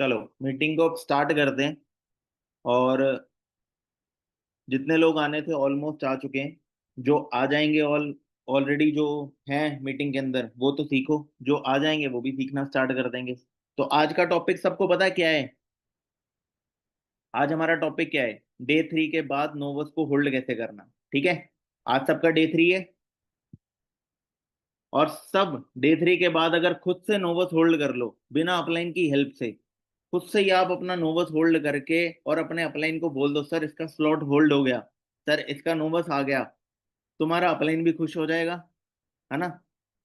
चलो मीटिंग को अब स्टार्ट करते हैं। और जितने लोग आने थे ऑलमोस्ट आ चुके हैं। जो आ जाएंगे ऑलरेडी जो हैं मीटिंग के अंदर वो तो सीखो, जो आ जाएंगे वो भी सीखना स्टार्ट कर देंगे। तो आज का टॉपिक सबको पता है क्या है? आज हमारा टॉपिक क्या है? डे 3 के बाद नोवस को होल्ड कैसे करना। ठीक है, आज सबका डे 3 है। और सब डे 3 के बाद अगर खुद से नोवस होल्ड कर लो बिना अपलाइन की हेल्प से, खुद से ही आप अपना नोवस होल्ड करके और अपने अपलाइन को बोल दो सर इसका स्लॉट होल्ड हो गया, सर इसका नोवस आ गया। तुम्हारा अपलाइन भी खुश हो जाएगा, है ना?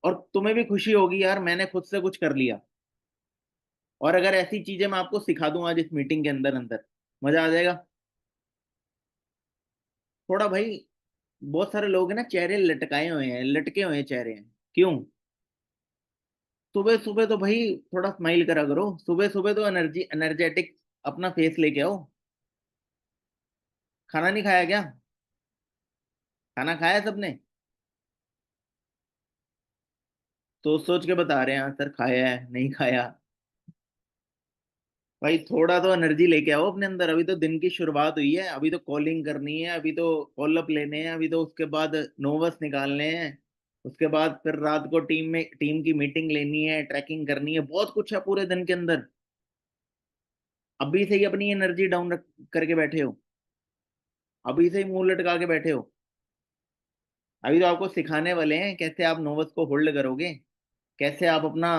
और तुम्हें भी खुशी होगी यार मैंने खुद से कुछ कर लिया। और अगर ऐसी चीजें मैं आपको सिखा दूं आज इस मीटिंग के अंदर अंदर, मजा आ जाएगा थोड़ा भाई। बहुत सारे लोग हैं ना, चेहरे लटकाए हुए हैं, लटके हुए हैं चेहरे हैं। क्यों? सुबह सुबह तो भाई थोड़ा स्माइल करा करो, सुबह सुबह तो एनर्जेटिक अपना फेस लेके आओ। खाना नहीं खाया क्या? खाना खाया सबने? तो सोच के बता रहे हैं हाँ सर खाया है नहीं खाया। भाई थोड़ा तो एनर्जी लेके आओ अपने अंदर, अभी तो दिन की शुरुआत हुई है, अभी तो कॉलिंग करनी है, अभी तो कॉल अप लेने हैं, अभी तो उसके बाद नोवस निकालने हैं। उसके बाद फिर रात को टीम की मीटिंग लेनी है, ट्रैकिंग करनी है, बहुत कुछ है पूरे दिन के अंदर। अभी से ही अपनी एनर्जी डाउन करके बैठे हो, अभी से ही मुंह लटका के बैठे हो। अभी तो आपको सिखाने वाले हैं कैसे आप नोवस को होल्ड करोगे, कैसे आप अपना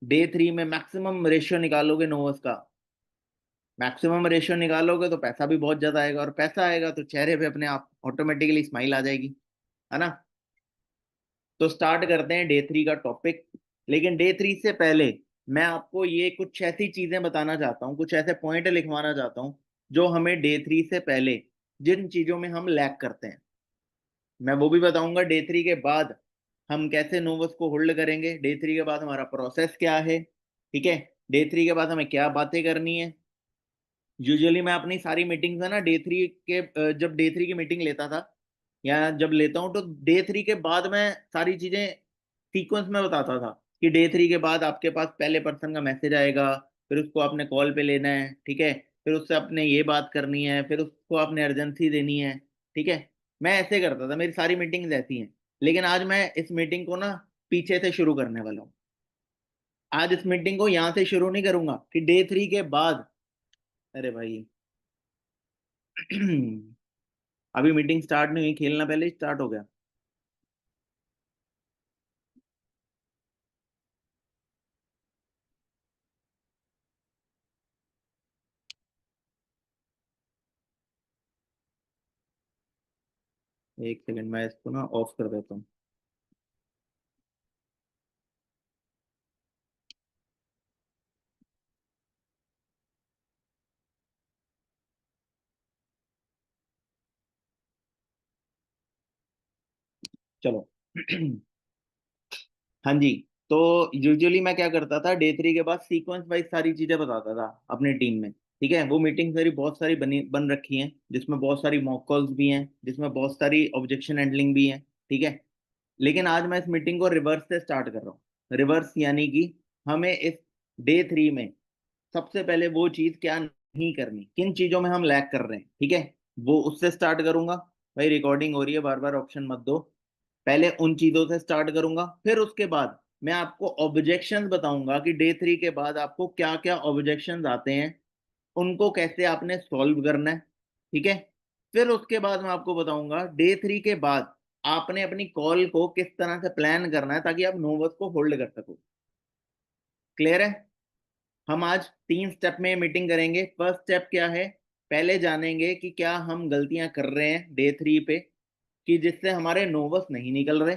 डे 3 में मैक्सिमम रेशियो निकालोगे नोवस का। मैक्सिमम रेशियो निकालोगे तो पैसा भी बहुत ज्यादा आएगा, और पैसा आएगा तो चेहरे पे अपने आप ऑटोमेटिकली स्माइल आ जाएगी, है ना? तो स्टार्ट करते हैं डे 3 का टॉपिक। लेकिन डे 3 से पहले मैं आपको ये कुछ ऐसी चीजें बताना चाहता हूँ, कुछ ऐसे पॉइंट लिखवाना चाहता हूँ जो हमें डे 3 से पहले जिन चीजों में हम लैक करते हैं, मैं वो भी बताऊंगा। डे 3 के बाद हम कैसे नोवस को होल्ड करेंगे, डे 3 के बाद हमारा प्रोसेस क्या है, ठीक है? डे 3 के बाद हमें क्या बातें करनी है। यूजुअली मैं अपनी सारी मीटिंग्स है ना डे 3 के जब डे 3 की मीटिंग लेता था या जब लेता हूँ, तो डे 3 के बाद मैं सारी चीजें सीक्वेंस में बताता था कि डे 3 के बाद आपके पास पहले पर्सन का मैसेज आएगा, फिर उसको आपने कॉल पे लेना है, ठीक है? फिर उससे आपने ये बात करनी है, फिर उसको आपने अर्जेंसी देनी है, ठीक है? मैं ऐसे करता था, मेरी सारी मीटिंग्स ऐसी हैं। लेकिन आज मैं इस मीटिंग को ना पीछे से शुरू करने वाला हूँ। आज इस मीटिंग को यहाँ से शुरू नहीं करूंगा कि डे 3 के बाद। अरे भाई अभी मीटिंग स्टार्ट नहीं हुई, खेलना पहले ही स्टार्ट हो गया। एक सेकंड मैं इसको ना ऑफ कर देता हूँ। चलो हाँ जी। तो यूजुअली मैं क्या करता था डे 3 के बाद सीक्वेंस वाइज सारी चीजें बताता था अपनी टीम में, ठीक है? वो मीटिंग मेरी बहुत सारी बन रखी हैं, जिसमें बहुत सारी मॉक कॉल्स भी हैं, जिसमें बहुत सारी ऑब्जेक्शन हैंडलिंग भी है, ठीक है? लेकिन आज मैं इस मीटिंग को रिवर्स से स्टार्ट कर रहा हूँ। रिवर्स यानी कि हमें इस डे 3 में सबसे पहले वो चीज क्या नहीं करनी, किन चीजों में हम लैग कर रहे हैं, ठीक है? वो उससे स्टार्ट करूंगा। भाई रिकॉर्डिंग हो रही है, बार बार ऑप्शन मत दो। पहले उन चीजों से स्टार्ट करूंगा, फिर उसके बाद मैं आपको ऑब्जेक्शंस बताऊंगा कि डे 3 के बाद आपको क्या क्या ऑब्जेक्शंस आते हैं, उनको कैसे आपने सॉल्व करना है, ठीक है? फिर उसके बाद मैं आपको बताऊंगा डे 3 के बाद आपने अपनी कॉल को किस तरह से प्लान करना है ताकि आप नोवस को होल्ड कर सको। क्लियर है? हम आज 3 स्टेप में मीटिंग करेंगे। फर्स्ट स्टेप क्या है? पहले जानेंगे कि क्या हम गलतियां कर रहे हैं डे 3 पे कि जिससे हमारे नोवस नहीं निकल रहे।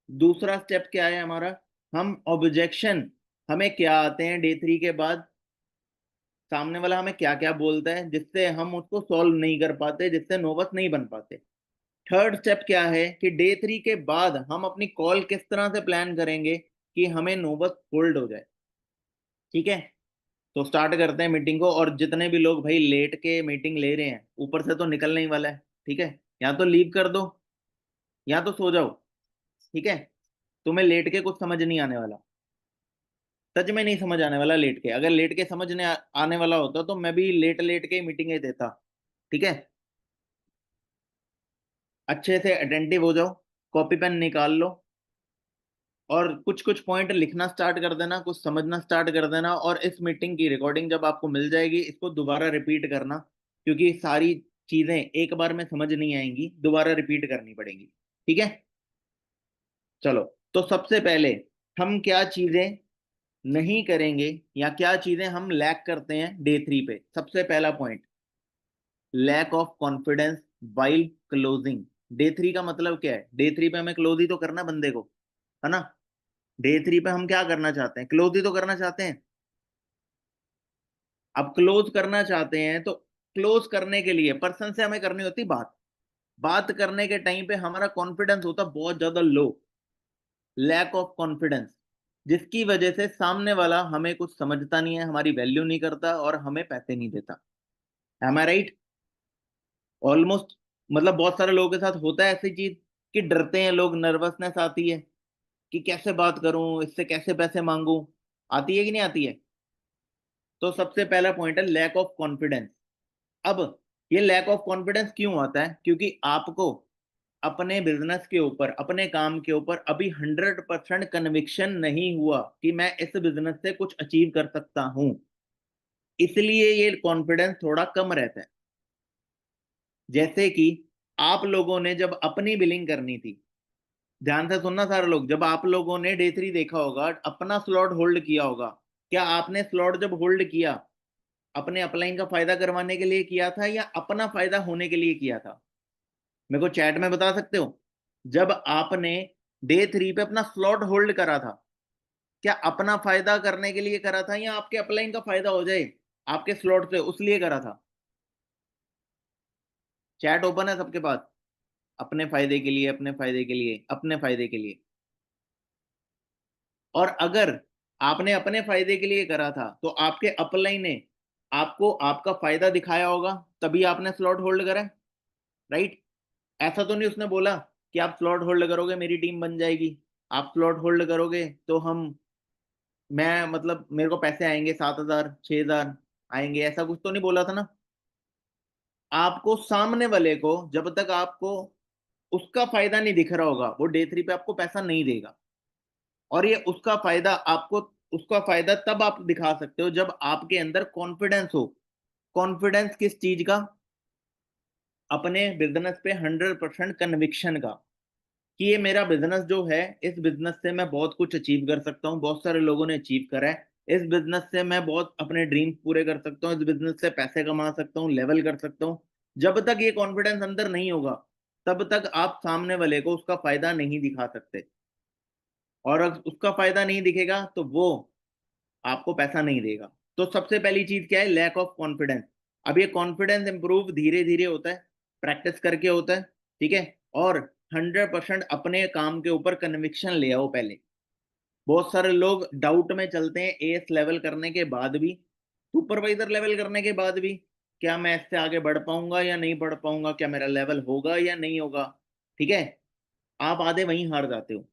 दूसरा स्टेप क्या है हमारा? हम ऑब्जेक्शन हमें क्या आते हैं डे 3 के बाद, सामने वाला हमें क्या क्या बोलता है जिससे हम उसको सॉल्व नहीं कर पाते, जिससे नोवस नहीं बन पाते। थर्ड स्टेप क्या है कि डे 3 के बाद हम अपनी कॉल किस तरह से प्लान करेंगे कि हमें नोबत होल्ड हो जाए, ठीक है? तो स्टार्ट करते हैं मीटिंग को। और जितने भी लोग भाई लेट के मीटिंग ले रहे हैं ऊपर से तो निकलने ही वाला है, ठीक है? या तो लीव कर दो या तो सो जाओ, ठीक है? तुम्हें लेट के कुछ समझ नहीं आने वाला। सच में नहीं समझ आने वाला लेट के। अगर लेट के समझने आने वाला होता तो मैं भी लेट लेट के मीटिंगें देता। ठीक है, अच्छे से अटेंटिव हो जाओ, कॉपी पेन निकाल लो, और कुछ कुछ पॉइंट लिखना स्टार्ट कर देना, कुछ समझना स्टार्ट कर देना। और इस मीटिंग की रिकॉर्डिंग जब आपको मिल जाएगी, इसको दोबारा रिपीट करना, क्योंकि सारी चीजें एक बार में समझ नहीं आएंगी, दोबारा रिपीट करनी पड़ेंगी। ठीक है, चलो। तो सबसे पहले हम क्या चीजें नहीं करेंगे, या क्या चीजें हम लैक करते हैं डे 3 पे। सबसे पहला point, lack of confidence while closing. Day 3 का मतलब क्या है? डे 3 पे हमें क्लोज ही तो करना बंदे को, है ना। डे 3 पे हम क्या करना चाहते हैं? क्लोज ही तो करना चाहते हैं। अब क्लोज करना चाहते हैं तो क्लोज करने के लिए पर्सन से हमें करनी होती बात। बात करने के टाइम पे हमारा कॉन्फिडेंस होता बहुत ज्यादा लो, लैक ऑफ कॉन्फिडेंस, जिसकी वजह से सामने वाला हमें कुछ समझता नहीं है, हमारी वैल्यू नहीं करता और हमें पैसे नहीं देता। एम आई राइट? ऑलमोस्ट, मतलब बहुत सारे लोगों के साथ होता है ऐसी चीज, कि डरते हैं लोग, नर्वसनेस आती है कि कैसे बात करूं इससे, कैसे पैसे मांगू। आती है कि नहीं आती है? तो सबसे पहला पॉइंट है लैक ऑफ कॉन्फिडेंस। अब ये लैक ऑफ कॉन्फिडेंस क्यों आता है? क्योंकि आपको अपने बिजनेस के ऊपर, अपने काम के ऊपर अभी 100% कन्विक्शन नहीं हुआ कि मैं इस बिजनेस से कुछ अचीव कर सकता हूं, इसलिए ये कॉन्फिडेंस थोड़ा कम रहता है। जैसे कि आप लोगों ने जब अपनी बिलिंग करनी थी, ध्यान से सुनना सारे लोग, जब आप लोगों ने डे 3 देखा होगा, अपना स्लॉट होल्ड किया होगा, क्या आपने स्लॉट जब होल्ड किया अपने अपलाइन का फायदा करवाने के लिए किया था, या अपना फायदा होने के लिए किया था? मेरे को चैट में बता सकते हो। जब आपने डे 3 पे अपना स्लॉट होल्ड करा था, क्या अपना फायदा करने के लिए करा था, या आपके अपलाइन का फायदा हो जाए आपके स्लॉट से उस लिए करा था? चैट ओपन है सबके पास। अपने फायदे के लिए, अपने फायदे के लिए, अपने फायदे के लिए। और अगर आपने अपने फायदे के लिए करा था तो आपके अपलाइन ने आपको आपका फायदा दिखाया होगा, तभी आपने स्लॉट होल्ड करा, राइट। ऐसा तो नहीं उसने बोला कि आप स्लॉट होल्ड करोगे मेरी टीम बन जाएगी, आप स्लॉट होल्ड करोगे तो हम, मैं मतलब मेरे को पैसे आएंगे 7,000 6,000 आएंगे, ऐसा कुछ तो नहीं बोला था ना। आपको सामने वाले को जब तक आपको उसका फायदा नहीं दिख रहा होगा, वो डे 3 पे आपको पैसा नहीं देगा। और ये उसका फायदा आपको, उसका फायदा तब आप दिखा सकते हो जब आपके अंदर कॉन्फिडेंस हो। कॉन्फिडेंस किस चीज का? अपने बिजनेस पे 100% कन्विक्शन का, कि ये मेरा बिजनेस जो है, इस बिजनेस से मैं बहुत कुछ अचीव कर सकता हूँ, बहुत सारे लोगों ने अचीव करा है। इस बिजनेस से मैं बहुत अपने ड्रीम्स पूरे कर सकता हूँ, इस बिजनेस से पैसे कमा सकता हूँ, लेवल कर सकता हूँ। जब तक ये कॉन्फिडेंस अंदर नहीं होगा, तब तक आप सामने वाले को उसका फायदा नहीं दिखा सकते। और अगर उसका फायदा नहीं दिखेगा तो वो आपको पैसा नहीं देगा। तो सबसे पहली चीज क्या है? Lack of confidence. अब ये कॉन्फिडेंस इंप्रूव धीरे धीरे होता है, प्रैक्टिस करके होता है। ठीक है, और 100% अपने काम के ऊपर कन्विक्शन ले आओ पहले। बहुत सारे लोग डाउट में चलते हैं एएस लेवल करने के बाद भी, सुपरवाइजर लेवल करने के बाद भी, क्या मैं इससे आगे बढ़ पाऊंगा या नहीं बढ़ पाऊंगा, क्या मेरा लेवल होगा या नहीं होगा। ठीक है, आप आधे वहीं हार जाते हो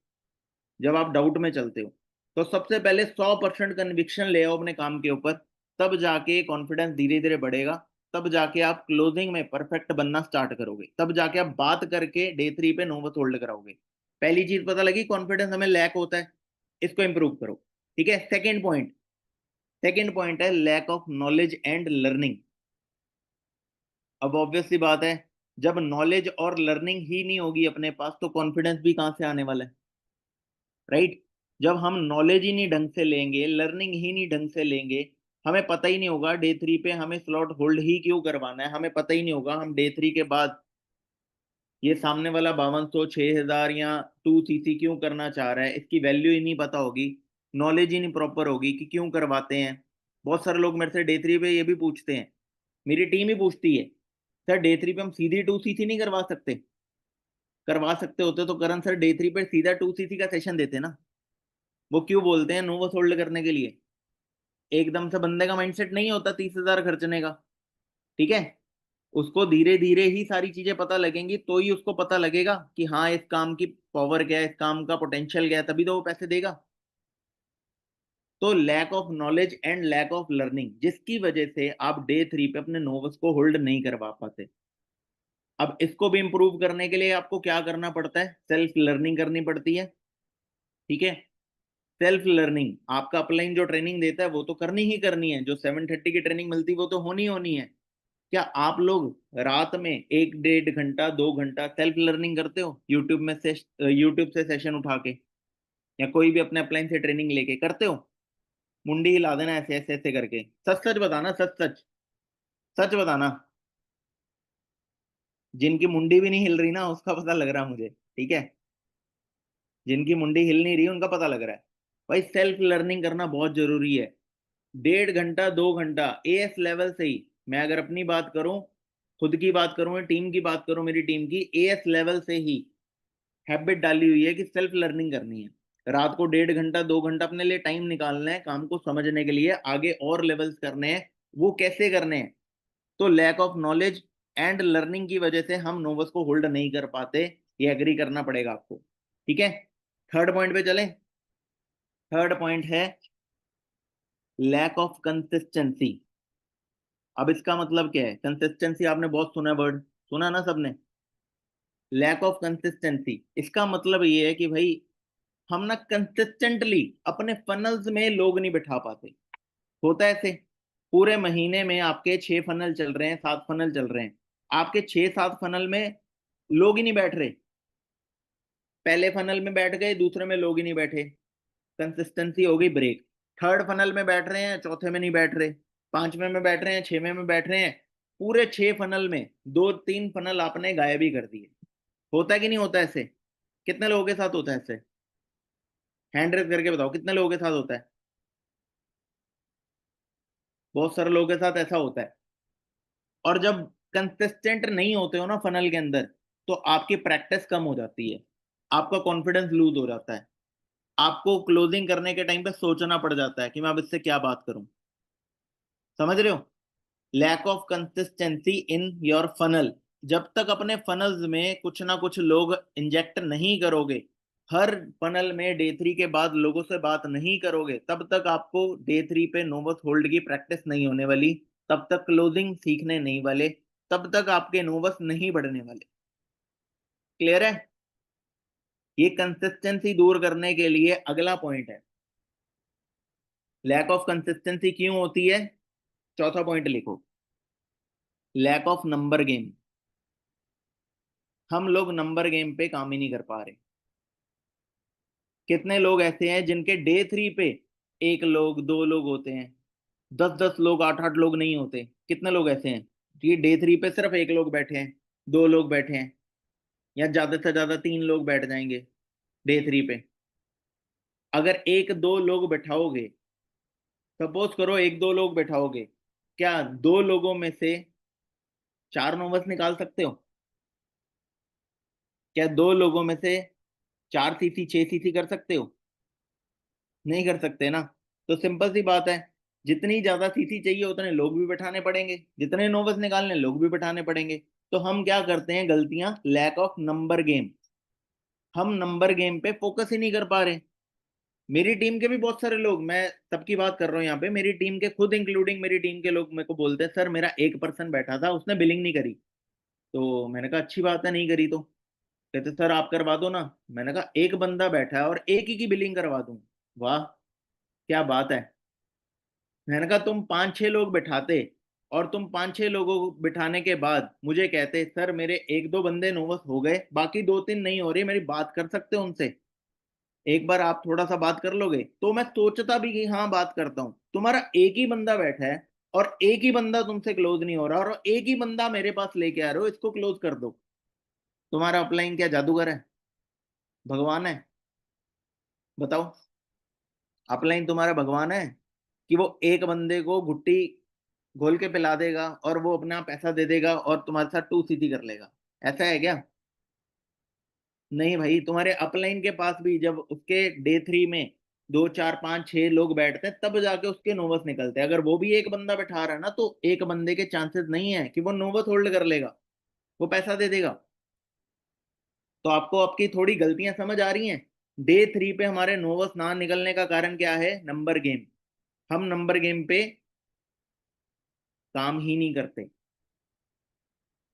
जब आप डाउट में चलते हो। तो सबसे पहले 100% कन्विक्शन ले आओ अपने काम के ऊपर, तब जाके कॉन्फिडेंस धीरे धीरे बढ़ेगा। तब जाके आप क्लोजिंग में परफेक्ट बनना स्टार्ट करोगे, तब जाके आप बात करके डे 3 पे नोबत होल्ड कराओगे। पहली चीज पता लगी, कॉन्फिडेंस हमें लैक होता है, इसको इंप्रूव करो। ठीक है, सेकेंड पॉइंट, सेकेंड पॉइंट है lack of knowledge and learning. अब ऑब्वियस सी बात है, जब नॉलेज और लर्निंग ही नहीं होगी अपने पास, तो कॉन्फिडेंस भी कहाँ से आने वाला है, राइट। जब हम नॉलेज ही नहीं ढंग से लेंगे, लर्निंग ही नहीं ढंग से लेंगे, हमें पता ही नहीं होगा डे 3 पे हमें स्लॉट होल्ड ही क्यों करवाना है, हमें पता ही नहीं होगा हम डे 3 के बाद ये सामने वाला 5200 6000 या 2 सीसी क्यों करना चाह रहा है, इसकी वैल्यू ही नहीं पता होगी, नॉलेज ही नहीं प्रॉपर होगी कि क्यों करवाते हैं। बहुत सारे लोग मेरे से डे 3 पे ये भी पूछते हैं, मेरी टीम ही पूछती है, सर डे 3 पे हम सीधी 2 सीसी नहीं करवा सकते? करवा सकते होते तो करण सर डे 3 पे सीधा 2 सीसी का सेशन देते ना। वो क्यों बोलते हैं? नो बस होल्ड करने के लिए। एकदम से बंदे का माइंडसेट नहीं होता 30,000 खर्चने का। ठीक है, उसको धीरे धीरे ही सारी चीजें पता लगेंगी, तो ही उसको पता लगेगा कि हाँ, इस काम की पावर क्या है, इस काम का पोटेंशियल क्या है, तभी तो वो पैसे देगा। तो lack of knowledge and lack of learning, जिसकी वजह से आप डे 3 पे अपने नोवस को होल्ड नहीं करवा पाते। अब इसको भी इंप्रूव करने के लिए आपको क्या करना पड़ता है? सेल्फ लर्निंग करनी पड़ती है। ठीक है, सेल्फ लर्निंग, आपका अपलाइन जो ट्रेनिंग देता है वो तो करनी ही करनी है, जो 7:30 की ट्रेनिंग मिलती है वो तो होनी होनी है। क्या आप लोग रात में 1 1.5 घंटा 2 घंटा सेल्फ लर्निंग करते हो? यूट्यूब से सेशन उठा के, या कोई भी अपने अपलाइन से ट्रेनिंग लेके करते हो? मुंडी हिला देना ऐसे ऐसे ऐसे करके। सच सच बताना, सच सच, सच बताना। जिनकी मुंडी भी नहीं हिल रही ना, उसका पता लग रहा है मुझे, ठीक है। जिनकी मुंडी हिल नहीं रही उनका पता लग रहा है। भाई सेल्फ लर्निंग करना बहुत जरूरी है। 1.5 घंटा 2 घंटा एएस लेवल से ही, मैं अगर अपनी बात करूं, खुद की बात करूं, टीम की बात करूं, मेरी टीम की, एएस लेवल से ही हैबिट डाली हुई है कि सेल्फ लर्निंग करनी है। रात को 1.5 घंटा 2 घंटा अपने लिए टाइम निकालना है काम को समझने के लिए, आगे और लेवल्स करने हैं। वो कैसे करने हैं? तो lack of knowledge and learning की वजह से हम नोवस को होल्ड नहीं कर पाते। ये एग्री करना पड़ेगा आपको, ठीक है। थर्ड पॉइंट पे चलें। थर्ड पॉइंट है लैक ऑफ कंसिस्टेंसी। अब इसका मतलब क्या है? कंसिस्टेंसी आपने बहुत सुना, वर्ड सुना ना सबने। लैक ऑफ कंसिस्टेंसी, इसका मतलब ये है कि भाई हम ना कंसिस्टेंटली अपने फनल्स में लोग नहीं बिठा पाते। होता है ऐसे, पूरे महीने में आपके 6 फनल चल रहे हैं, 7 फनल चल रहे हैं, आपके 6 7 फनल में लोग ही नहीं बैठ रहे। पहले फनल में बैठ गए, दूसरे में लोग ही नहीं बैठे, कंसिस्टेंसी हो गई ब्रेक। थर्ड फनल में बैठ रहे हैं, चौथे में नहीं बैठ रहे। पांचवें में बैठ रहे हैं, छठवें में बैठ रहे हैं। पूरे 6 फनल में 2 3 फनल आपने गायब ही कर दिए। होता है कि नहीं होता ऐसे? कितने लोगों के साथ होता है ऐसे? हैंड रेज करके बताओ कितने लोगों के साथ होता है। बहुत सारे लोगों के साथ ऐसा होता है। और जब कंसिस्टेंट नहीं होते हो ना फनल के अंदर, तो आपकी प्रैक्टिस कम हो जाती है, आपका कॉन्फिडेंस लूज हो जाता है, आपको क्लोजिंग करने के टाइम पे सोचना पड़ जाता है कि मैं अब इससे क्या बात करूं। समझ रहे हो? Lack of consistency in your funnel. जब तक अपने फनल्स में कुछ ना कुछ लोग इंजेक्ट नहीं करोगे, हर फनल में डे 3 के बाद लोगों से बात नहीं करोगे, तब तक आपको डे 3 पे नोवस होल्ड की प्रैक्टिस नहीं होने वाली, तब तक क्लोजिंग सीखने नहीं वाले, तब तक आपके नोवस नहीं बढ़ने वाले। क्लियर है? ये कंसिस्टेंसी दूर करने के लिए अगला पॉइंट है। लैक ऑफ कंसिस्टेंसी क्यों होती है? चौथा पॉइंट लिखो, लैक ऑफ नंबर गेम। हम लोग नंबर गेम पे काम ही नहीं कर पा रहे। कितने लोग ऐसे हैं जिनके डे 3 पे 1 लोग 2 लोग होते हैं, 10 10 लोग 8 8 लोग नहीं होते? कितने लोग ऐसे हैं कि डे 3 पे सिर्फ 1 लोग बैठे हैं, 2 लोग बैठे हैं, या ज्यादा से ज्यादा 3 लोग बैठ जाएंगे डे 3 पे? अगर 1 2 लोग बैठाओगे, सपोज करो 1 2 लोग बैठाओगे, क्या 2 लोगों में से 4 नोवस निकाल सकते हो? क्या 2 लोगों में से 4 सीसी 6 सीसी कर सकते हो? नहीं कर सकते ना। तो सिंपल सी बात है, जितनी ज्यादा सीसी चाहिए उतने लोग भी बैठाने पड़ेंगे, जितने नोवस निकालने लोग भी बैठाने पड़ेंगे। तो हम क्या करते हैं गलतियां? Lack of number game. हम नंबर गेम पे फोकस ही नहीं कर पा रहे। मेरी टीम के भी बहुत सारे लोग, मैं सबकी बात कर रहा हूँ यहाँ पे, मेरी टीम के खुद इंक्लूडिंग मेरी टीम के लोग मेरे को बोलते हैं, सर मेरा एक पर्सन बैठा था उसने बिलिंग नहीं करी। तो मैंने कहा अच्छी बात है, नहीं करी तो? कहते सर आप करवा दो ना। मैंने कहा एक बंदा बैठा है और एक ही की बिलिंग करवा दूं? वाह, क्या बात है। मैंने कहा तुम 5 6 लोग बिठाते, और तुम 5 6 लोगों को बिठाने के बाद मुझे कहते सर मेरे 1 2 बंदे नोवस हो गए, बाकी 2 3 नहीं हो रही, मेरी बात कर सकते हो उनसे? एक बार आप थोड़ा सा बात कर लोगे? तो मैं सोचता भी कि हाँ बात करता हूँ। तुम्हारा एक ही बंदा बैठा है, और एक ही बंदा तुमसे क्लोज नहीं हो रहा, और एक ही बंदा मेरे पास लेके आ रहे हो, इसको क्लोज कर दो। तुम्हारा अपलाइन क्या जादूगर है? भगवान है? बताओ। अपलाइन तुम्हारा भगवान है कि वो एक बंदे को घुट्टी घोल के पिला देगा और वो अपना पैसा दे देगा और तुम्हारे साथ 2 सीटी कर लेगा? ऐसा है क्या? नहीं भाई, तुम्हारे अपलाइन के पास भी जब उसके डे 3 में 2 4 5 6 लोग बैठते हैं, तब जाके उसके नोवस निकलते हैं। अगर वो भी एक बंदा बैठा रहा है ना, तो एक बंदे के चांसेस नहीं है कि वो नोवस होल्ड कर लेगा, वो पैसा दे देगा। तो आपको आपकी थोड़ी गलतियां समझ आ रही हैं? डे 3 पे हमारे नोवस ना निकलने का कारण क्या है? Number game. हम नंबर गेम पे काम ही नहीं करते।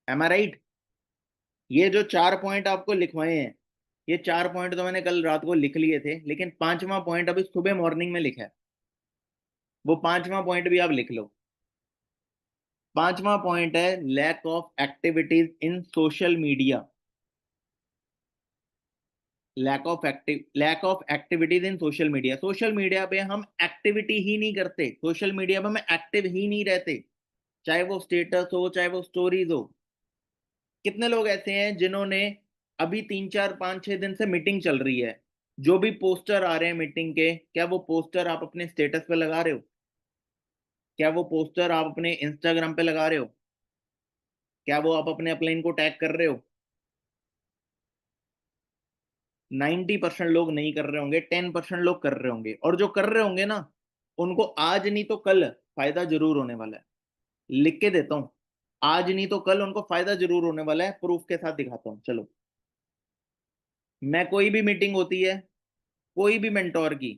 एम आई राइट? ये जो 4 पॉइंट आपको लिखवाए हैं, ये 4 पॉइंट तो मैंने कल रात को लिख लिए थे, लेकिन पांचवा पॉइंट अभी सुबह मॉर्निंग में लिखा है। वो पांचवा पॉइंट भी आप लिख लो। पांचवा पॉइंट है lack of activities in social media. Lack of activities in social media. Social media पे हम एक्टिविटी ही नहीं करते, सोशल मीडिया पे हम एक्टिव ही नहीं रहते, चाहे वो स्टेटस हो चाहे वो स्टोरीज हो। कितने लोग ऐसे हैं जिन्होंने, अभी 3 4 5 6 दिन से मीटिंग चल रही है, जो भी पोस्टर आ रहे हैं मीटिंग के, क्या वो पोस्टर आप अपने स्टेटस पे लगा रहे हो? क्या वो पोस्टर आप अपने इंस्टाग्राम पे लगा रहे हो? क्या वो आप अपने अपलाइन को टैग कर रहे हो? 90% लोग नहीं कर रहे होंगे, 10% लोग कर रहे होंगे, और जो कर रहे होंगे ना, उनको आज नहीं तो कल फायदा जरूर होने वाला है। लिख के देता हूँ, आज नहीं तो कल उनको फायदा जरूर होने वाला है, प्रूफ के साथ दिखाता हूँ, चलो। मैं कोई भी मीटिंग होती है, कोई भी मेंटोर की,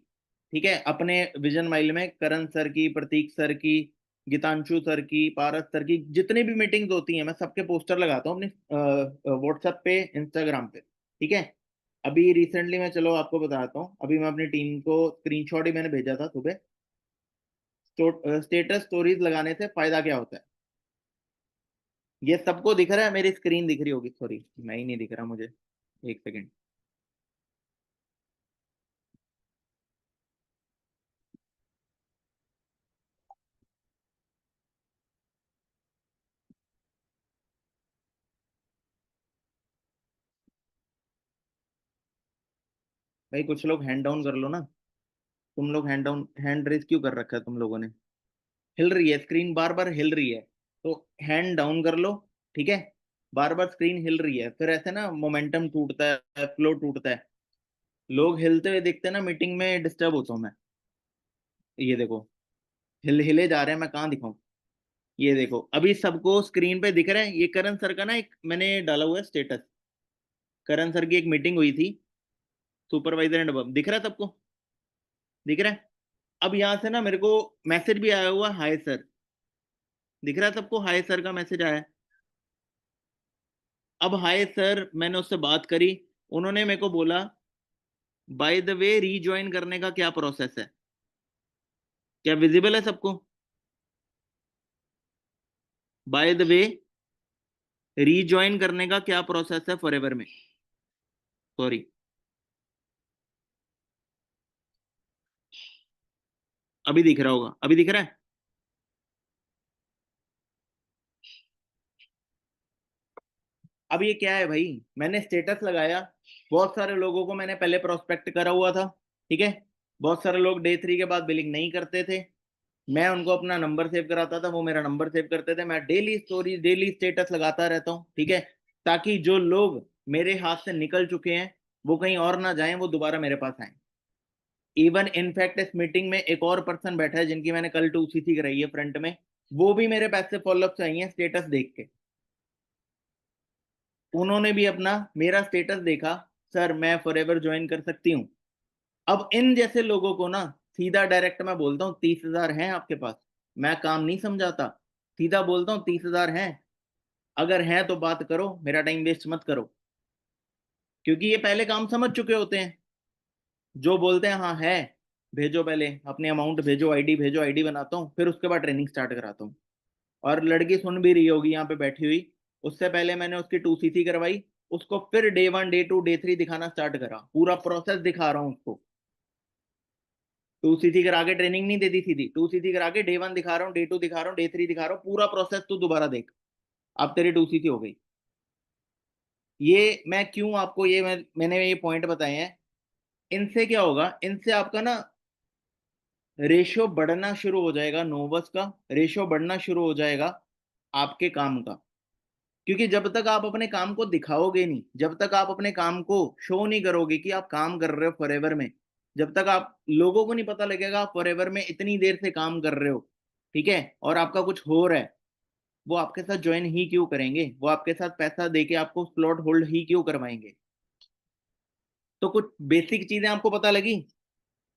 ठीक है, अपने विजन माइल में करण सर की, प्रतीक सर की, गीतांशु सर की, पारस सर की, जितनी भी मीटिंग्स होती हैं, मैं सबके पोस्टर लगाता हूँ अपने व्हाट्सएप पे, इंस्टाग्राम पे, ठीक है। अभी रिसेंटली मैं, चलो आपको बताता हूँ, अभी मैं अपनी टीम को स्क्रीनशॉट ही मैंने भेजा था सुबह। स्टेटस स्टोरीज लगाने से फायदा क्या होता है? ये सबको दिख रहा है? मेरी स्क्रीन दिख रही होगी, सॉरी मैं ही नहीं दिख रहा मुझे, एक सेकेंड। भाई कुछ लोग हैंड डाउन कर लो ना। तुम लोग हैंड डाउन, हैंड रेस क्यों कर रखा है तुम लोगों ने? हिल रही है स्क्रीन, बार बार हिल रही है, तो हैंड डाउन कर लो, ठीक है। बार बार स्क्रीन हिल रही है, फिर ऐसे ना मोमेंटम टूटता है, फ्लो टूटता है। लोग हिलते हुए दिखते हैं ना मीटिंग में, डिस्टर्ब होता हूँ मैं। ये देखो, हिले जा रहे हैं, मैं कहाँ दिखाऊं? ये देखो, अभी सबको स्क्रीन पे दिख रहा है, ये करण सर का ना एक मैंने डाला हुआ है स्टेटस। करण सर की एक मीटिंग हुई थी, सुपरवाइजर एंड अब, दिख रहा है सबको? दिख रहा है? अब यहाँ से ना मेरे को मैसेज भी आया हुआ, हाय सर। दिख रहा है सबको? हाय सर का मैसेज आया है। अब हाय सर, मैंने उससे बात करी, उन्होंने मेरे को बोला, बाय द वे रीज्वाइन करने का क्या प्रोसेस है? क्या विजिबल है सबको? बाय द वे रीज्वाइन करने का क्या प्रोसेस है फॉरएवर में? सॉरी, अभी दिख रहा होगा, अभी दिख रहा है? अब ये क्या है भाई? मैंने स्टेटस लगाया, बहुत सारे लोगों को मैंने पहले प्रोस्पेक्ट करा हुआ था, ठीक है। बहुत सारे लोग डे 3 के बाद बिलिंग नहीं करते थे। मैं उनको अपना नंबर सेव कराता था, वो मेरा नंबर सेव करते थे। मैं डेली स्टोरी, डेली स्टेटस लगाता रहता हूँ, ठीक है, ताकि जो लोग मेरे हाथ से निकल चुके हैं वो कहीं और ना जाएं, वो दोबारा मेरे पास आए। इवन इनफैक्ट इस मीटिंग में एक और पर्सन बैठा है जिनकी मैंने कल 2 CC कराई है फ्रंट में, वो भी मेरे पास से फॉलोअप चाहिए हैं स्टेटस देख के। उन्होंने भी अपना मेरा स्टेटस देखा, सर मैं फॉरएवर ज्वाइन कर सकती हूँ। अब इन जैसे लोगों को ना सीधा डायरेक्ट मैं बोलता हूँ, 30,000 हैं आपके पास, मैं काम नहीं समझाता, सीधा बोलता हूँ 30,000 हैं, अगर हैं तो बात करो, मेरा टाइम वेस्ट मत करो। क्योंकि ये पहले काम समझ चुके होते हैं। जो बोलते हैं हाँ है, भेजो, पहले अपनी अमाउंट भेजो, आईडी भेजो, आईडी बनाता हूँ, फिर उसके बाद ट्रेनिंग स्टार्ट कराता हूँ। और लड़की सुन भी रही होगी यहाँ पे बैठी हुई, उससे पहले मैंने उसकी 2 CC करवाई, उसको फिर डे 1 डे 2 डे 3 दिखाना स्टार्ट करा, पूरा प्रोसेस दिखा रहा हूँ उसको। 2 CC करा के ट्रेनिंग नहीं देती सीधी, 2 CC करा के डे 1 दिखा रहा हूँ, डे 2 दिखा रहा हूँ, डे 3 दिखा रहा हूँ, पूरा प्रोसेस तू दोबारा देख, अब तेरी 2 CC हो गई। ये मैं क्यों आपको ये मैंने ये पॉइंट बताए हैं? इनसे क्या होगा, इनसे आपका ना रेशियो बढ़ना शुरू हो जाएगा, नोवस का रेशियो बढ़ना शुरू हो जाएगा आपके काम का। क्योंकि जब तक आप अपने काम को दिखाओगे नहीं, जब तक आप अपने काम को शो नहीं करोगे कि आप काम कर रहे हो फॉरएवर में, जब तक आप लोगों को नहीं पता लगेगा आप फॉरएवर में इतनी देर से काम कर रहे हो, ठीक है, और आपका कुछ हो रहा है, वो आपके साथ ज्वाइन ही क्यों करेंगे? वो आपके साथ पैसा देके आपको स्लॉट होल्ड ही क्यों करवाएंगे? तो कुछ बेसिक चीजें आपको पता लगी।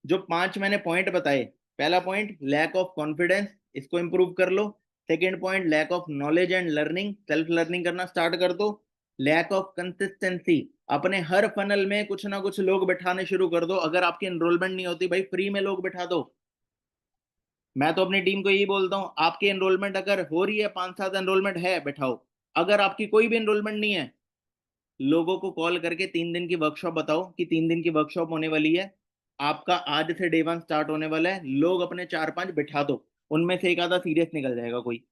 जो 5 मैंने पॉइंट बताए, पहला पॉइंट लैक ऑफ कॉन्फिडेंस, इसको इंप्रूव कर लो। Second point lack of knowledge and learning, self learning करना स्टार्ट कर दो। लैक ऑफ कंसिस्टेंसी, अपने हर फनल में कुछ ना कुछ लोग बैठाने शुरू कर दो। अगर आपकी एनरोलमेंट नहीं होती भाई, फ्री में लोग बैठा दो। मैं तो अपनी टीम को यही बोलता हूँ, आपकी एनरोलमेंट अगर हो रही है, 5-7 एनरोलमेंट है, बैठाओ। अगर आपकी कोई भी एनरोलमेंट नहीं है, लोगों को कॉल करके 3 दिन की वर्कशॉप बताओ कि 3 दिन की वर्कशॉप होने वाली है, आपका आज से डे 1 स्टार्ट होने वाला है। लोग अपने 4-5 बिठा दो, उनमें से एक आधा सीरियस निकल जाएगा कोई।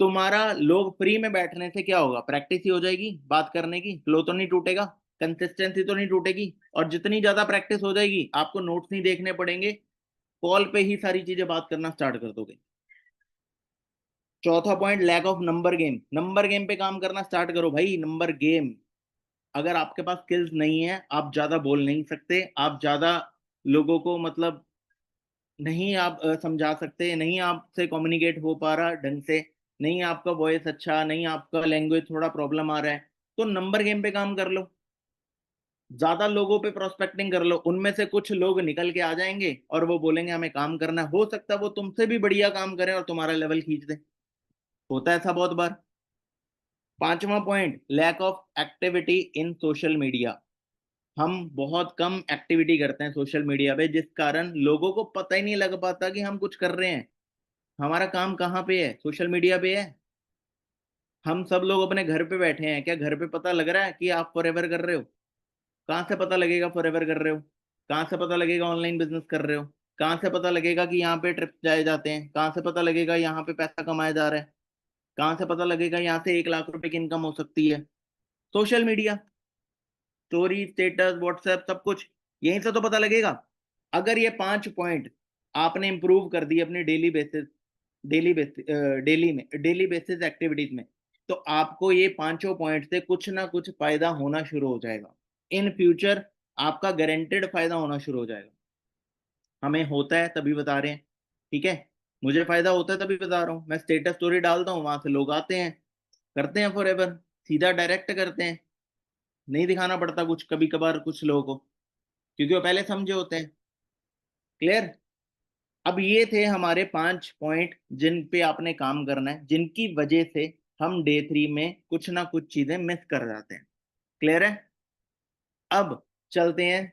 तुम्हारा लोग फ्री में बैठने से क्या होगा, प्रैक्टिस ही हो जाएगी, बात करने की फ्लो तो नहीं टूटेगा, कंसिस्टेंसी तो नहीं टूटेगी। और जितनी ज्यादा प्रैक्टिस हो जाएगी, आपको नोट्स नहीं देखने पड़ेंगे, कॉल पे ही सारी चीजें बात करना स्टार्ट कर दोगे। चौथा point lack of number game, number game पे काम करना स्टार्ट करो भाई। नंबर गेम, अगर आपके पास स्किल्स नहीं है, आप ज्यादा बोल नहीं सकते, आप ज्यादा लोगों को मतलब नहीं आप समझा सकते, नहीं आपसे कम्युनिकेट हो पा रहा ढंग से, नहीं आपका वॉइस अच्छा, नहीं आपका लैंग्वेज थोड़ा प्रॉब्लम आ रहा है, तो नंबर गेम पे काम कर लो। ज्यादा लोगों पे प्रोस्पेक्टिंग कर लो, उनमें से कुछ लोग निकल के आ जाएंगे और वो बोलेंगे हमें काम करना है। हो सकता है वो तुमसे भी बढ़िया काम करें और तुम्हारा लेवल खींच दे, होता है ऐसा बहुत बार। पांचवा point lack of activity in social media, हम बहुत कम एक्टिविटी करते हैं सोशल मीडिया पे, जिस कारण लोगों को पता ही नहीं लग पाता कि हम कुछ कर रहे हैं। हमारा काम कहाँ पे है, सोशल मीडिया पे है। हम सब लोग अपने घर पे बैठे हैं, क्या घर पे पता लग रहा है कि आप फॉरएवर कर रहे हो? कहाँ से पता लगेगा फॉरएवर कर रहे हो? कहाँ से पता लगेगा ऑनलाइन बिजनेस कर रहे हो? कहाँ से पता लगेगा कि यहाँ पे ट्रिप जाए जाते हैं? कहाँ से पता लगेगा यहाँ पे पैसा कमाया जा रहा है? कहाँ से पता लगेगा यहाँ से 1 लाख रुपए की इनकम हो सकती है? Social media, story, status, WhatsApp, सब कुछ यहीं से तो पता लगेगा। अगर ये 5 पॉइंट आपने इंप्रूव कर दिए अपनी daily basis daily basis activities में, तो आपको ये पांचों पॉइंट से कुछ ना कुछ फायदा होना शुरू हो जाएगा। इन फ्यूचर आपका गारंटेड फायदा होना शुरू हो जाएगा। हमें होता है तभी बता रहे हैं, ठीक है। मुझे फायदा होता है तभी बता रहा हूँ। मैं स्टेटस स्टोरी डालता हूँ, वहां से लोग आते हैं, करते हैं फॉरएवर, सीधा डायरेक्ट करते हैं। नहीं दिखाना पड़ता कुछ कभी कभार कुछ लोगों को, क्योंकि वो पहले समझे होते हैं। क्लियर? अब ये थे हमारे 5 पॉइंट जिन पे आपने काम करना है, जिनकी वजह से हम डे 3 में कुछ ना कुछ चीजें मिस कर जाते हैं। क्लियर है? अब चलते हैं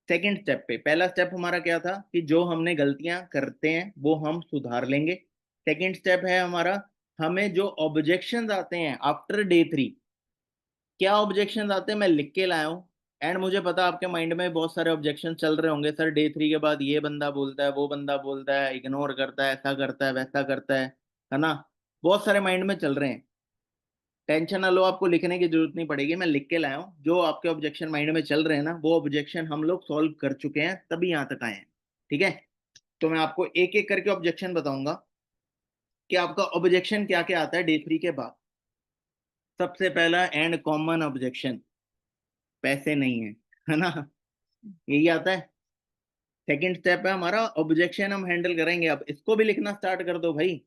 सेकंड स्टेप पे। पहला स्टेप हमारा क्या था कि जो हमने गलतियां करते हैं वो हम सुधार लेंगे। सेकंड स्टेप है हमारा, हमें जो ऑब्जेक्शंस आते हैं आफ्टर डे 3, क्या ऑब्जेक्शंस आते हैं मैं लिख के लाया हूँ। एंड मुझे पता है आपके माइंड में बहुत सारे ऑब्जेक्शन चल रहे होंगे, सर डे 3 के बाद ये बंदा बोलता है, वो बंदा बोलता है, इग्नोर करता है, ऐसा करता है, वैसा करता है ना? बहुत सारे माइंड में चल रहे हैं। टेंशन ना लो, आपको लिखने की जरूरत नहीं पड़ेगी, मैं लिख के लाया हूँ। जो आपके ऑब्जेक्शन माइंड में चल रहे हैं ना, वो ऑब्जेक्शन हम लोग सॉल्व कर चुके हैं, तभी यहाँ तक आए हैं। ठीक है? तो मैं आपको एक एक करके ऑब्जेक्शन बताऊंगा कि आपका ऑब्जेक्शन क्या क्या आता है डे 3 के बाद। सबसे पहला एंड कॉमन ऑब्जेक्शन, पैसे नहीं है, है ना? यही आता है। सेकंड स्टेप है हमारा ऑब्जेक्शन, हम हैंडल करेंगे। अब इसको भी लिखना स्टार्ट कर दो भाई,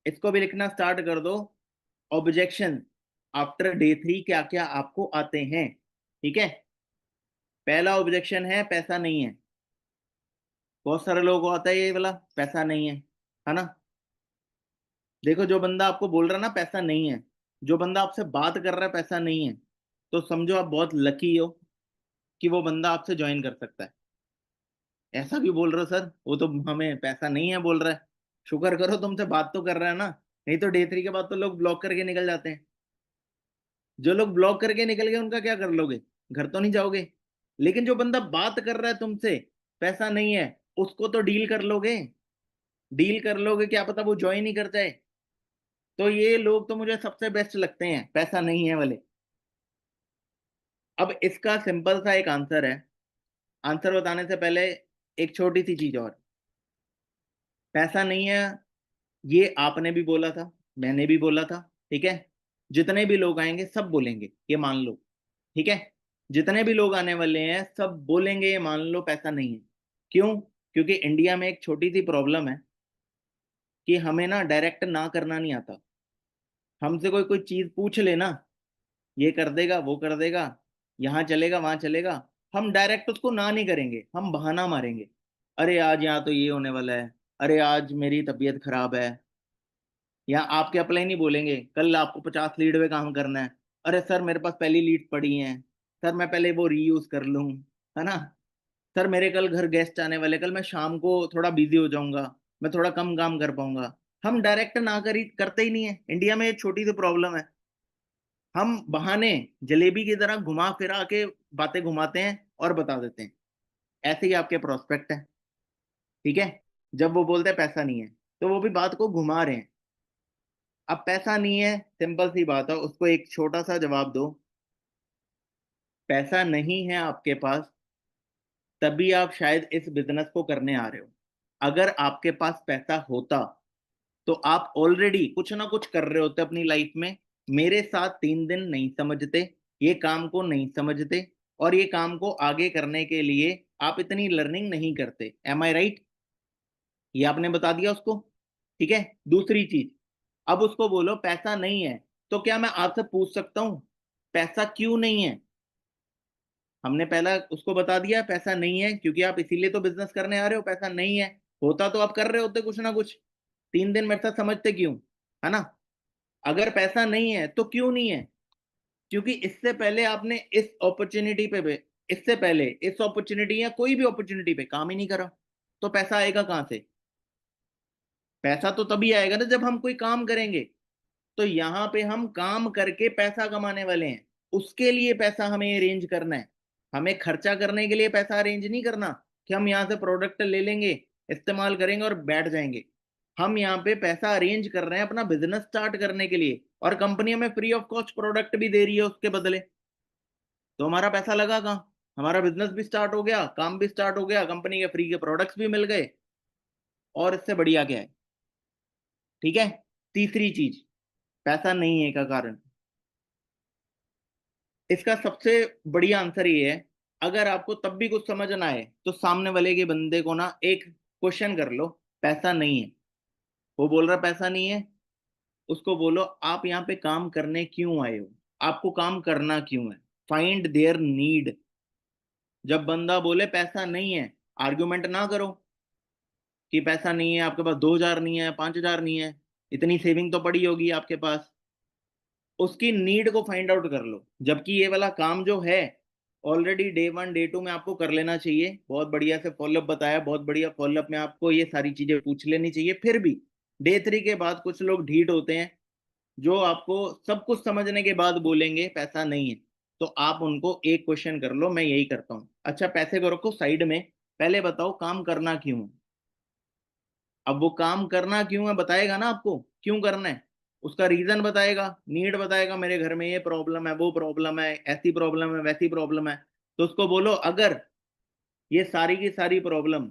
इसको भी लिखना स्टार्ट कर दो। ऑब्जेक्शन आफ्टर डे 3 क्या क्या आपको आते हैं? ठीक है? पहला ऑब्जेक्शन है पैसा नहीं है। बहुत सारे लोगों को आता है ये वाला, पैसा नहीं है ना? देखो, जो बंदा आपको बोल रहा है ना पैसा नहीं है, जो बंदा आपसे बात कर रहा है पैसा नहीं है, तो समझो आप बहुत लकी हो कि वो बंदा आपसे ज्वाइन कर सकता है। ऐसा क्यों बोल रहे हो सर, वो तो हमें पैसा नहीं है बोल रहा है। शुक्र करो तुमसे बात तो कर रहा है ना, नहीं तो डे 3 के बाद तो लोग ब्लॉक करके निकल जाते हैं। जो लोग ब्लॉक करके निकल गए उनका क्या कर लोगे? घर तो नहीं जाओगे। लेकिन जो बंदा बात कर रहा है तुमसे, पैसा नहीं है, उसको तो डील कर लोगे। डील कर लोगे, क्या पता वो ज्वाइन ही कर जाए। तो ये लोग तो मुझे सबसे बेस्ट लगते हैं, पैसा नहीं है वाले। अब इसका सिंपल सा एक आंसर है। आंसर बताने से पहले एक छोटी सी चीज और, पैसा नहीं है ये आपने भी बोला था, मैंने भी बोला था, ठीक है। जितने भी लोग आएंगे सब बोलेंगे, ये मान लो, ठीक है। जितने भी लोग आने वाले हैं सब बोलेंगे, ये मान लो पैसा नहीं है। क्यों? क्योंकि इंडिया में एक छोटी सी प्रॉब्लम है कि हमें ना डायरेक्ट ना करना नहीं आता। हमसे कोई कोई चीज पूछ लेना, ये कर देगा, वो कर देगा, यहाँ चलेगा, वहां चलेगा, हम डायरेक्ट उसको ना नहीं करेंगे, हम बहाना मारेंगे। अरे आज यहाँ तो ये होने वाला है, अरे आज मेरी तबीयत खराब है। या आपके अप्लाई नहीं बोलेंगे, कल आपको 50 लीड पे काम करना है। अरे सर मेरे पास पहली लीड पड़ी है, सर मैं पहले वो रीयूज कर लूं, है ना। सर मेरे कल घर गेस्ट आने वाले, कल मैं शाम को थोड़ा बिजी हो जाऊंगा, मैं थोड़ा कम काम कर पाऊंगा। हम डायरेक्ट ना करी करते ही नहीं है। इंडिया में एक छोटी सी प्रॉब्लम है, हम बहाने जलेबी की तरह घुमा फिरा के बातें घुमाते हैं और बता देते हैं। ऐसे ही आपके प्रोस्पेक्ट है, ठीक है। जब वो बोलते हैं पैसा नहीं है, तो वो भी बात को घुमा रहे हैं। अब पैसा नहीं है, सिंपल सी बात है, उसको एक छोटा सा जवाब दो। पैसा नहीं है आपके पास, तभी आप शायद इस बिजनेस को करने आ रहे हो। अगर आपके पास पैसा होता तो आप ऑलरेडी कुछ ना कुछ कर रहे होते अपनी लाइफ में। मेरे साथ 3 दिन नहीं समझते, ये काम को नहीं समझते, और ये काम को आगे करने के लिए आप इतनी लर्निंग नहीं करते। एम आई राइट? ये आपने बता दिया उसको, ठीक है। दूसरी चीज, अब उसको बोलो पैसा नहीं है, तो क्या मैं आपसे पूछ सकता हूं पैसा क्यों नहीं है? हमने पहला उसको बता दिया पैसा नहीं है, क्योंकि आप इसीलिए तो बिजनेस करने आ रहे हो। पैसा नहीं है, होता तो आप कर रहे होते कुछ ना कुछ। 3 दिन मेरे साथ समझते क्यों, है ना। अगर पैसा नहीं है तो क्यों नहीं है? क्योंकि इससे पहले आपने इस अपॉर्चुनिटी पे इससे पहले इस अपॉर्चुनिटी या कोई भी अपॉर्चुनिटी पे काम ही नहीं करा, तो पैसा आएगा कहां से? पैसा तो तभी आएगा ना जब हम कोई काम करेंगे। तो यहाँ पे हम काम करके पैसा कमाने वाले हैं, उसके लिए पैसा हमें अरेंज करना है। हमें खर्चा करने के लिए पैसा अरेंज नहीं करना कि हम यहाँ से प्रोडक्ट ले लेंगे, इस्तेमाल करेंगे और बैठ जाएंगे। हम यहाँ पे पैसा अरेंज कर रहे हैं अपना बिजनेस स्टार्ट करने के लिए, और कंपनी हमें फ्री ऑफ कॉस्ट प्रोडक्ट भी दे रही है उसके बदले। तो हमारा पैसा लगा कहाँ? हमारा बिजनेस भी स्टार्ट हो गया, काम भी स्टार्ट हो गया, कंपनी के फ्री के प्रोडक्ट्स भी मिल गए, और इससे बढ़िया क्या है? ठीक है। तीसरी चीज, पैसा नहीं है का कारण, इसका सबसे बढ़िया आंसर ये है। अगर आपको तब भी कुछ समझ ना आए, तो सामने वाले के बंदे को ना एक क्वेश्चन कर लो, पैसा नहीं है, वो बोल रहा पैसा नहीं है, उसको बोलो आप यहाँ पे काम करने क्यों आए हो, आपको काम करना क्यों है। Find their need. जब बंदा बोले पैसा नहीं है, आर्ग्यूमेंट ना करो कि पैसा नहीं है, आपके पास 2,000 नहीं है, 5,000 नहीं है, इतनी सेविंग तो पड़ी होगी आपके पास। उसकी नीड को फाइंड आउट कर लो। जबकि ये वाला काम जो है ऑलरेडी डे 1 डे 2 में आपको कर लेना चाहिए। बहुत बढ़िया से फॉलोअप बताया, बहुत बढ़िया फॉलोअप में आपको ये सारी चीजें पूछ लेनी चाहिए। फिर भी डे 3 के बाद कुछ लोग ढीठ होते हैं, जो आपको सब कुछ समझने के बाद बोलेंगे पैसा नहीं है। तो आप उनको एक क्वेश्चन कर लो, मैं यही करता हूँ, अच्छा पैसे को रखो साइड में, पहले बताओ काम करना क्यों है। अब वो काम करना क्यों है बताएगा ना आपको, क्यों करना है, उसका रीजन बताएगा, नीड बताएगा, मेरे घर में ये प्रॉब्लम है, वो प्रॉब्लम है, ऐसी प्रॉब्लम है, वैसी प्रॉब्लम है। तो उसको बोलो अगर ये सारी की सारी प्रॉब्लम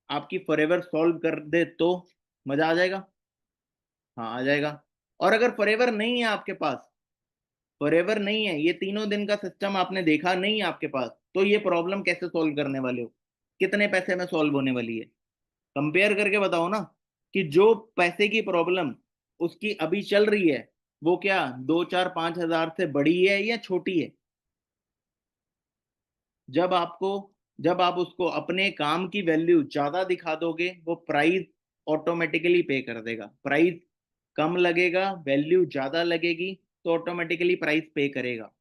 आपकी फॉरएवर सॉल्व कर दे तो मजा आ जाएगा। हाँ आ जाएगा। और अगर फॉरएवर नहीं है आपके पास, फॉरएवर नहीं है, ये तीनों दिन का सिस्टम आपने देखा नहीं है आपके पास, तो ये प्रॉब्लम कैसे सॉल्व करने वाले हो, कितने पैसे में सॉल्व होने वाली है? कंपेयर करके बताओ ना, कि जो पैसे की प्रॉब्लम उसकी अभी चल रही है, वो क्या 2, 4, 5 हजार से बड़ी है या छोटी है? जब आपको जब आप उसको अपने काम की वैल्यू ज्यादा दिखा दोगे, वो प्राइस ऑटोमेटिकली पे कर देगा। प्राइस कम लगेगा, वैल्यू ज्यादा लगेगी, तो ऑटोमेटिकली प्राइस पे करेगा।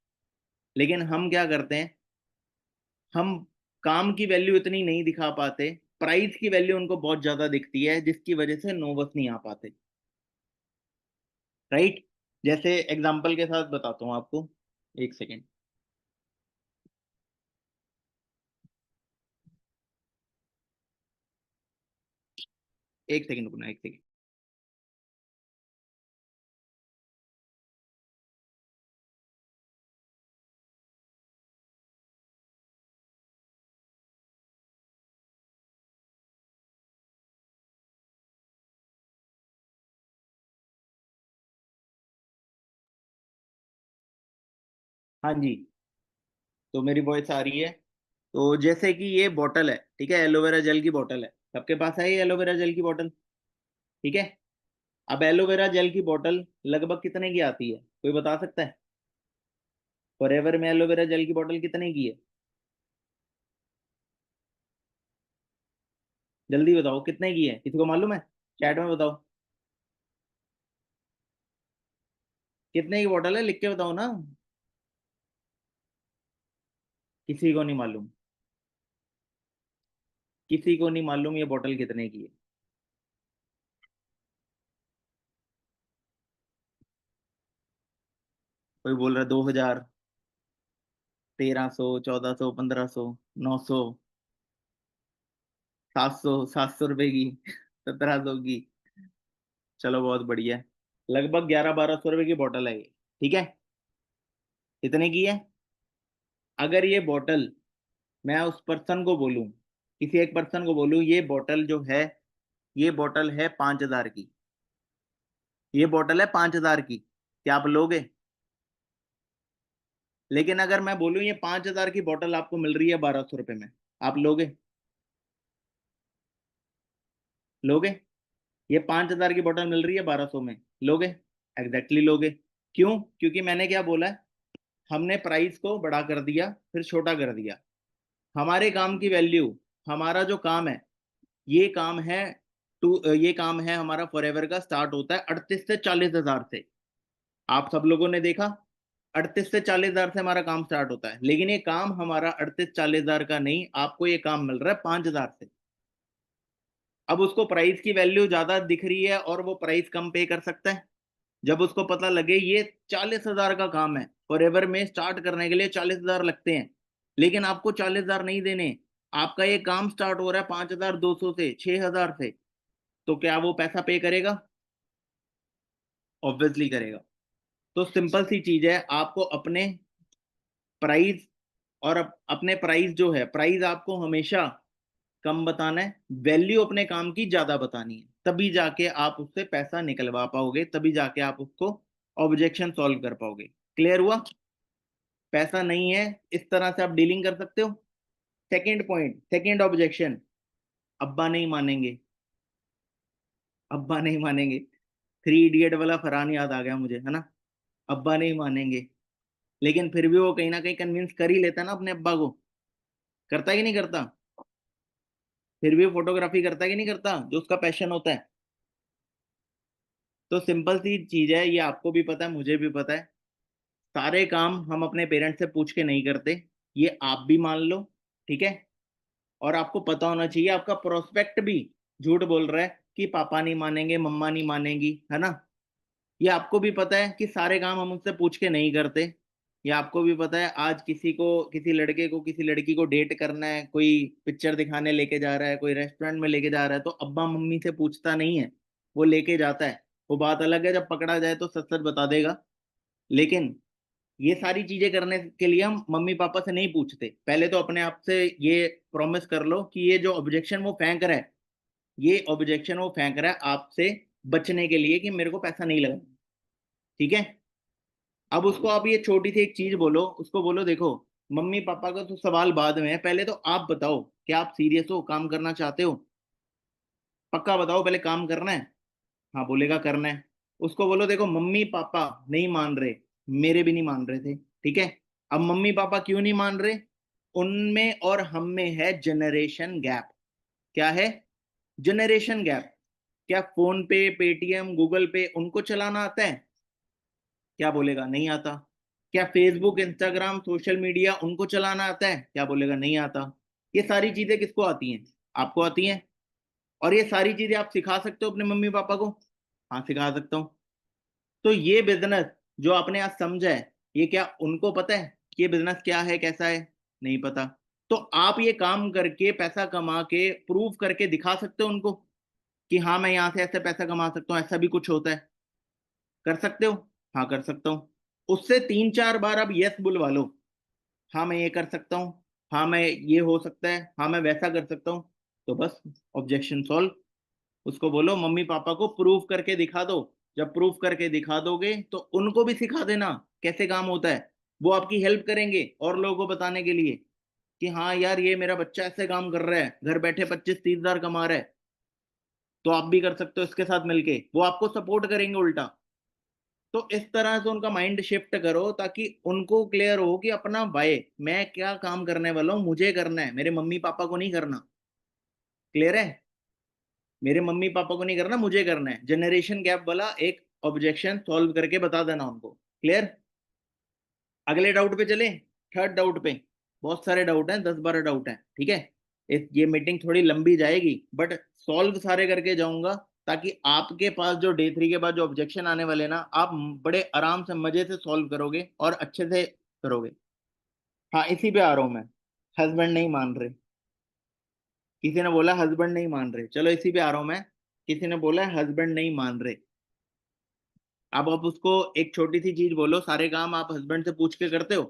लेकिन हम क्या करते हैं, हम काम की वैल्यू इतनी नहीं दिखा पाते, प्राइस की वैल्यू उनको बहुत ज्यादा दिखती है, जिसकी वजह से नोवस नहीं आ पाते। राइट? जैसे एग्जांपल के साथ बताता हूँ आपको, एक सेकेंड। एक सेकेंड रुकना, एक सेकेंड। हाँ जी, तो मेरी वॉइस आ रही है। तो जैसे कि ये बोतल है, ठीक है, एलोवेरा जेल की बोतल है, सबके पास है ये एलोवेरा जेल की बोतल, ठीक है। अब एलोवेरा जेल की बोतल लगभग कितने की आती है, कोई बता सकता है? फॉरएवर में एलोवेरा जेल की बोतल कितने की है? जल्दी बताओ कितने की है, किसी को मालूम है? चैट में बताओ कितने की बोतल है, लिख के बताओ ना। किसी को नहीं मालूम? किसी को नहीं मालूम ये बोतल कितने की है? कोई बोल रहा है 2000, 1300, 1400, 1500, 900, 700, 700 रुपए की, 1700 की। चलो बहुत बढ़िया। लगभग 1100-1200 रुपए की बोतल है ये। ठीक है, इतने की है। अगर ये बोतल मैं उस पर्सन को बोलूं, किसी एक पर्सन को बोलूं ये बोतल जो है, ये बोतल है 5000 की, ये बोतल है 5000 की, क्या आप लोगे? लेकिन अगर मैं बोलूं ये 5000 की बोतल आपको मिल रही है 1200 रुपए में, आप लोगे? लोगे? ये 5000 की बोतल मिल रही है 1200 में, लोगे? एग्जैक्टली लोगे। क्यों? क्योंकि मैंने क्या बोला है, हमने प्राइस को बड़ा कर दिया फिर छोटा कर दिया। हमारे काम की वैल्यू, हमारा जो काम है, ये काम है ये काम है हमारा फॉरएवर का, स्टार्ट होता है 38 से 40 हजार से। आप सब लोगों ने देखा, 38 से 40 हजार से हमारा काम स्टार्ट होता है, लेकिन ये काम हमारा 38-40 हजार का नहीं, आपको ये काम मिल रहा है 5000 से। अब उसको प्राइस की वैल्यू ज्यादा दिख रही है और वो प्राइस कम पे कर सकता है। जब उसको पता लगे ये 40 हजार का काम है, फॉरएवर में स्टार्ट करने के लिए 40 हजार लगते हैं, लेकिन आपको 40 हजार नहीं देने, आपका ये काम स्टार्ट हो रहा है 5200 से, 6000 से, तो क्या वो पैसा पे करेगा? ऑब्वियसली करेगा। तो सिंपल सी चीज है, आपको अपने प्राइस और अपने प्राइस जो है, प्राइस आपको हमेशा कम बताना है, वैल्यू अपने काम की ज्यादा बतानी है, तभी जाके आप उससे पैसा निकलवा पाओगे, तभी जाके आप उसको ऑब्जेक्शन सॉल्व कर पाओगे। क्लियर हुआ? पैसा नहीं है, इस तरह से आप डीलिंग कर सकते हो। सेकंड पॉइंट, सेकंड ऑब्जेक्शन, अब्बा नहीं मानेंगे। अब्बा नहीं मानेंगे, थ्री इडियट वाला फरहान याद आ गया मुझे, है ना? अब्बा नहीं मानेंगे, लेकिन फिर भी वो कहीं ना कहीं कन्विंस कर ही लेता है ना अपने अब्बा को। करता है कि नहीं करता? फिर भी वो फोटोग्राफी करता है कि नहीं करता, जो उसका पैशन होता है। तो सिंपल सी चीज है, ये आपको भी पता है, मुझे भी पता है, सारे काम हम अपने पेरेंट्स से पूछ के नहीं करते, ये आप भी मान लो। ठीक है? और आपको पता होना चाहिए, आपका प्रोस्पेक्ट भी झूठ बोल रहा है कि पापा नहीं मानेंगे, मम्मा नहीं मानेंगी, है ना? ये आपको भी पता है कि सारे काम हम उससे पूछ के नहीं करते। ये आपको भी पता है, आज किसी को, किसी लड़के को किसी लड़की को डेट करना है, कोई पिक्चर दिखाने लेके जा रहा है, कोई रेस्टोरेंट में लेके जा रहा है, तो अब्बा मम्मी से पूछता नहीं है, वो लेके जाता है। वो बात अलग है, जब पकड़ा जाए तो सच सच बता देगा। लेकिन ये सारी चीजें करने के लिए हम मम्मी पापा से नहीं पूछते। पहले तो अपने आप से ये प्रॉमिस कर लो कि ये जो ऑब्जेक्शन वो फेंक रहा है, ये ऑब्जेक्शन वो फेंक रहा है आपसे बचने के लिए, कि मेरे को पैसा नहीं लगा। ठीक है? अब उसको आप ये छोटी सी एक चीज बोलो, उसको बोलो देखो, मम्मी पापा का तो सवाल बाद में है, पहले तो आप बताओ कि आप सीरियस हो, काम करना चाहते हो? पक्का बताओ, पहले काम करना है? हाँ बोलेगा करना है। उसको बोलो देखो, मम्मी पापा नहीं मान रहे, मेरे भी नहीं मान रहे थे, ठीक है? अब मम्मी पापा क्यों नहीं मान रहे? उनमें और हम में है जनरेशन गैप। क्या है? Generation gap. क्या फोन पे, पेटीएम, गूगल पे उनको चलाना आता है? क्या बोलेगा? नहीं आता। क्या फेसबुक, इंस्टाग्राम, सोशल मीडिया उनको चलाना आता है? क्या बोलेगा? नहीं आता। ये सारी चीजें किसको आती हैं? आपको आती हैं। और ये सारी चीजें आप सिखा सकते हो अपने मम्मी पापा को? हाँ सिखा सकता हूँ। तो ये बिजनेस जो आपने आज समझा है, ये क्या उनको पता है कि ये बिजनेस क्या है, कैसा है? नहीं पता। तो आप ये काम करके पैसा कमा के प्रूव करके दिखा सकते हो उनको कि हाँ मैं यहाँ से ऐसे पैसा कमा सकता हूँ, ऐसा भी कुछ होता है। कर सकते हो? हाँ कर सकता हूँ। उससे 3-4 बार अब यस बुलवा लो, हाँ मैं ये कर सकता हूँ, हाँ मैं ये हो सकता है, हाँ मैं वैसा कर सकता हूँ, तो बस ऑब्जेक्शन सॉल्व। उसको बोलो मम्मी पापा को प्रूफ करके दिखा दो। जब प्रूफ करके दिखा दोगे तो उनको भी सिखा देना कैसे काम होता है। वो आपकी हेल्प करेंगे और लोगों को बताने के लिए कि हाँ यार ये मेरा बच्चा ऐसे काम कर रहा है, घर बैठे 25-30 हजार कमा रहा है, तो आप भी कर सकते हो इसके साथ मिलके। वो आपको सपोर्ट करेंगे उल्टा। तो इस तरह से उनका माइंड शिफ्ट करो, ताकि उनको क्लियर हो कि अपना भाई, मैं क्या काम करने वाला हूँ, मुझे करना है, मेरे मम्मी पापा को नहीं करना। क्लियर है? मेरे मम्मी पापा को नहीं करना, मुझे करना है। जनरेशन गैप वाला एक ऑब्जेक्शन सॉल्व करके बता देना उनको। क्लियर? अगले डाउट पे चले। थर्ड डाउट पे। बहुत सारे डाउट हैं, 10-12 डाउट हैं, ठीक है। ये मीटिंग थोड़ी लंबी जाएगी, बट सॉल्व सारे करके जाऊंगा, ताकि आपके पास जो डे 3 के बाद जो ऑब्जेक्शन आने वाले ना, आप बड़े आराम से मजे से सॉल्व करोगे और अच्छे से करोगे। हाँ, इसी पे आ रहा हूं मैं। हस्बैंड नहीं मान रहे। किसी ने बोला हस्बैंड नहीं मान रहे, चलो इसी पे आ रहा हूं मैं। किसी ने बोला हस्बैंड नहीं मान रहे। अब आप उसको एक छोटी सी चीज बोलो, सारे काम आप हस्बैंड से पूछ के करते हो।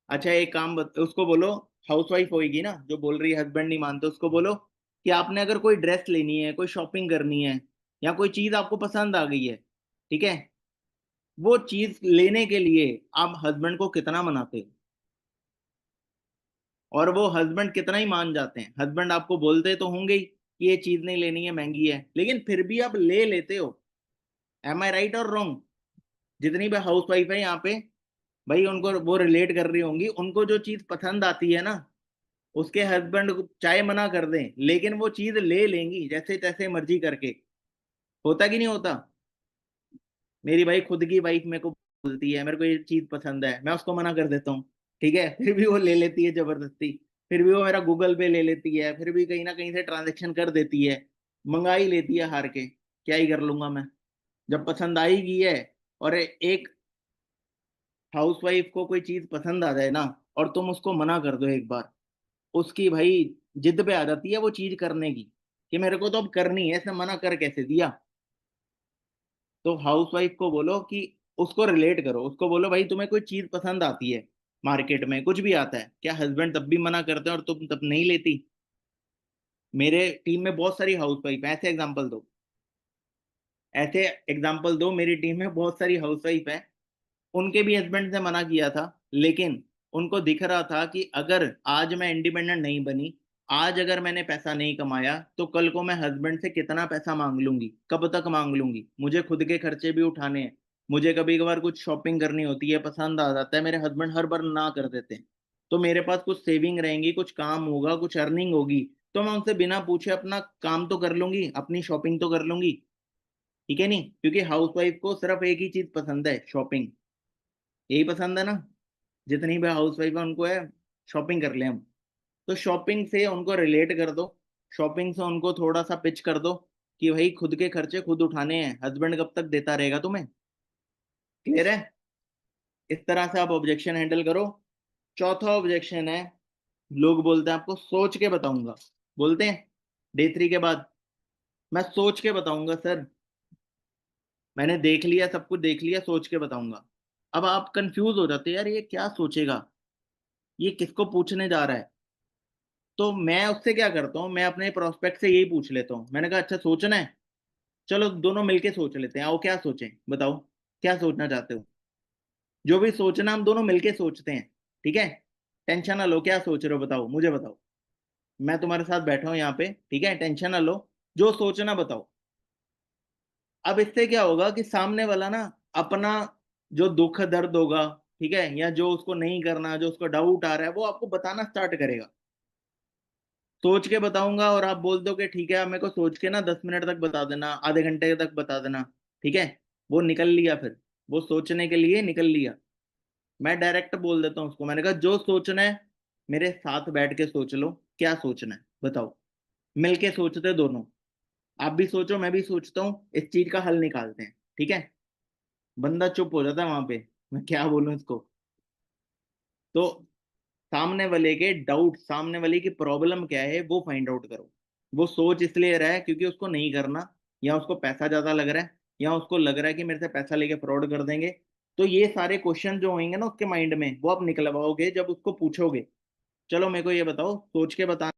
अच्छा, एक काम उसको बोलो। हाउसवाइफ होगी ना जो बोल रही है हस्बैंड नहीं मानते, उसको बोलो कि आपने अगर कोई ड्रेस लेनी है, कोई शॉपिंग करनी है, या कोई चीज आपको पसंद आ गई है, ठीक है, वो चीज लेने के लिए आप हस्बैंड को कितना मनाते हो? और वो हस्बैंड कितना ही मान जाते हैं? हस्बैंड आपको बोलते तो होंगे ही कि ये चीज नहीं लेनी है, महंगी है, लेकिन फिर भी आप ले लेते हो। एम आई राइट और रॉन्ग? जितनी भी हाउस वाइफ है यहाँ पे, भाई उनको वो रिलेट कर रही होंगी, उनको जो चीज पसंद आती है ना, उसके हस्बैंड चाहे मना कर दें, लेकिन वो चीज ले लेंगी जैसे तैसे मर्जी करके। होता कि नहीं होता? मेरी भाई खुद की वाइफ मेरे को बोलती है मेरे को ये चीज पसंद है, मैं उसको मना कर देता हूँ, ठीक है, फिर भी वो ले लेती है जबरदस्ती। फिर भी वो मेरा गूगल पे ले लेती है, फिर भी कहीं ना कहीं से ट्रांजेक्शन कर देती है, मंगा ही लेती है हार के। क्या ही कर लूंगा मैं? जब पसंद आएगी है। और एक हाउसवाइफ को कोई चीज पसंद आ जाए ना, और तुम उसको मना कर दो एक बार, उसकी भाई जिद पे आ जाती है वो चीज करने की, कि मेरे को तो अब करनी है, इसने मना कर कैसे दिया? तो हाउसवाइफ को बोलो कि उसको रिलेट करो, उसको बोलो भाई तुम्हें कोई चीज पसंद आती है, मार्केट में कुछ भी आता है, क्या हस्बैंड तब भी मना करते हैं और तुम तब नहीं लेती? मेरे टीम में बहुत सारी हाउसवाइफ है, ऐसे एग्जांपल दो। ऐसे एग्जांपल दो, मेरी टीम में बहुत सारी हाउसवाइफ है, उनके भी हस्बैंड से मना किया था, लेकिन उनको दिख रहा था कि अगर आज मैं इंडिपेंडेंट नहीं बनी, आज अगर मैंने पैसा नहीं कमाया, तो कल को मैं हस्बैंड से कितना पैसा मांग लूंगी, कब तक मांग लूंगी, मुझे खुद के खर्चे भी उठाने हैं। मुझे कभी कभार कुछ शॉपिंग करनी होती है, पसंद आ जाता है, मेरे हस्बैंड हर बार ना कर देते हैं। तो मेरे पास कुछ सेविंग रहेंगी, कुछ काम होगा, कुछ अर्निंग होगी, तो मैं उनसे बिना पूछे अपना काम तो कर लूंगी, अपनी शॉपिंग तो कर लूंगी। ठीक है नहीं? क्योंकि हाउसवाइफ को सिर्फ एक ही चीज पसंद है, शॉपिंग। यही पसंद है ना? जितनी भी हाउस वाइफ है उनको है, शॉपिंग कर ले हम। तो शॉपिंग से उनको रिलेट कर दो, शॉपिंग से उनको थोड़ा सा पिच कर दो कि भाई खुद के खर्चे खुद उठाने हैं, हस्बैंड कब तक देता रहेगा तुम्हें। क्लियर है? इस तरह से आप ऑब्जेक्शन हैंडल करो। चौथा ऑब्जेक्शन है, लोग बोलते हैं आपको सोच के बताऊंगा। बोलते हैं डे 3 के बाद मैं सोच के बताऊंगा सर, मैंने देख लिया, सब कुछ देख लिया, सोच के बताऊंगा। अब आप कंफ्यूज हो जाते हैं, यार ये क्या सोचेगा, ये किसको पूछने जा रहा है? तो मैं उससे क्या करता हूँ, मैं अपने प्रोस्पेक्ट से यही पूछ लेता हूँ। मैंने कहा अच्छा सोचना है, चलो दोनों मिलके सोच लेते हैं, आओ क्या सोचें, बताओ क्या सोचना चाहते हो? जो भी सोचना हम दोनों मिलके सोचते हैं, ठीक है। टेंशन ना लो, क्या सोच रहे हो बताओ, मुझे बताओ। मैं तुम्हारे साथ बैठा हूँ यहाँ पे, ठीक है, टेंशन ना लो, जो सोचना बताओ। अब इससे क्या होगा कि सामने वाला ना अपना जो दुख दर्द होगा, ठीक है, या जो उसको नहीं करना, जो उसको डाउट आ रहा है, वो आपको बताना स्टार्ट करेगा। सोच के बताऊंगा और आप बोल दो कि ठीक है, आप मेरे को सोच के ना 10 मिनट तक बता देना, आधे घंटे तक बता देना, ठीक है, वो निकल लिया फिर, वो सोचने के लिए निकल लिया। मैं डायरेक्ट बोल देता हूँ उसको, मैंने कहा जो सोचना है मेरे साथ बैठ के सोच लो, क्या सोचना है बताओ। मिलके सोचते दोनों, आप भी सोचो मैं भी सोचता हूँ, इस चीज का हल निकालते हैं, ठीक है। बंदा चुप हो जाता है वहां पे, मैं क्या बोलूं इसको। तो सामने वाले के डाउट, सामने वाले की प्रॉब्लम क्या है वो फाइंड आउट करो। वो सोच इसलिए रहा है क्योंकि उसको नहीं करना, या उसको पैसा ज्यादा लग रहा है, या उसको लग रहा है कि मेरे से पैसा लेके फ्रॉड कर देंगे। तो ये सारे क्वेश्चन जो होंगे ना उसके माइंड में, वो आप निकलवाओगे जब उसको पूछोगे। चलो मेरे को ये बताओ, सोच के बता।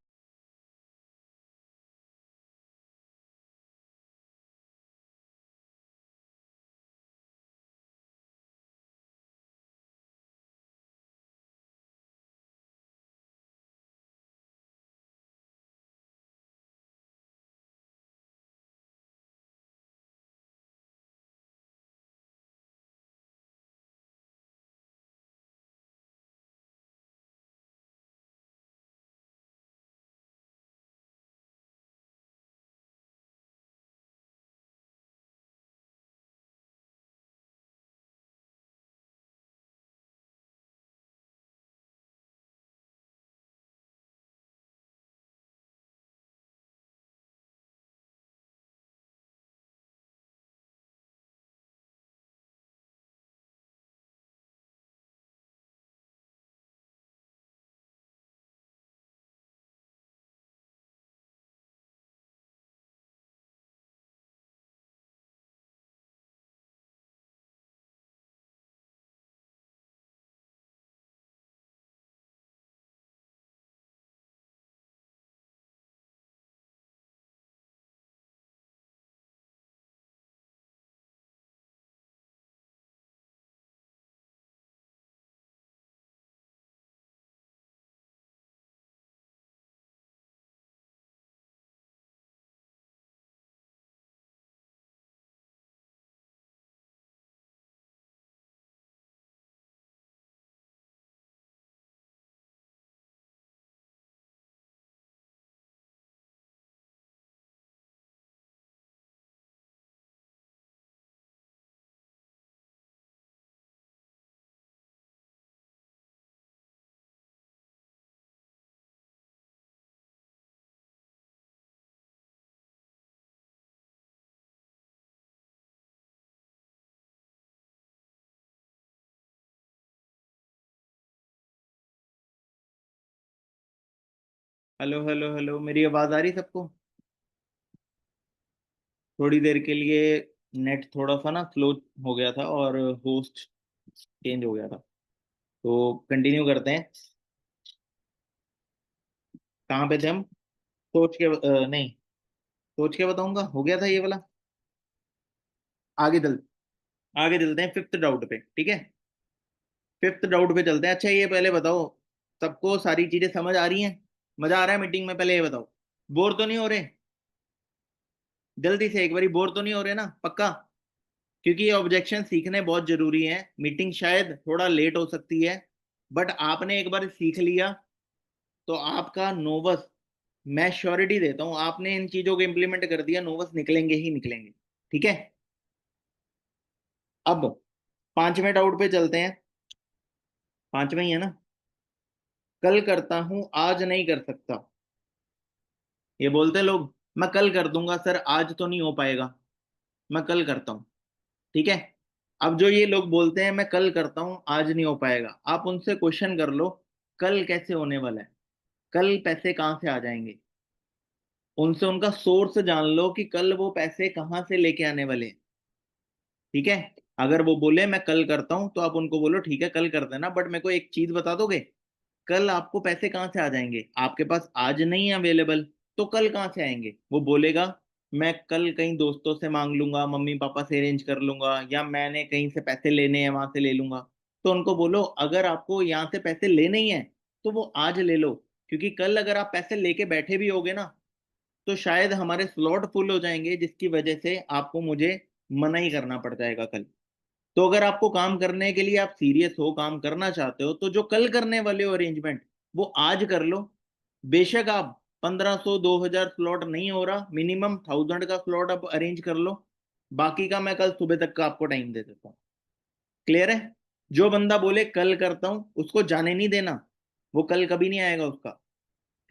हेलो हेलो हेलो, मेरी आवाज आ रही सबको? थोड़ी देर के लिए नेट थोड़ा सा ना स्लो हो गया था और होस्ट चेंज हो गया था। तो कंटिन्यू करते हैं। कहाँ पे थे हम? सोच के नहीं, सोच के बताऊंगा, हो गया था ये वाला। आगे चल, आगे चलते हैं फिफ्थ डाउट पे, ठीक है? फिफ्थ डाउट पे चलते हैं। अच्छा ये पहले बताओ, सबको सारी चीजें समझ आ रही हैं? मजा आ रहा है मीटिंग में? पहले ये बताओ, बोर तो नहीं हो रहे? जल्दी से एक बारी, बोर तो नहीं हो रहे ना, पक्का? क्योंकि ये ऑब्जेक्शन सीखने बहुत जरूरी है। मीटिंग शायद थोड़ा लेट हो सकती है, बट आपने एक बार सीख लिया तो आपका नोवस, मैं श्योरिटी देता हूं, आपने इन चीजों को इंप्लीमेंट कर दिया, नोवस निकलेंगे ही निकलेंगे। ठीक है? अब पांचवें डाउट पे चलते हैं। पांचवें ही है ना? कल करता हूं आज नहीं कर सकता। ये बोलते लोग, मैं कल कर दूंगा सर, आज तो नहीं हो पाएगा, मैं कल करता हूं। ठीक है? अब जो ये लोग बोलते हैं मैं कल करता हूं आज नहीं हो पाएगा, आप उनसे क्वेश्चन कर लो, कल कैसे होने वाला है? कल पैसे कहाँ से आ जाएंगे? उनसे उनका सोर्स जान लो कि कल वो पैसे कहाँ से लेके आने वाले हैं। ठीक है? अगर वो बोले मैं कल करता हूं तो आप उनको बोलो ठीक है कल कर देना, बट मेरे को एक चीज बता दोगे, कल आपको पैसे कहाँ से आ जाएंगे? आपके पास आज नहीं है अवेलेबल, तो कल कहाँ से आएंगे? वो बोलेगा मैं कल कहीं दोस्तों से मांग लूंगा, मम्मी पापा से अरेंज कर लूंगा, या मैंने कहीं से पैसे लेने हैं वहां से ले लूंगा। तो उनको बोलो अगर आपको यहाँ से पैसे लेने ही हैं तो वो आज ले लो, क्योंकि कल अगर आप पैसे लेके बैठे भी होगे ना तो शायद हमारे स्लॉट फुल हो जाएंगे, जिसकी वजह से आपको मुझे मना ही करना पड़ जाएगा कल। तो अगर आपको काम करने के लिए आप सीरियस हो, काम करना चाहते हो, तो जो कल करने वाले हो अरेंजमेंट वो आज कर लो। बेशक आप 1500 2000 स्लॉट नहीं हो रहा, मिनिमम 1000 का स्लॉट आप अरेंज कर लो। बाकी का मैं कल सुबह तक का आपको टाइम दे देता हूँ। क्लियर है? जो बंदा बोले कल करता हूँ उसको जाने नहीं देना, वो कल कभी नहीं आएगा उसका।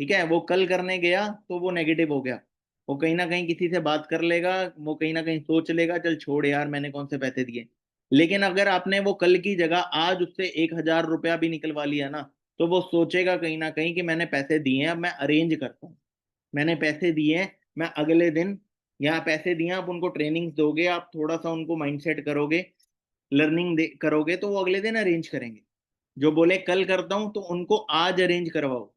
ठीक है? वो कल करने गया तो वो नेगेटिव हो गया, वो कहीं ना कहीं किसी से बात कर लेगा, वो कहीं ना कहीं सोच लेगा चल छोड़ यार मैंने कौन से पैसे दिए। लेकिन अगर आपने वो कल की जगह आज उससे 1000 रुपया भी निकलवा लिया ना, तो वो सोचेगा कहीं ना कहीं कि मैंने पैसे दिए हैं, अब मैं अरेंज करता हूँ। मैंने पैसे दिए हैं, मैं अगले दिन, यहाँ पैसे दिए हैं, आप उनको ट्रेनिंग दोगे, आप थोड़ा सा उनको माइंडसेट करोगे, लर्निंग दे करोगे, तो वो अगले दिन अरेंज करेंगे। जो बोले कल करता हूँ तो उनको आज अरेंज करवाओ,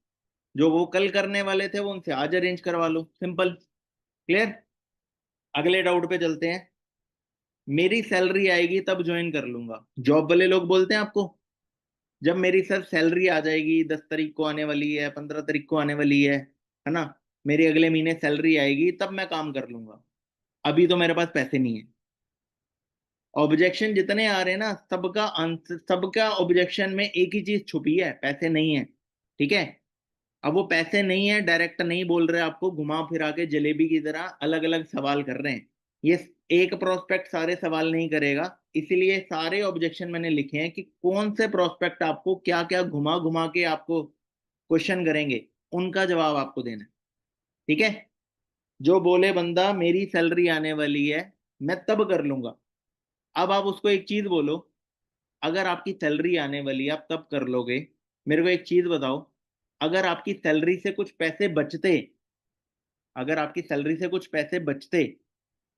जो वो कल करने वाले थे वो उनसे आज अरेंज करवा लो, सिंपल। क्लियर? अगले डाउट पे चलते हैं। मेरी सैलरी आएगी तब ज्वाइन कर लूंगा। जॉब वाले लोग बोलते हैं आपको, जब मेरी सर सैलरी आ जाएगी, 10 तारीख को आने वाली है, 15 तारीख को आने वाली है ना, मेरी अगले महीने सैलरी आएगी तब मैं काम कर लूंगा, अभी तो मेरे पास पैसे नहीं है। ऑब्जेक्शन जितने आ रहे हैं ना, सबका आंसर, सबका ऑब्जेक्शन में एक ही चीज छुपी है, पैसे नहीं है। ठीक है? अब वो पैसे नहीं है डायरेक्ट नहीं बोल रहे, आपको घुमा फिरा के जलेबी की तरह अलग अलग सवाल कर रहे हैं। ये एक प्रोस्पेक्ट सारे सवाल नहीं करेगा, इसीलिए सारे ऑब्जेक्शन मैंने लिखे हैं कि कौन से प्रोस्पेक्ट आपको क्या क्या घुमा घुमा के आपको क्वेश्चन करेंगे, उनका जवाब आपको देना है। ठीक है? जो बोले बंदा मेरी सैलरी आने वाली है मैं तब कर लूंगा, अब आप उसको एक चीज बोलो, अगर आपकी सैलरी आने वाली है आप तब कर लोगे, मेरे को एक चीज बताओ, अगर आपकी सैलरी से कुछ पैसे बचते, अगर आपकी सैलरी से कुछ पैसे बचते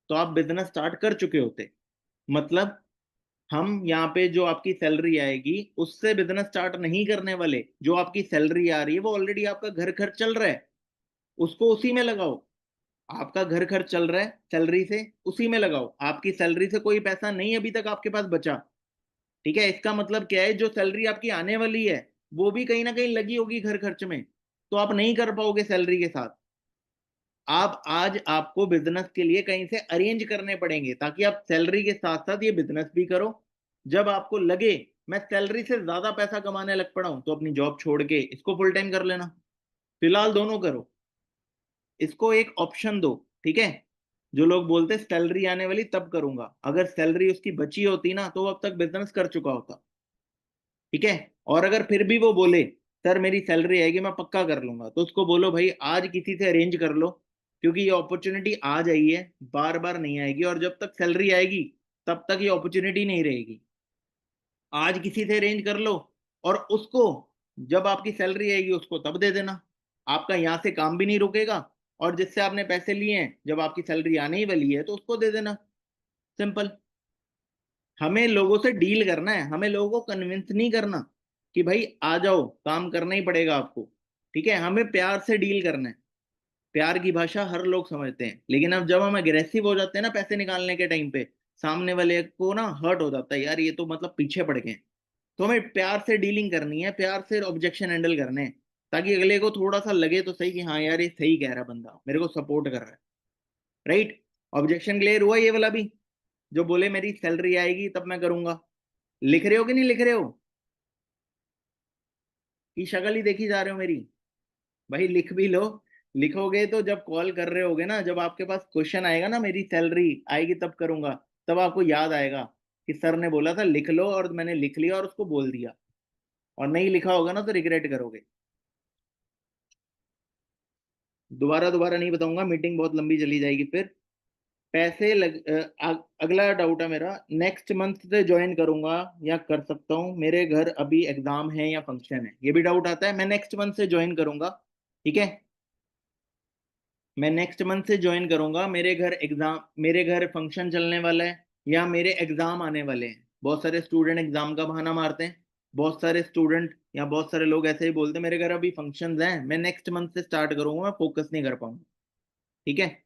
तो आप बिजनेस स्टार्ट कर चुके होते। मतलब हम यहाँ पे जो आपकी सैलरी आएगी उससे बिजनेस स्टार्ट नहीं करने वाले, जो आपकी सैलरी आ रही है वो ऑलरेडी आपका घर खर्च चल रहा है, उसको उसी में लगाओ। आपका घर खर्च चल रहा है सैलरी से, उसी में लगाओ। आपकी सैलरी से कोई पैसा नहीं अभी तक आपके पास बचा। ठीक है? इसका मतलब क्या है, जो सैलरी आपकी आने वाली है वो भी कहीं ना कहीं लगी होगी घर खर्च में, तो आप नहीं कर पाओगे सैलरी के साथ। आप आज आपको बिजनेस के लिए कहीं से अरेंज करने पड़ेंगे ताकि आप सैलरी के साथ साथ ये बिजनेस भी करो। जब आपको लगे मैं सैलरी से ज्यादा पैसा कमाने लग पड़ा हूं, तो अपनी जॉब छोड़ के इसको फुल टाइम कर लेना। फिलहाल दोनों करो, इसको एक ऑप्शन दो। ठीक है? जो लोग बोलते सैलरी आने वाली तब करूंगा, अगर सैलरी उसकी बची होती ना तो वो अब तक बिजनेस कर चुका होता। ठीक है? और अगर फिर भी वो बोले सर मेरी सैलरी आएगी मैं पक्का कर लूंगा, तो उसको बोलो भाई आज किसी से अरेंज कर लो, क्योंकि ये अपॉर्चुनिटी आज आई है, बार बार नहीं आएगी, और जब तक सैलरी आएगी तब तक ये अपॉर्चुनिटी नहीं रहेगी। आज किसी से अरेंज कर लो और उसको जब आपकी सैलरी आएगी उसको तब दे देना। आपका यहाँ से काम भी नहीं रुकेगा, और जिससे आपने पैसे लिए हैं जब आपकी सैलरी आने ही वाली है तो उसको दे देना। सिंपल। हमें लोगों से डील करना है, हमें लोगों को कन्विंस नहीं करना कि भाई आ जाओ काम करना ही पड़ेगा आपको। ठीक है, हमें प्यार से डील करना है। प्यार की भाषा हर लोग समझते हैं, लेकिन अब जब हम अग्रेसिव हो जाते हैं ना पैसे निकालने के टाइम पे, सामने वाले को ना हर्ट हो जाता है, यार ये तो मतलब पीछे पड़ गए। तो हमें प्यार से डीलिंग करनी है, प्यार से ऑब्जेक्शन हैंडल करने हैं, ताकि अगले को थोड़ा सा लगे तो सही कि हाँ यार ये सही कह रहा है, बंदा मेरे को सपोर्ट कर रहा है। राइट। ऑब्जेक्शन क्लियर हुआ ये वाला भी? जो बोले मेरी सैलरी आएगी तब मैं करूंगा। लिख रहे हो कि नहीं लिख रहे हो? कि शक्ल ही देखी जा रहे हो मेरी? भाई लिख भी लो। लिखोगे तो जब कॉल कर रहे होगे ना, जब आपके पास क्वेश्चन आएगा ना मेरी सैलरी आएगी तब करूंगा, तब आपको याद आएगा कि सर ने बोला था लिख लो, और मैंने लिख लिया और उसको बोल दिया। और नहीं लिखा होगा ना तो रिग्रेट करोगे। दोबारा दोबारा नहीं बताऊंगा, मीटिंग बहुत लंबी चली जाएगी फिर। अगला डाउट है मेरा, नेक्स्ट मंथ से ज्वाइन करूंगा या कर सकता हूँ, मेरे घर अभी एग्जाम है या फंक्शन है? ये भी डाउट आता है। मैं नेक्स्ट मंथ से ज्वाइन करूंगा। ठीक है, मैं नेक्स्ट मंथ से ज्वाइन करूंगा, मेरे घर फंक्शन चलने वाला है या मेरे एग्जाम आने वाले हैं। बहुत सारे स्टूडेंट एग्जाम का बहाना मारते हैं, बहुत सारे स्टूडेंट या बहुत सारे लोग ऐसे ही बोलते हैं मेरे घर अभी फंक्शंस हैं, मैं नेक्स्ट मंथ से स्टार्ट करूंगा, मैं फोकस नहीं कर पाऊंगा। ठीक है।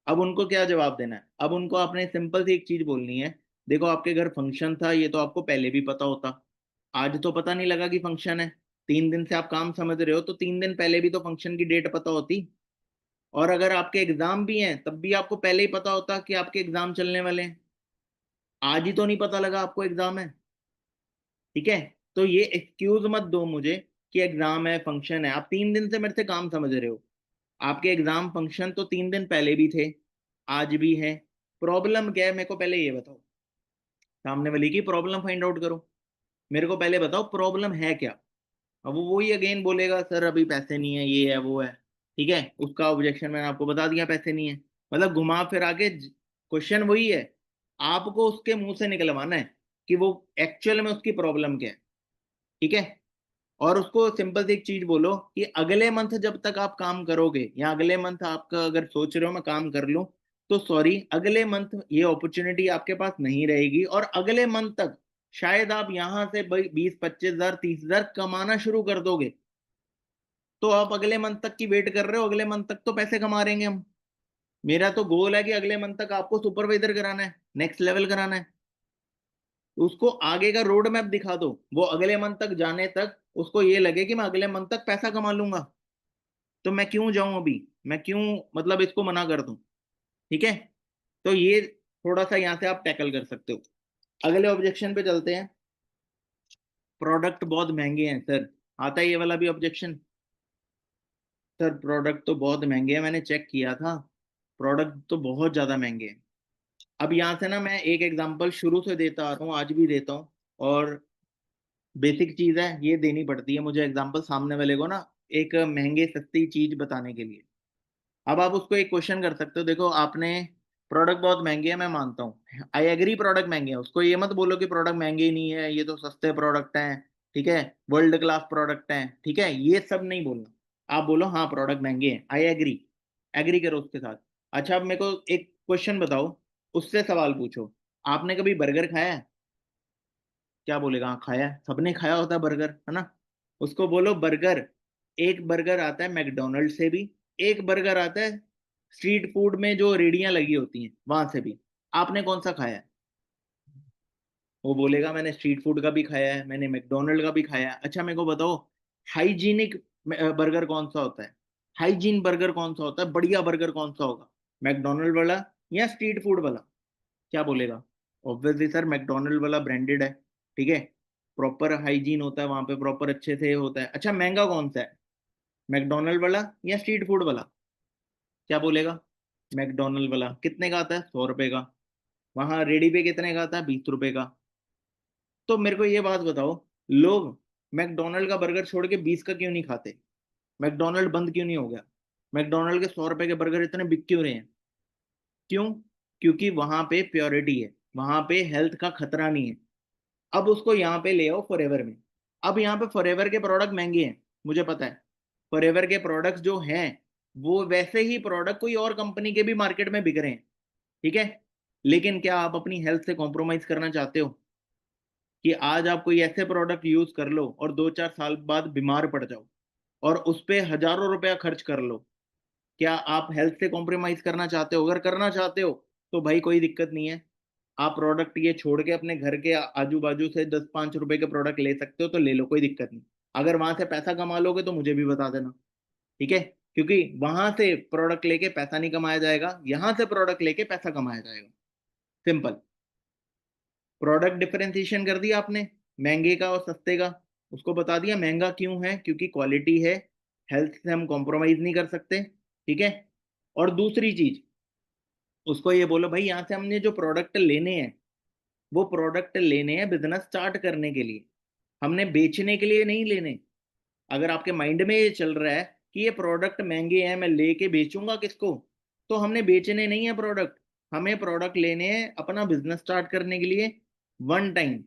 अब उनको क्या जवाब देना है? अब उनको आपने सिंपल सी एक चीज बोलनी है, देखो आपके घर फंक्शन था ये तो आपको पहले भी पता होता, आज तो पता नहीं लगा कि फंक्शन है। 3 दिन से आप काम समझ रहे हो, तो 3 दिन पहले भी तो फंक्शन की डेट पता होती। और अगर आपके एग्जाम भी हैं तब भी आपको पहले ही पता होता कि आपके एग्जाम चलने वाले हैं। आज ही तो नहीं पता लगा आपको एग्जाम है। ठीक है। तो ये एक्सक्यूज मत दो मुझे कि एग्जाम है फंक्शन है, आप 3 दिन से मेरे से काम समझ रहे हो। आपके एग्जाम फंक्शन तो 3 दिन पहले भी थे, आज भी है। प्रॉब्लम क्या है मेरे को पहले ये बताओ। सामने वाले की प्रॉब्लम फाइंड आउट करो। मेरे को पहले बताओ प्रॉब्लम है क्या। अब वो वही अगेन बोलेगा सर अभी पैसे नहीं है, ये है वो है। ठीक है, उसका ऑब्जेक्शन मैंने आपको बता दिया, पैसे नहीं है। मतलब घुमा फिरा के क्वेश्चन वही है, आपको उसके मुंह से निकलवाना है कि वो एक्चुअल में उसकी प्रॉब्लम क्या है। ठीक है। और उसको सिंपल सी एक चीज बोलो कि अगले मंथ जब तक आप काम करोगे, या अगले मंथ आपका अगर सोच रहे हो मैं काम कर लूं, तो सॉरी अगले मंथ ये अपॉर्चुनिटी आपके पास नहीं रहेगी, और अगले मंथ तक शायद आप यहां से 20-25 हजार 30 हजार कमाना शुरू कर दोगे। तो आप अगले मंथ तक की वेट कर रहे हो, अगले मंथ तक तो पैसे कमा रहेंगे हम। मेरा तो गोल है कि अगले मंथ तक आपको सुपरवाइजर कराना है, नेक्स्ट लेवल कराना है। तो उसको आगे का रोड मैप दिखा दो, वो अगले मंथ तक जाने तक उसको ये लगे कि मैं अगले मंथ तक पैसा कमा लूंगा। तो मैं क्यों जाऊं अभी, मैं क्यों मतलब इसको मना कर दूं। ठीक है। तो ये थोड़ा सा यहाँ से आप टैकल कर सकते हो। अगले ऑब्जेक्शन पे चलते हैं। प्रोडक्ट बहुत महंगे हैं सर, आता है ये वाला भी ऑब्जेक्शन। सर प्रोडक्ट तो बहुत महंगे हैं, मैंने चेक किया था, प्रोडक्ट तो बहुत ज्यादा महंगे हैं। अब यहाँ से ना मैं एक एग्जांपल शुरू से देता आ रहा हूँ, आज भी देता हूँ, और बेसिक चीज है ये देनी पड़ती है मुझे एग्जांपल सामने वाले को ना, एक महंगे सस्ती चीज बताने के लिए। अब आप उसको एक क्वेश्चन कर सकते हो, देखो आपने प्रोडक्ट बहुत महंगे है मैं मानता हूँ, आई एग्री प्रोडक्ट महंगे हैं, उसको ये मत बोलो कि प्रोडक्ट महंगे ही नहीं है, ये तो सस्ते प्रोडक्ट हैं। ठीक है, वर्ल्ड क्लास प्रोडक्ट हैं, ठीक है, ये सब नहीं बोलना। आप बोलो हाँ प्रोडक्ट महंगे हैं, आई एग्री, एग्री करो उसके साथ। अच्छा अब मेरे को एक क्वेश्चन बताओ, उससे सवाल पूछो, आपने कभी बर्गर खाया है? क्या बोलेगा? हाँ खाया है, सबने खाया होता है बर्गर, है ना। उसको बोलो बर्गर, एक बर्गर आता है मैकडोनल्ड से भी, एक बर्गर आता है स्ट्रीट फूड में जो रेडियां लगी होती हैं वहां से भी। आपने कौन सा खाया है? वो बोलेगा मैंने स्ट्रीट फूड का भी खाया है, मैंने मैकडोनल्ड का भी खाया है। अच्छा मेरे को बताओ, हाइजीनिक बर्गर कौन सा होता है? हाइजीन बर्गर कौन सा होता है, बढ़िया बर्गर कौन सा होगा? मैकडोनल्ड वाला या स्ट्रीट फूड वाला? क्या बोलेगा? ऑब्वियसली सर मैकडोनल्ड वाला ब्रांडेड है। ठीक है, प्रॉपर हाइजीन होता है वहां पे, प्रॉपर अच्छे से होता है। अच्छा महंगा कौन सा है, मैकडोनल्ड वाला या स्ट्रीट फूड वाला? क्या बोलेगा? मैकडोनल्ड वाला। कितने का आता है? 100 रुपए का। वहां रेडी पे कितने का आता है? 20 रुपए का। तो मेरे को ये बात बताओ, लोग मैकडोनल्ड का बर्गर छोड़ के 20 का क्यों नहीं खाते? मैकडोनल्ड बंद क्यों नहीं हो गया? मैकडोनल्ड के 100 रुपए के बर्गर इतने बिक क्यों रहे हैं? क्यों? क्योंकि वहां पे प्योरिटी है, वहां पे हेल्थ का खतरा नहीं है। अब उसको यहाँ पे ले आओ फॉरएवर में। अब यहाँ पे फॉरएवर के प्रोडक्ट महंगे हैं, मुझे पता है, फॉरएवर के प्रोडक्ट्स जो हैं वो वैसे ही प्रोडक्ट कोई और कंपनी के भी मार्केट में बिक रहे हैं, ठीक है। लेकिन क्या आप अपनी हेल्थ से कॉम्प्रोमाइज करना चाहते हो कि आज आप कोई ऐसे प्रोडक्ट यूज कर लो और 2-4 साल बाद बीमार पड़ जाओ और उस पे हजारों रुपया खर्च कर लो? क्या आप हेल्थ से कॉम्प्रोमाइज करना चाहते हो? अगर करना चाहते हो तो भाई कोई दिक्कत नहीं है, आप प्रोडक्ट ये छोड़ के अपने घर के आजू बाजू से 10-5 रुपए के प्रोडक्ट ले सकते हो तो ले लो, कोई दिक्कत नहीं। अगर वहां से पैसा कमा लोगे तो मुझे भी बता देना, ठीक है। क्योंकि वहां से प्रोडक्ट लेके पैसा नहीं कमाया जाएगा, यहाँ से प्रोडक्ट लेके पैसा कमाया जाएगा। सिंपल। प्रोडक्ट डिफरेंशिएशन कर दिया आपने, महंगे का और सस्ते का। उसको बता दिया महंगा क्यों है, क्योंकि क्वालिटी है, हेल्थ से हम कॉम्प्रोमाइज नहीं कर सकते, ठीक है। और दूसरी चीज, उसको ये बोलो भाई यहाँ से हमने जो प्रोडक्ट लेने हैं वो प्रोडक्ट लेने हैं बिजनेस स्टार्ट करने के लिए, हमने बेचने के लिए नहीं लेने। अगर आपके माइंड में ये चल रहा है कि ये प्रोडक्ट महंगे हैं मैं लेके बेचूंगा किसको, तो हमने बेचने नहीं है प्रोडक्ट, हमें प्रोडक्ट लेने हैं अपना बिजनेस स्टार्ट करने के लिए, वन टाइम।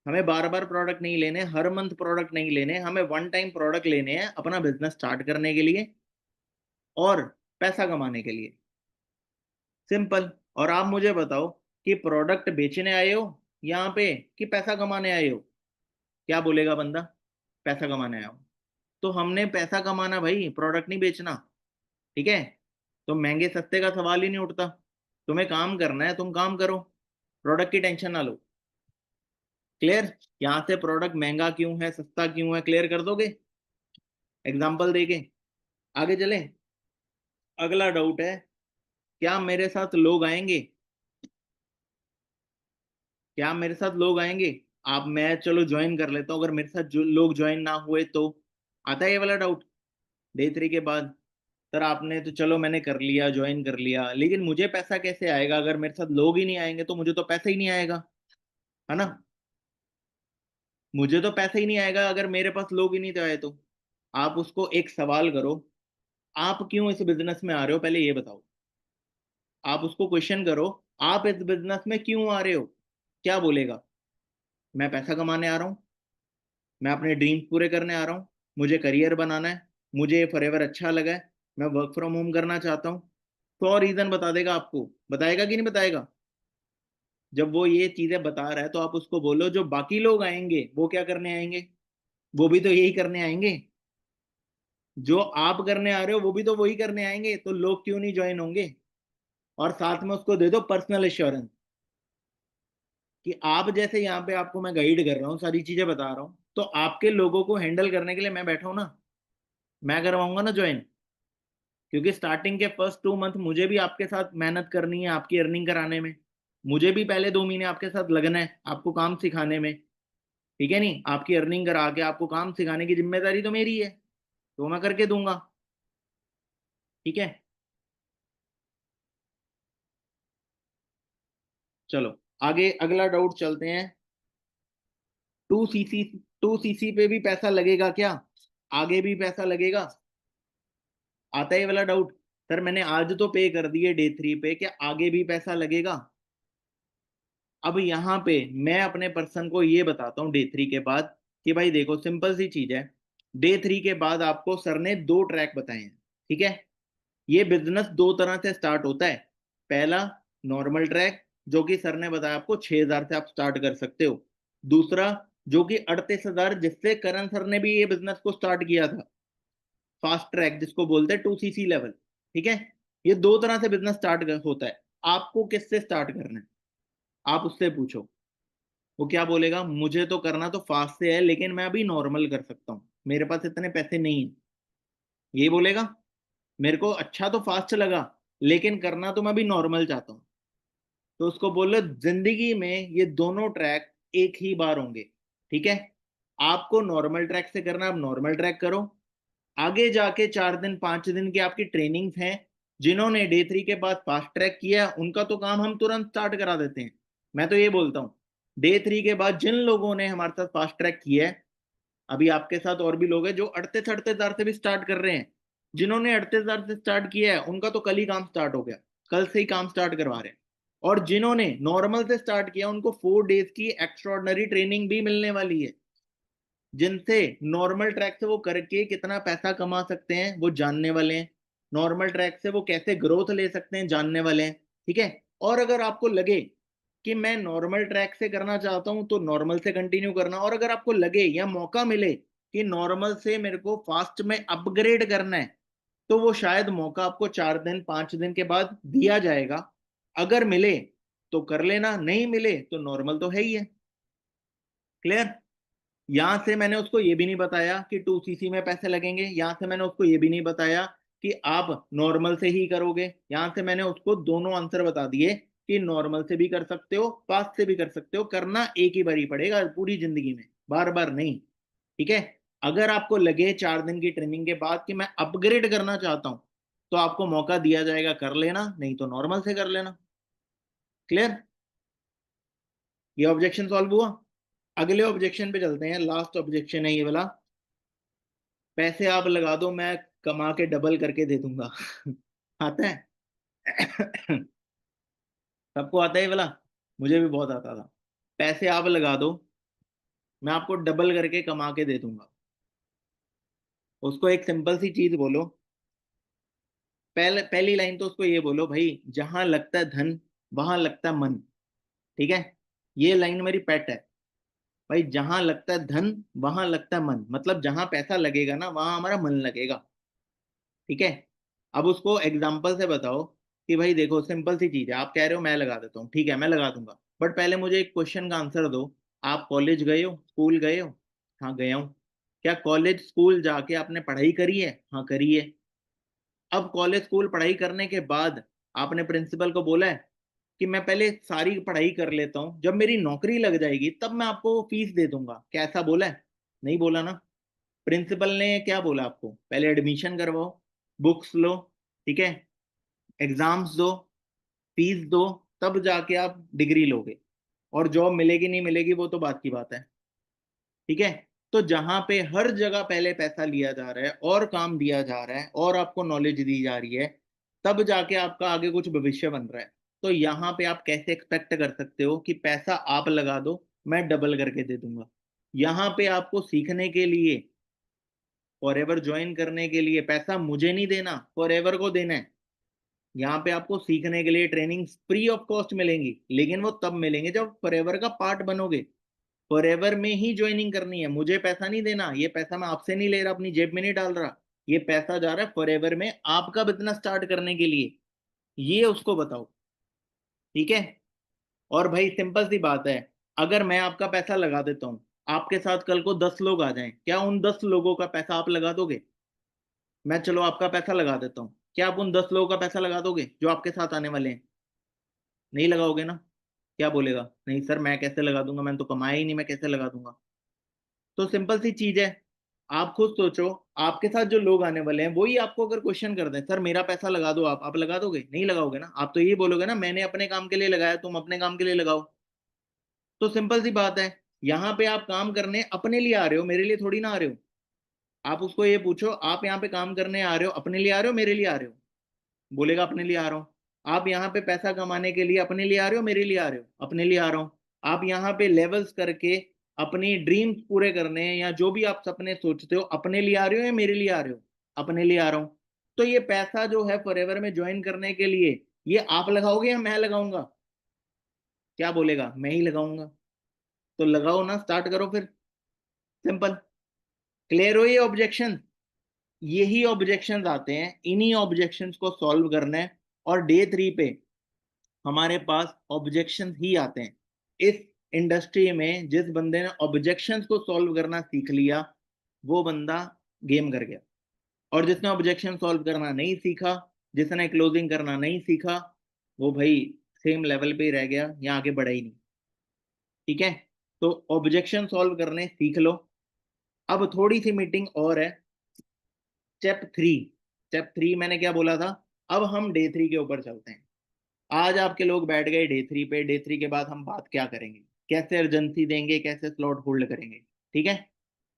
हमें बार बार प्रोडक्ट नहीं लेने, हर मंथ प्रोडक्ट नहीं लेने, हमें वन टाइम प्रोडक्ट लेने हैं अपना बिजनेस स्टार्ट करने के लिए और पैसा कमाने के लिए। सिंपल। और आप मुझे बताओ कि प्रोडक्ट बेचने आए हो यहाँ पे कि पैसा कमाने आए हो? क्या बोलेगा बंदा? पैसा कमाने आया हो। तो हमने पैसा कमाना भाई, प्रोडक्ट नहीं बेचना, ठीक है। तो महंगे सस्ते का सवाल ही नहीं उठता, तुम्हें काम करना है तुम काम करो, प्रोडक्ट की टेंशन ना लो। क्लियर? यहाँ से प्रोडक्ट महंगा क्यों है सस्ता क्यों है क्लियर कर दोगे एग्जाम्पल देके? आगे चले। अगला डाउट है, क्या मेरे साथ लोग आएंगे? क्या मेरे साथ लोग आएंगे? आप मैं चलो ज्वाइन कर लेता हूँ, अगर मेरे साथ जो लोग ज्वाइन ना हुए तो? आता है ये वाला डाउट डे 3 के बाद। सर आपने तो चलो मैंने कर लिया ज्वाइन कर लिया, लेकिन मुझे पैसा कैसे आएगा? अगर मेरे साथ लोग ही नहीं आएंगे तो मुझे तो पैसा ही नहीं आएगा, है ना। मुझे तो पैसा ही नहीं आएगा अगर मेरे पास लोग ही नहीं तो आए तो। आप उसको एक सवाल करो, आप क्यों इस बिजनेस में आ रहे हो पहले ये बताओ। आप उसको क्वेश्चन करो, आप इस बिजनेस में क्यों आ रहे हो? क्या बोलेगा? मैं पैसा कमाने आ रहा हूँ, मैं अपने ड्रीम्स पूरे करने आ रहा हूँ, मुझे करियर बनाना है, मुझे फॉरएवर अच्छा लगा है, मैं वर्क फ्रॉम होम करना चाहता हूँ। 100 रीजन बता देगा आपको, बताएगा कि नहीं बताएगा? जब वो ये चीजें बता रहा है तो आप उसको बोलो जो बाकी लोग आएंगे वो क्या करने आएंगे, वो भी तो यही करने आएंगे। जो आप करने आ रहे हो वो भी तो वही करने आएंगे, तो लोग क्यों नहीं ज्वाइन होंगे? और साथ में उसको दे दो पर्सनल एश्योरेंस कि आप जैसे यहाँ पे आपको मैं गाइड कर रहा हूँ सारी चीजें बता रहा हूँ, तो आपके लोगों को हैंडल करने के लिए मैं बैठा हूँ ना, मैं करवाऊंगा ना ज्वाइन। क्योंकि स्टार्टिंग के फर्स्ट 2 मंथ मुझे भी आपके साथ मेहनत करनी है आपकी अर्निंग कराने में, मुझे भी पहले 2 महीने आपके साथ लगना है आपको काम सिखाने में, ठीक है। नहीं आपकी अर्निंग करा के आपको काम सिखाने की जिम्मेदारी तो मेरी है, तो मैं करके दूंगा, ठीक है। चलो आगे अगला डाउट चलते हैं। 2 सीसी, 2 सीसी पे भी पैसा लगेगा क्या? आगे भी पैसा लगेगा? आता है ये वाला डाउट। सर मैंने आज तो पे कर दिए डे 3 पे, क्या आगे भी पैसा लगेगा? अब यहाँ पे मैं अपने पर्सन को ये बताता हूँ डे 3 के बाद कि भाई देखो सिंपल सी चीज है। डे 3 के बाद आपको सर ने 2 ट्रैक बताए हैं, ठीक है। ये बिजनेस 2 तरह से स्टार्ट होता है। पहला नॉर्मल ट्रैक, जो कि सर ने बताया आपको 6,000 से आप स्टार्ट कर सकते हो। दूसरा जो कि 38,000, जिससे करण सर ने भी ये बिजनेस को स्टार्ट किया था, फास्ट ट्रैक जिसको बोलते हैं 2 सीसी लेवल, ठीक है। ये 2 तरह से बिजनेस स्टार्ट होता है। आपको किससे स्टार्ट करना है आप उससे पूछो, वो क्या बोलेगा? मुझे तो करना तो फास्ट से है लेकिन मैं अभी नॉर्मल कर सकता हूँ, मेरे पास इतने पैसे नहीं है, यही बोलेगा। मेरे को अच्छा तो फास्ट लगा लेकिन करना तो मैं अभी नॉर्मल चाहता हूँ। तो उसको बोलो जिंदगी में ये दोनों ट्रैक एक ही बार होंगे, ठीक है। आपको नॉर्मल ट्रैक से करना, आप नॉर्मल ट्रैक करो। आगे जाके 4 दिन 5 दिन की आपकी ट्रेनिंग्स हैं। जिन्होंने डे 3 के बाद फास्ट ट्रैक किया उनका तो काम हम तुरंत स्टार्ट करा देते हैं। मैं तो ये बोलता हूँ डे 3 के बाद जिन लोगों ने हमारे साथ फास्ट ट्रैक किया है, अभी आपके साथ और भी लोग हैं जो 38-38 हजार से भी स्टार्ट कर रहे हैं। जिन्होंने 38,000 से स्टार्ट किया है उनका तो कल ही काम स्टार्ट हो गया, कल से ही काम स्टार्ट करवा रहे हैं। और जिन्होंने नॉर्मल से स्टार्ट किया उनको 4 डेज की एक्स्ट्रॉर्डनरी ट्रेनिंग भी मिलने वाली है। जिनसे नॉर्मल ट्रैक से वो करके कितना पैसा कमा सकते हैं वो जानने वाले हैं, नॉर्मल ट्रैक से वो कैसे ग्रोथ ले सकते हैं जानने वाले हैं। ठीक है। और अगर आपको लगे कि मैं नॉर्मल ट्रैक से करना चाहता हूं तो नॉर्मल से कंटिन्यू करना, और अगर आपको लगे या मौका मिले कि नॉर्मल से मेरे को फास्ट में अपग्रेड करना है, तो वो शायद मौका आपको 4 दिन 5 दिन के बाद दिया जाएगा। अगर मिले तो कर लेना, नहीं मिले तो नॉर्मल तो है ही है। क्लियर। यहां से मैंने उसको ये भी नहीं बताया कि 2cc में पैसे लगेंगे, यहां से मैंने उसको ये भी नहीं बताया कि आप नॉर्मल से ही करोगे। यहां से मैंने उसको दोनों आंसर बता दिए कि नॉर्मल से भी कर सकते हो, फास्ट से भी कर सकते हो, करना एक ही बार ही पड़ेगा पूरी जिंदगी में, बार बार नहीं। ठीक है। अगर आपको लगे 4 दिन की ट्रेनिंग के बाद कि मैं अपग्रेड करना चाहता हूं, तो आपको मौका दिया जाएगा, कर लेना, नहीं तो नॉर्मल से कर लेना। क्लियर। ये ऑब्जेक्शन सॉल्व हुआ। अगले ऑब्जेक्शन पे चलते हैं, लास्ट ऑब्जेक्शन है ये वाला। पैसे आप लगा दो, मैं कमा के डबल करके दे दूंगा। आता है। सबको आता है ये वाला, मुझे भी बहुत आता था। पैसे आप लगा दो, मैं आपको डबल करके कमा के दे दूंगा। उसको एक सिंपल सी चीज बोलो। पहली लाइन तो उसको ये बोलो, भाई जहां लगता है धन वहां लगता है मन। ठीक है। ये लाइन मेरी पेट है। भाई जहां लगता है धन वहां लगता है मन, मतलब जहां पैसा लगेगा ना वहां हमारा मन लगेगा। ठीक है। अब उसको एग्जाम्पल से बताओ कि भाई देखो सिंपल सी चीज है, आप कह रहे हो मैं लगा देता हूँ, ठीक है मैं लगा दूंगा, बट पहले मुझे एक क्वेश्चन का आंसर दो। आप कॉलेज गए हो, स्कूल गए हो? हाँ गया हूँ। क्या कॉलेज स्कूल जाके आपने पढ़ाई करी है? हाँ करी है। अब कॉलेज स्कूल पढ़ाई करने के बाद आपने प्रिंसिपल को बोला है कि मैं पहले सारी पढ़ाई कर लेता हूँ, जब मेरी नौकरी लग जाएगी तब मैं आपको फीस दे दूंगा, क्या ऐसा बोला है? नहीं बोला ना। प्रिंसिपल ने क्या बोला आपको? पहले एडमिशन करवाओ, बुक्स लो, ठीक है, एग्जाम्स दो, फीस दो, तब जाके आप डिग्री लोगे। और जॉब मिलेगी नहीं मिलेगी वो तो बात की बात है। ठीक है। तो जहां पे हर जगह पहले पैसा लिया जा रहा है और काम दिया जा रहा है और आपको नॉलेज दी जा रही है, तब जाके आपका आगे कुछ भविष्य बन रहा है। तो यहाँ पे आप कैसे एक्सपेक्ट कर सकते हो कि पैसा आप लगा दो मैं डबल करके दे दूंगा? यहाँ पे आपको सीखने के लिए, फॉरएवर ज्वाइन करने के लिए पैसा मुझे नहीं देना, फॉरएवर को देना है। यहाँ पे आपको सीखने के लिए ट्रेनिंग फ्री ऑफ कॉस्ट मिलेंगी, लेकिन वो तब मिलेंगे जब फॉरएवर का पार्ट बनोगे। फॉरएवर में ही ज्वाइनिंग करनी है, मुझे पैसा नहीं देना, ये पैसा मैं आपसे नहीं ले रहा, अपनी जेब में नहीं डाल रहा। ये पैसा जा रहा है फॉरएवर में आपका बिजनेस स्टार्ट करने के लिए। ये उसको बताओ। ठीक है। और भाई सिंपल सी बात है, अगर मैं आपका पैसा लगा देता हूँ, आपके साथ कल को 10 लोग आ जाएं, क्या उन 10 लोगों का पैसा आप लगा दोगे? मैं चलो आपका पैसा लगा देता हूँ, क्या आप उन 10 लोगों का पैसा लगा दोगे जो आपके साथ आने वाले हैं? नहीं लगाओगे ना। क्या बोलेगा? नहीं सर मैं कैसे लगा दूंगा, मैंने तो कमाया ही नहीं, मैं कैसे लगा दूंगा? तो सिंपल सी चीज है, आप खुद सोचो। आपके साथ जो लोग आने वाले हैं वही आपको अगर क्वेश्चन कर दें, सर मेरा पैसा लगा दो, आप लगा दोगे? नहीं लगाओगे ना। आप तो यही बोलोगे ना, मैंने अपने काम के लिए लगाया, तुम अपने काम के लिए लगाओ। तो सिंपल सी बात है, यहाँ पे आप काम करने अपने लिए आ रहे हो, मेरे लिए थोड़ी ना आ रहे हो। आप उसको ये पूछो, आप यहाँ पे काम करने आ रहे हो, अपने लिए आ रहे हो मेरे लिए आ रहे हो? बोलेगा अपने लिए आ रहा हूँ। आप यहाँ पे पैसा कमाने के लिए अपने लिए आ रहे हो मेरे लिए आ रहे हो? अपने लिए आ रहा हूँ। आप यहाँ पे लेवल्स करके अपनी ड्रीम्स पूरे करने या जो भी आप सपने सोचते हो, अपने लिए आ रहे हो या मेरे लिए आ रहे हो? अपने लिए आ रहा हूँ। तो ये पैसा जो है फॉरएवर में ज्वाइन करने के लिए, ये आप लगाओगे या मैं लगाऊंगा? क्या बोलेगा? मैं ही लगाऊंगा। तो लगाओ ना, स्टार्ट करो फिर। सिंपल। क्लियर हो ये ऑब्जेक्शन? यही ऑब्जेक्शंस आते हैं, इन्हीं ऑब्जेक्शंस को सॉल्व करना है। और डे 3 पे हमारे पास ऑब्जेक्शंस ही आते हैं। इस इंडस्ट्री में जिस बंदे ने ऑब्जेक्शंस को सॉल्व करना सीख लिया, वो बंदा गेम कर गया। और जिसने ऑब्जेक्शन सॉल्व करना नहीं सीखा, जिसने क्लोजिंग करना नहीं सीखा, वो भाई सेम लेवल पे ही रह गया, यहाँ आगे बढ़ा ही नहीं। ठीक है। तो ऑब्जेक्शन सॉल्व करने सीख लो। अब थोड़ी सी मीटिंग और है। स्टेप 3। स्टेप 3 मैंने क्या बोला था? अब हम डे 3 के ऊपर चलते हैं। आज आपके लोग बैठ गए डे 3 पे, डे 3 के बाद हम बात क्या करेंगे, कैसे अर्जेंसी देंगे, कैसे स्लॉट होल्ड करेंगे। ठीक है।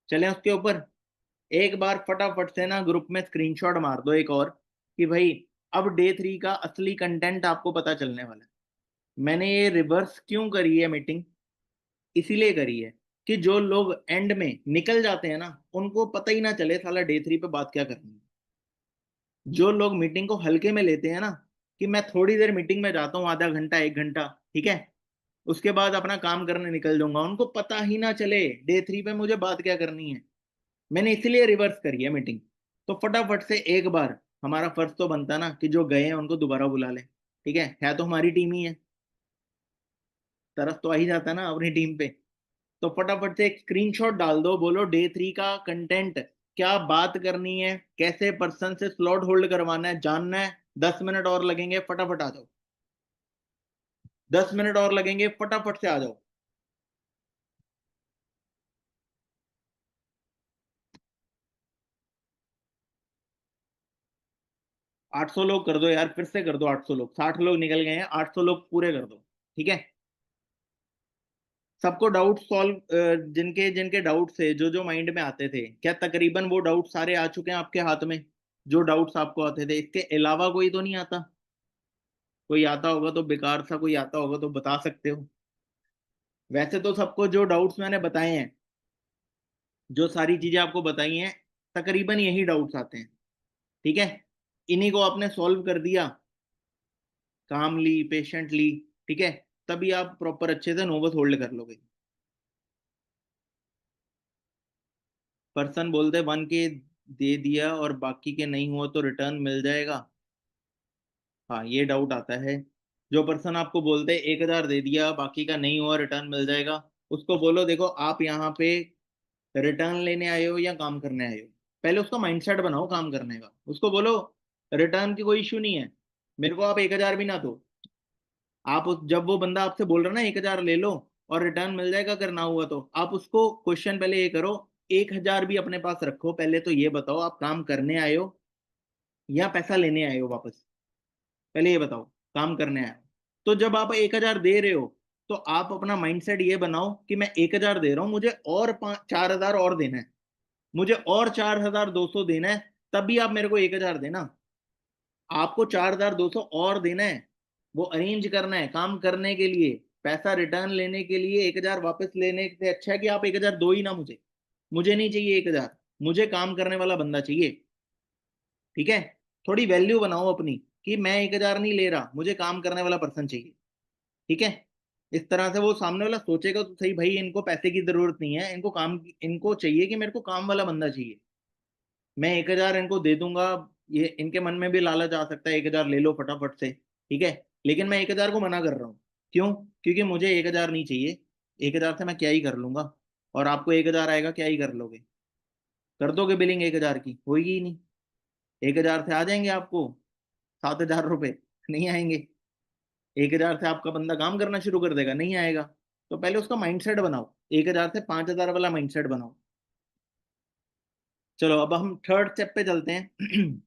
चलें उसके ऊपर। एक बार फटाफट से ना ग्रुप में स्क्रीनशॉट मार दो एक और, कि भाई अब डे 3 का असली कंटेंट आपको पता चलने वाला है। मैंने ये रिवर्स क्यों करी है मीटिंग? इसीलिए करी है कि जो लोग एंड में निकल जाते हैं ना, उनको पता ही ना चले साला डे 3 पे बात क्या करनी है। जो लोग मीटिंग को हल्के में लेते हैं ना, कि मैं थोड़ी देर मीटिंग में जाता हूँ, आधा घंटा 1 घंटा, ठीक है, उसके बाद अपना काम करने निकल जाऊंगा, उनको पता ही ना चले डे 3 पे मुझे बात क्या करनी है। मैंने इसलिए रिवर्स करी है मीटिंग। तो फटाफट से एक बार हमारा फर्ज तो बनता ना कि जो गए हैं उनको दोबारा बुला लें, ठीक है तो हमारी टीम ही है, तरस तो आ ही जाता है ना अपनी टीम पे। तो फटाफट से एक स्क्रीनशॉट डाल दो, बोलो डे 3 का कंटेंट क्या बात करनी है, कैसे पर्सन से स्लॉट होल्ड करवाना है, जानना है। 10 मिनट और लगेंगे, फटाफट आ जाओ। 10 मिनट और लगेंगे, फटाफट से आ जाओ। 800 लोग कर दो यार, फिर से कर दो 800 लोग, 60 लोग निकल गए हैं, 800 लोग पूरे कर दो, ठीक है। सबको डाउट सॉल्व, जिनके जिनके डाउट थे, जो जो माइंड में आते थे, क्या तकरीबन वो डाउट सारे आ चुके हैं आपके हाथ में? जो डाउट्स आपको आते थे, इसके अलावा कोई तो नहीं आता? कोई आता होगा तो बेकार सा, कोई आता होगा तो बता सकते हो। वैसे तो सबको जो डाउट्स मैंने बताए हैं, जो सारी चीजें आपको बताई हैं, तकरीबन यही डाउट्स आते हैं, ठीक है। इन्हीं को आपने सॉल्व कर दिया कामली, पेशेंटली, ठीक है, तभी आप प्रॉपर अच्छे से नोबस होल्ड कर लोगे। पर्सन बोलते 1K दे दिया और बाकी के नहीं हुआ तो रिटर्न मिल जाएगा। हाँ, ये डाउट आता है। जो पर्सन आपको बोलते 1,000 दे दिया, बाकी का नहीं हुआ, रिटर्न मिल जाएगा, उसको बोलो देखो आप यहाँ पे रिटर्न लेने आए हो या काम करने आए हो। पहले उसका माइंडसेट बनाओ काम करने का, उसको बोलो रिटर्न की कोई इश्यू नहीं है, मेरे को आप 1,000 भी ना दो। जब वो बंदा आपसे बोल रहा है ना 1,000 ले लो और रिटर्न मिल जाएगा अगर ना हुआ, तो आप उसको क्वेश्चन पहले ये करो, 1,000 भी अपने पास रखो, पहले तो ये बताओ आप काम करने आए हो या पैसा लेने आए हो वापस। पहले ये बताओ, काम करने आए हो। तो जब आप 1,000 दे रहे हो, तो आप अपना माइंडसेट ये बनाओ कि मैं 1,000 दे रहा हूं, मुझे और 4,000 और देना है, मुझे और 4,200 देना है, तभी आप मेरे को 1,000 देना। आपको 4,200 और देना है, वो अरेंज करना है काम करने के लिए। पैसा रिटर्न लेने के लिए 1,000 वापस लेने से अच्छा है कि आप 1,000 दो ही ना मुझे। मुझे नहीं चाहिए 1,000, मुझे काम करने वाला बंदा चाहिए, ठीक है। थोड़ी वैल्यू बनाओ अपनी, कि मैं 1,000 नहीं ले रहा, मुझे काम करने वाला पर्सन चाहिए, ठीक है। इस तरह से वो सामने वाला सोचेगा तो सही, भाई इनको पैसे की जरूरत नहीं है, इनको काम, इनको चाहिए कि मेरे को काम वाला बंदा चाहिए। मैं 1,000 इनको दे दूंगा, ये इनके मन में भी लालच आ सकता है 1,000 ले लो फटाफट से, ठीक है। लेकिन मैं 1,000 को मना कर रहा हूँ, क्यों? क्योंकि मुझे 1,000 नहीं चाहिए। 1,000 से मैं क्या ही कर लूंगा, और आपको 1,000 आएगा, क्या ही कर लोगे? कर दोगे बिलिंग 1,000 की? होगी ही नहीं। 1,000 से आ जाएंगे आपको 7,000 रुपये? नहीं आएंगे। 1,000 से आपका बंदा काम करना शुरू कर देगा? नहीं आएगा। तो पहले उसका माइंडसेट बनाओ, 1,000 से 5,000 वाला माइंडसेट बनाओ। चलो अब हम थर्ड स्टेप पे चलते हैं।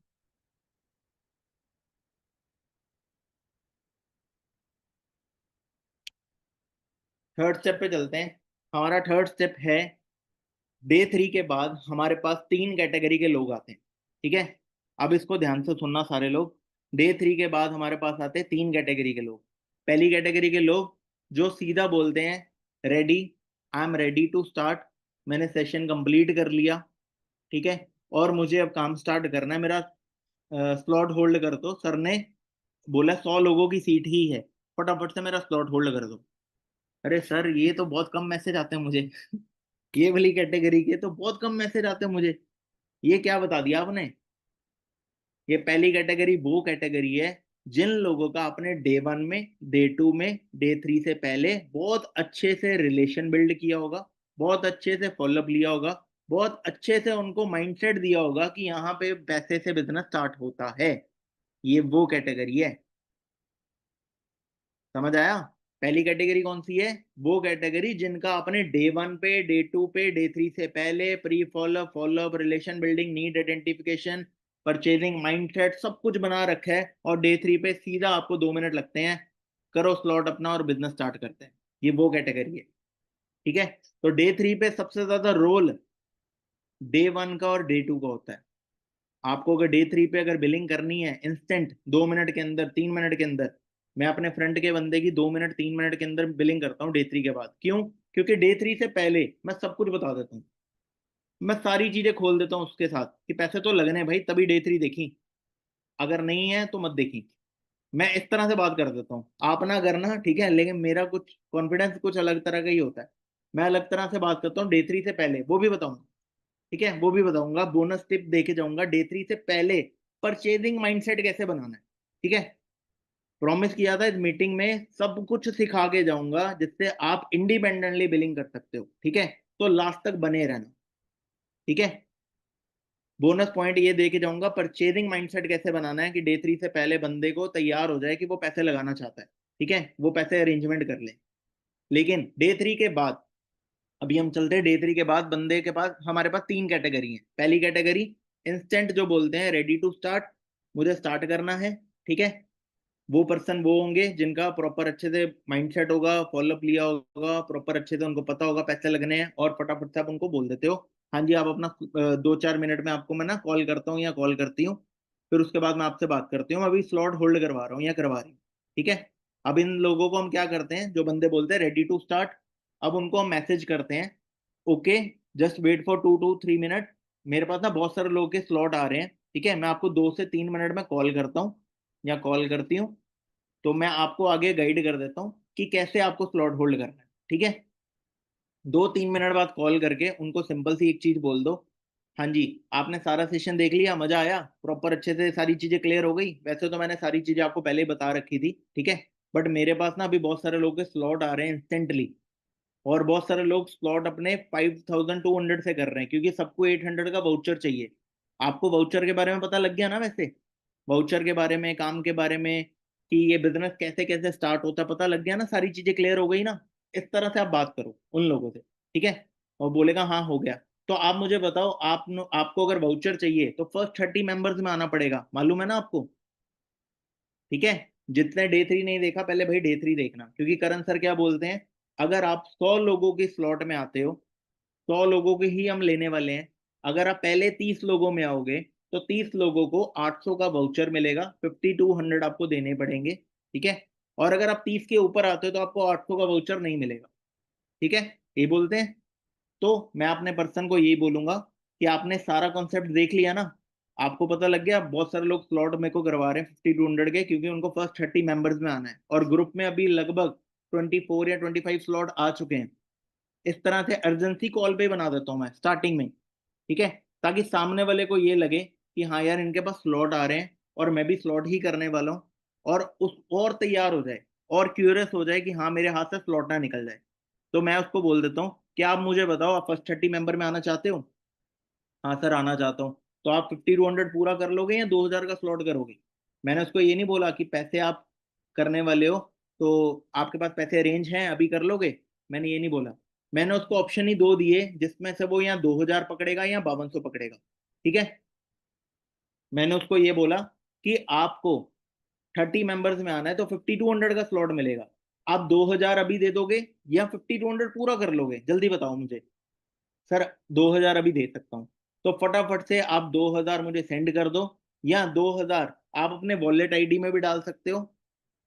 थर्ड स्टेप पे चलते हैं। हमारा थर्ड स्टेप है, डे 3 के बाद हमारे पास 3 कैटेगरी के लोग आते हैं, ठीक है। अब इसको ध्यान से सुनना सारे लोग। डे 3 के बाद हमारे पास आते हैं 3 कैटेगरी के लोग। पहली कैटेगरी के लोग जो सीधा बोलते हैं ready, I am ready to start, मैंने सेशन कंप्लीट कर लिया, ठीक है, और मुझे अब काम स्टार्ट करना है, मेरा स्लॉट होल्ड कर दो, सर ने बोला 100 लोगों की सीट ही है, फटाफट से मेरा स्लॉट होल्ड कर दो। अरे सर ये तो बहुत कम मैसेज आते हैं मुझे। ये वाली कैटेगरी के तो बहुत कम मैसेज आते हैं मुझे, ये क्या बता दिया आपने? ये पहली कैटेगरी वो कैटेगरी है जिन लोगों का अपने डे 1 में, डे 2 में, डे 3 से पहले बहुत अच्छे से रिलेशन बिल्ड किया होगा, बहुत अच्छे से फॉलोअप लिया होगा, बहुत अच्छे से उनको माइंडसेट दिया होगा कि यहाँ पे पैसे से बिजनेस स्टार्ट होता है। ये वो कैटेगरी है। समझ आया? पहली कैटेगरी कौन सी है? वो कैटेगरी जिनका अपने डे 1 पे, डे 2 पे, डे 3 से पहले pre follow up, follow up, relation building, need identification, purchasing mindset सब कुछ बना रखा है, और डे 3 पे सीधा आपको 2 मिनट लगते हैं, करो स्लॉट अपना और बिजनेस स्टार्ट करते हैं। ये वो कैटेगरी है, ठीक है। तो डे 3 पे सबसे ज्यादा रोल डे 1 का और डे 2 का होता है। आपको अगर डे 3 पे अगर बिलिंग करनी है इंस्टेंट, 2 मिनट के अंदर, 3 मिनट के अंदर, मैं अपने फ्रंट के बंदे की 2 मिनट 3 मिनट के अंदर बिलिंग करता हूँ डे 3 के बाद। क्यों? क्योंकि डे 3 से पहले मैं सब कुछ बता देता हूँ, मैं सारी चीजें खोल देता हूँ उसके साथ कि पैसे तो लगने हैं भाई, तभी डे 3 देखी, अगर नहीं है तो मत देखी। मैं इस तरह से बात कर देता हूँ, आप ना करना ठीक है, लेकिन मेरा कुछ कॉन्फिडेंस कुछ अलग तरह का ही होता है। मैं अलग तरह से बात करता हूँ डे 3 से पहले, वो भी बताऊंगा। ठीक है, वो भी बताऊंगा, बोनस टिप देके जाऊंगा डे 3 से पहले, परचेजिंग माइंडसेट कैसे बनाना है। ठीक है, प्रॉमिस किया था इस मीटिंग में सब कुछ सिखा के जाऊंगा जिससे आप इंडिपेंडेंटली बिलिंग कर सकते हो। ठीक है, तो लास्ट तक बने रहना। ठीक है, बोनस पॉइंट ये दे के जाऊंगा, परचेजिंग माइंडसेट कैसे बनाना है कि डे 3 से पहले बंदे को तैयार हो जाए कि वो पैसे लगाना चाहता है। ठीक है, वो पैसे अरेंजमेंट कर ले। लेकिन डे 3 के बाद, अभी हम चलते हैं डे 3 के बाद, बंदे के पास, हमारे पास तीन कैटेगरी है। पहली कैटेगरी इंस्टेंट, जो बोलते हैं रेडी टू स्टार्ट, मुझे स्टार्ट करना है। ठीक है, वो पर्सन वो होंगे जिनका प्रॉपर अच्छे से माइंडसेट होगा, फॉलोअप लिया होगा प्रॉपर, अच्छे से उनको पता होगा पैसे लगने हैं, और फटाफट से आप उनको बोल देते हो हाँ जी आप अपना 2-4 मिनट में आपको मैं ना कॉल करता हूँ या कॉल करती हूँ, फिर उसके बाद मैं आपसे बात करती हूँ, मैं अभी स्लॉट होल्ड करवा रहा हूँ या करवा रही हूँ। ठीक है, अब इन लोगों को हम क्या करते हैं, जो बंदे बोलते हैं रेडी टू स्टार्ट, अब उनको हम मैसेज करते हैं, okay just wait for 2 to 3 minute, मेरे पास ना बहुत सारे लोगों के स्लॉट आ रहे हैं। ठीक है, मैं आपको 2 से 3 मिनट में कॉल करता हूँ या कॉल करती हूँ, तो मैं आपको आगे गाइड कर देता हूँ कि कैसे आपको स्लॉट होल्ड करना है। ठीक है, 2-3 मिनट बाद कॉल करके उनको सिंपल सी एक चीज बोल दो, हाँ जी आपने सारा सेशन देख लिया, मजा आया, प्रॉपर अच्छे से सारी चीजें क्लियर हो गई, वैसे तो मैंने सारी चीजें आपको पहले ही बता रखी थी। ठीक है, बट मेरे पास ना अभी बहुत सारे लोगों के स्लॉट आ रहे हैं इंस्टेंटली, और बहुत सारे लोग स्लॉट अपने 5200 से कर रहे हैं, क्योंकि सबको 800 का वाउचर चाहिए। आपको वाउचर के बारे में पता लग गया ना वैसे, वाउचर के बारे में, काम के बारे में, कि ये बिजनेस कैसे कैसे स्टार्ट होता है, पता लग गया ना, सारी चीजें क्लियर हो गई ना। इस तरह से आप बात करो उन लोगों से। ठीक है, और बोलेगा हाँ हो गया, तो आप मुझे बताओ, आपको अगर वाउचर चाहिए तो फर्स्ट 30 मेंबर्स में आना पड़ेगा, मालूम है ना आपको। ठीक है, जितने डे 3 नहीं देखा पहले भाई डे 3 देखना, क्योंकि करण सर क्या बोलते हैं, अगर आप 100 लोगों के स्लॉट में आते हो, 100 लोगों के ही हम लेने वाले हैं, अगर आप पहले 30 लोगों में आओगे तो 30 लोगों को 800 का वाउचर मिलेगा, 5200 आपको देने पड़ेंगे। ठीक है, और अगर आप 30 के ऊपर आते हो तो आपको 800 का वाउचर नहीं मिलेगा। ठीक है, ये बोलते हैं। तो मैं अपने पर्सन को यही बोलूंगा कि आपने सारा कॉन्सेप्ट देख लिया ना, आपको पता लग गया, बहुत सारे लोग स्लॉट मेरे को करवा रहे हैं 5200 के, क्योंकि उनको फर्स्ट 30 मेंबर्स में आना है, और ग्रुप में अभी लगभग 24 या 25 स्लॉट आ चुके हैं। इस तरह से अर्जेंसी कॉल पे बना देता हूँ मैं स्टार्टिंग में। ठीक है, ताकि सामने वाले को ये लगे कि हाँ यार इनके पास स्लॉट आ रहे हैं, और मैं भी स्लॉट ही करने वाला हूँ, और उस और तैयार हो जाए, और क्यूरियस हो जाए कि हाँ मेरे हाथ से स्लॉट ना निकल जाए। तो मैं उसको बोल देता हूँ कि आप मुझे बताओ, आप फर्स्ट 30 मेंबर में आना चाहते हो। हाँ सर आना चाहता हूँ, तो आप 5200 पूरा कर लोगे या 2000 का स्लॉट करोगे। मैंने उसको ये नहीं बोला कि पैसे आप करने वाले हो तो आपके पास पैसे अरेंज हैं अभी कर लोगे, मैंने ये नहीं बोला। मैंने उसको ऑप्शन ही दो दिए, जिसमें से वो या 2000 पकड़ेगा या 5200 पकड़ेगा। ठीक है, मैंने उसको ये बोला कि आपको 30 मेंबर्स में आना है तो 5200 का स्लॉट मिलेगा, आप 2000 अभी दे दोगे या 5200 पूरा कर लोगे, जल्दी बताओ मुझे। सर 2000 अभी दे सकता हूँ, तो फटाफट से आप 2000 मुझे सेंड कर दो, या 2000 आप अपने वॉलेट आईडी में भी डाल सकते हो।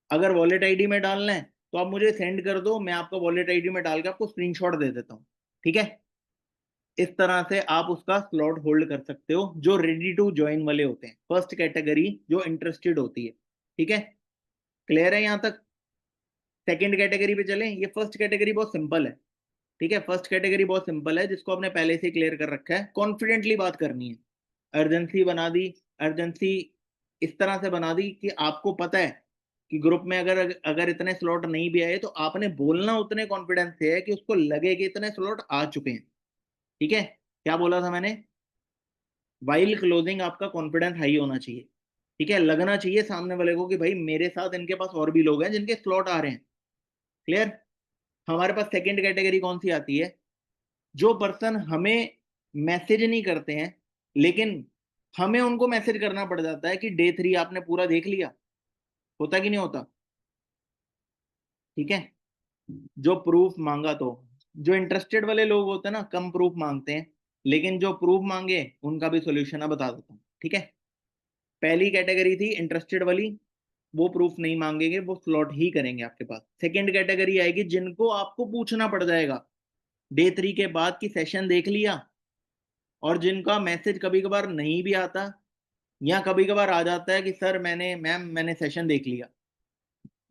अगर वॉलेट आईडी में डालना है तो आप मुझे सेंड कर दो, मैं आपका वॉलेट आईडी में डाल के आपको स्क्रीनशॉट दे देता हूँ। ठीक है, इस तरह से आप उसका स्लॉट होल्ड कर सकते हो, जो रेडी टू ज्वाइन वाले होते हैं, फर्स्ट कैटेगरी जो इंटरेस्टेड होती है। ठीक है, क्लियर है यहाँ तक। सेकंड कैटेगरी पे चलें, ये फर्स्ट कैटेगरी बहुत सिंपल है। ठीक है, फर्स्ट कैटेगरी बहुत सिंपल है, जिसको आपने पहले से क्लियर कर रखा है, कॉन्फिडेंटली बात करनी है, अर्जेंसी बना दी। अर्जेंसी इस तरह से बना दी कि आपको पता है कि ग्रुप में अगर अगर इतने स्लॉट नहीं भी आए तो आपने बोलना उतने कॉन्फिडेंस से है कि उसको लगे कि इतने स्लॉट आ चुके हैं। ठीक है, क्या बोला था मैंने, वाइल क्लोजिंग आपका कॉन्फिडेंस हाई होना चाहिए। ठीक है, लगना चाहिए सामने वाले को कि भाई मेरे साथ इनके पास और भी लोग हैं जिनके स्लॉट आ रहे हैं। क्लियर। हमारे पास सेकंड कैटेगरी कौन सी आती है, जो पर्सन हमें मैसेज नहीं करते हैं, लेकिन हमें उनको मैसेज करना पड़ जाता है कि डे 3 आपने पूरा देख लिया, होता कि नहीं होता। ठीक है, जो प्रूफ मांगा, तो जो इंटरेस्टेड वाले लोग होते हैं ना कम प्रूफ मांगते हैं, लेकिन जो प्रूफ मांगे उनका भी सोल्यूशन मैं बता देता हूँ। ठीक है, पहली कैटेगरी थी इंटरेस्टेड वाली, वो प्रूफ नहीं मांगेंगे, वो स्लॉट ही करेंगे आपके पास। सेकंड कैटेगरी आएगी जिनको आपको पूछना पड़ जाएगा डे 3 के बाद की सेशन देख लिया, और जिनका मैसेज कभी कभार नहीं भी आता, या कभी कभार आ जाता है कि सर मैंने सेशन देख लिया,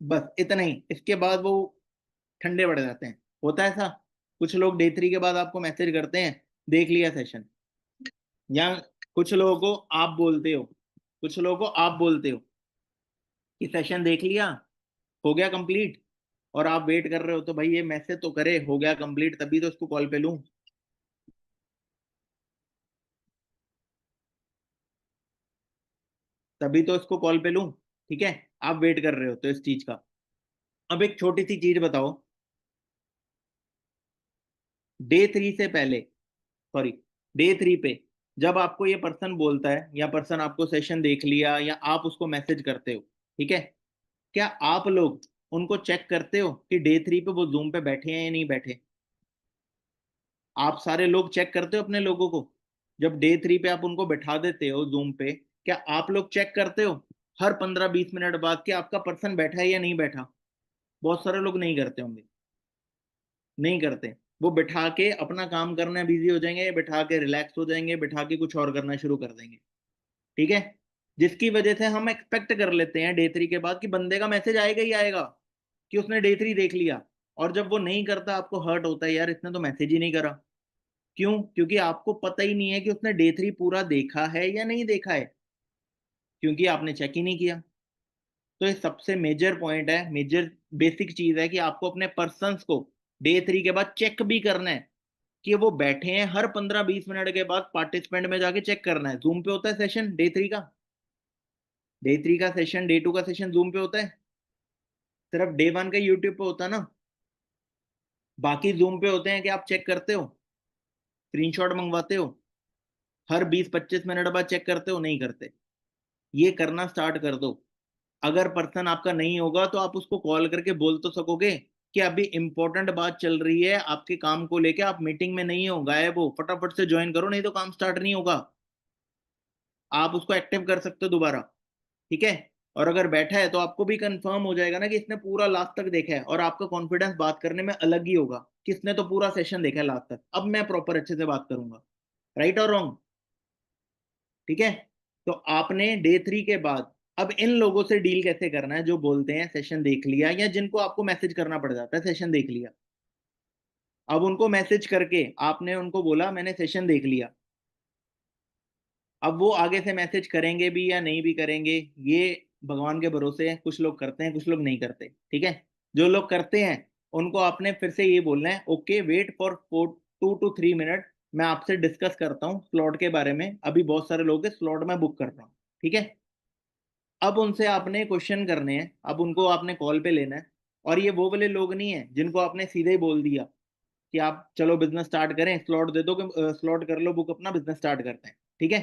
बस इतना ही, इसके बाद वो ठंडे पड़ जाते हैं। होता है ऐसा, कुछ लोग डे 3 के बाद आपको मैसेज करते हैं देख लिया सेशन, या कुछ लोगों को आप बोलते हो, कुछ लोगों को आप बोलते हो कि सेशन देख लिया, हो गया कंप्लीट, और आप वेट कर रहे हो, तो भाई ये मैसेज तो करे हो गया कंप्लीट, तभी तो उसको कॉल पे लूं, तभी तो इसको कॉल पे लूं। ठीक है, आप वेट कर रहे हो तो इस चीज का। अब एक छोटी सी चीज बताओ, डे 3 से पहले, सॉरी, डे 3 पे जब आपको ये पर्सन बोलता है, या पर्सन आपको सेशन देख लिया, या आप उसको मैसेज करते हो, ठीक है, क्या आप लोग उनको चेक करते हो कि डे 3 पे वो जूम पे बैठे हैं या नहीं बैठे? आप सारे लोग चेक करते हो अपने लोगों को? जब डे 3 पे आप उनको बैठा देते हो जूम पे, क्या आप लोग चेक करते हो हर 15-20 मिनट बाद कि आपका पर्सन बैठा है या नहीं बैठा? बहुत सारे लोग नहीं करते होंगे, नहीं करते। वो बिठा के अपना काम करना बिजी हो जाएंगे, बिठा के रिलैक्स हो जाएंगे, बिठा के कुछ और करना शुरू कर देंगे। ठीक है, जिसकी वजह से हम एक्सपेक्ट कर लेते हैं डे 3 के बाद कि बंदे का मैसेज आएगा ही आएगा, कि उसने डे 3 देख लिया। और जब वो नहीं करता, आपको हर्ट होता है, यार इसने तो मैसेज ही नहीं करा। क्यों? क्योंकि आपको पता ही नहीं है कि उसने डे 3 पूरा देखा है या नहीं देखा है, क्योंकि आपने चेक ही नहीं किया। तो ये सबसे मेजर पॉइंट है, मेजर बेसिक चीज है कि आपको अपने पर्सन्स को डे 3 के बाद चेक भी करना है कि वो बैठे हैं। हर 15-20 मिनट के बाद पार्टिसिपेंट में जाके चेक करना है। जूम पे होता है सेशन डे 3 का, डे 3 का सेशन, डे 2 का सेशन जूम पे होता है, सिर्फ डे 1 का यूट्यूब पे होता है ना। बाकी जूम पे होते हैं कि आप चेक करते हो, स्क्रीनशॉट मंगवाते हो, हर 20-25 मिनट बाद चेक करते हो? नहीं करते। ये करना स्टार्ट कर दो। अगर पर्सन आपका नहीं होगा तो आप उसको कॉल करके बोल तो सकोगे कि अभी इंपॉर्टेंट बात चल रही है आपके काम को लेके, आप मीटिंग में नहीं हो, गायब हो, फटाफट से ज्वाइन करो, नहीं तो काम स्टार्ट नहीं होगा। आप उसको एक्टिव कर सकते हो दोबारा। ठीक है, और अगर बैठा है तो आपको भी कंफर्म हो जाएगा ना कि इसने पूरा लास्ट तक देखा है, और आपका कॉन्फिडेंस बात करने में अलग ही होगा कि इसने तो पूरा सेशन देखा है लास्ट तक, अब मैं प्रॉपर अच्छे से बात करूंगा। राइट और रॉन्ग? ठीक है, तो आपने डे 3 के बाद अब इन लोगों से डील कैसे करना है जो बोलते हैं सेशन देख लिया, या जिनको आपको मैसेज करना पड़ जाता है सेशन देख लिया। अब उनको मैसेज करके आपने उनको बोला मैंने सेशन देख लिया, अब वो आगे से मैसेज करेंगे भी या नहीं भी करेंगे, ये भगवान के भरोसे है। कुछ लोग करते हैं, कुछ लोग नहीं करते। ठीक है, जो लोग करते हैं उनको आपने फिर से ये बोलना है, okay wait for 2 to 3 minute, मैं आपसे डिस्कस करता हूँ स्लॉट के बारे में, अभी बहुत सारे लोग हैं, स्लॉट में बुक कर रहा हूँ। ठीक है, अब उनसे आपने क्वेश्चन करने हैं, अब उनको आपने कॉल पे लेना है। और ये वो वाले लोग नहीं है जिनको आपने सीधे ही बोल दिया कि आप चलो बिजनेस स्टार्ट करें, स्लॉट दे दो कि स्लॉट कर लो बुक, अपना बिजनेस स्टार्ट करते हैं। ठीक है,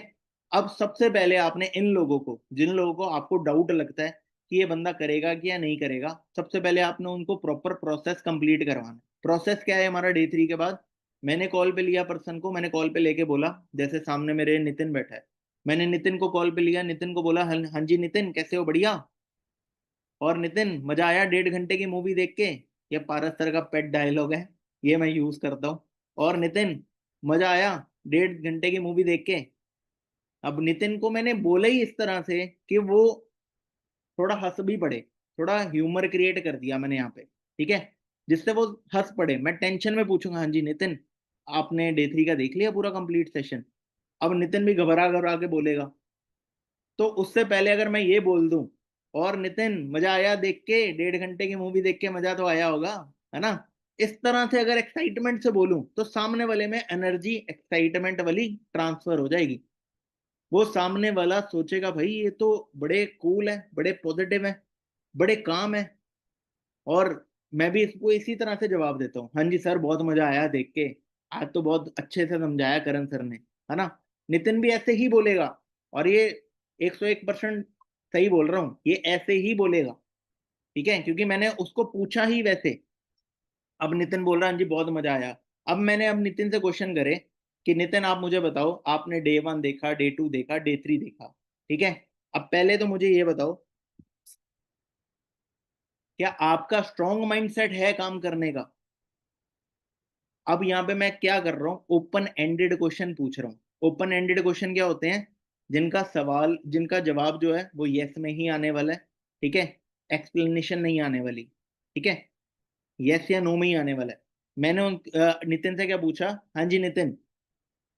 अब सबसे पहले आपने इन लोगों को, जिन लोगों को आपको डाउट लगता है कि ये बंदा करेगा कि या नहीं करेगा, सबसे पहले आपने उनको प्रॉपर प्रोसेस कंप्लीट करवाना है। प्रोसेस क्या है हमारा डे 3 के बाद? मैंने कॉल पे लिया पर्सन को, मैंने कॉल पे लेके बोला, जैसे सामने मेरे नितिन बैठा है, मैंने नितिन को कॉल पे लिया, नितिन को बोला, हाँ हाँ जी नितिन कैसे हो, बढ़िया। और नितिन मजा आया 1.5 घंटे की मूवी देख के? ये पारस सर का पेट डायलॉग है, ये मैं यूज करता हूँ। और नितिन मजा आया 1.5 घंटे की मूवी देख के? अब नितिन को मैंने बोला ही इस तरह से कि वो थोड़ा हंस भी पड़े, थोड़ा ह्यूमर क्रिएट कर दिया मैंने यहाँ पे। ठीक है, जिससे वो हंस पड़े। मैं टेंशन में पूछूंगा, हाँ जी नितिन आपने डे 3 का देख लिया पूरा कंप्लीट सेशन? अब नितिन भी घबरा घबरा के बोलेगा। तो उससे पहले अगर मैं ये बोल दूं, और नितिन मजा आया देख के, 1.5 घंटे की मूवी देख के मजा तो आया होगा, है ना, इस तरह से अगर एक्साइटमेंट से बोलूं तो सामने वाले में एनर्जी एक्साइटमेंट वाली ट्रांसफर हो जाएगी। वो सामने वाला सोचेगा भाई ये तो बड़े कूल है, बड़े पॉजिटिव है, बड़े काम है। और मैं भी इसको इसी तरह से जवाब देता हूँ, हाँ जी सर बहुत मजा आया देख के, आज तो बहुत अच्छे से समझाया करण सर ने, है ना। नितिन भी ऐसे ही बोलेगा। और ये 101% सही बोल रहा हूँ, ये ऐसे ही बोलेगा। ठीक है, क्योंकि मैंने उसको पूछा ही वैसे। अब नितिन बोल रहा है हाँ जी बहुत मजा आया। अब नितिन से क्वेश्चन करे कि नितिन आप मुझे बताओ, आपने डे 1 देखा, डे 2 देखा, डे 3 देखा, ठीक है, अब पहले तो मुझे ये बताओ, क्या आपका स्ट्रॉन्ग माइंडसेट है काम करने का? अब यहाँ पे मैं क्या कर रहा हूँ, ओपन एंडेड क्वेश्चन पूछ रहा हूँ। ओपन एंडेड क्वेश्चन क्या होते हैं? जिनका जवाब जो है वो यस में ही आने वाला है। ठीक है, एक्सप्लेनेशन नहीं आने वाली। ठीक है, यस या नो में ही आने वाला है। मैंने नितिन से क्या पूछा? हाँ जी नितिन,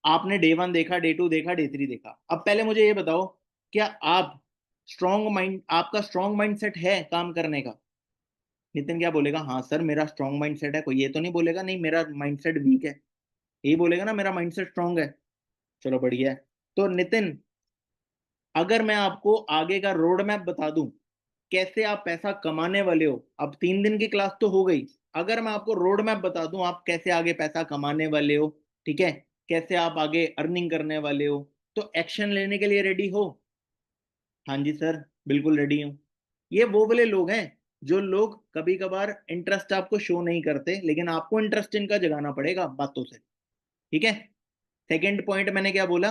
आपने डे 1 देखा, डे 2 देखा, डे 3 देखा, अब पहले मुझे ये बताओ, क्या आपका स्ट्रॉन्ग माइंड सेट है काम करने का? नितिन क्या बोलेगा? हाँ सर मेरा स्ट्रॉन्ग माइंड सेट है। कोई ये तो नहीं बोलेगा नहीं मेरा माइंड सेट वीक है, यही बोलेगा ना मेरा माइंड सेट स्ट्रॉन्ग है। चलो बढ़िया है। तो नितिन, अगर मैं आपको आगे का रोड मैप बता दूं, कैसे आप पैसा कमाने वाले हो, अब 3 दिन की क्लास तो हो गई, अगर मैं आपको रोड मैप बता दूं आप कैसे आगे पैसा कमाने वाले हो, ठीक है, कैसे आप आगे अर्निंग करने वाले हो, तो एक्शन लेने के लिए रेडी हो? हाँ जी सर, बिल्कुल रेडी हूँ। ये वो वाले लोग हैं जो लोग कभी कभार इंटरेस्ट आपको शो नहीं करते, लेकिन आपको इंटरेस्ट इनका जगाना पड़ेगा बातों से। ठीक है, सेकंड पॉइंट मैंने क्या बोला?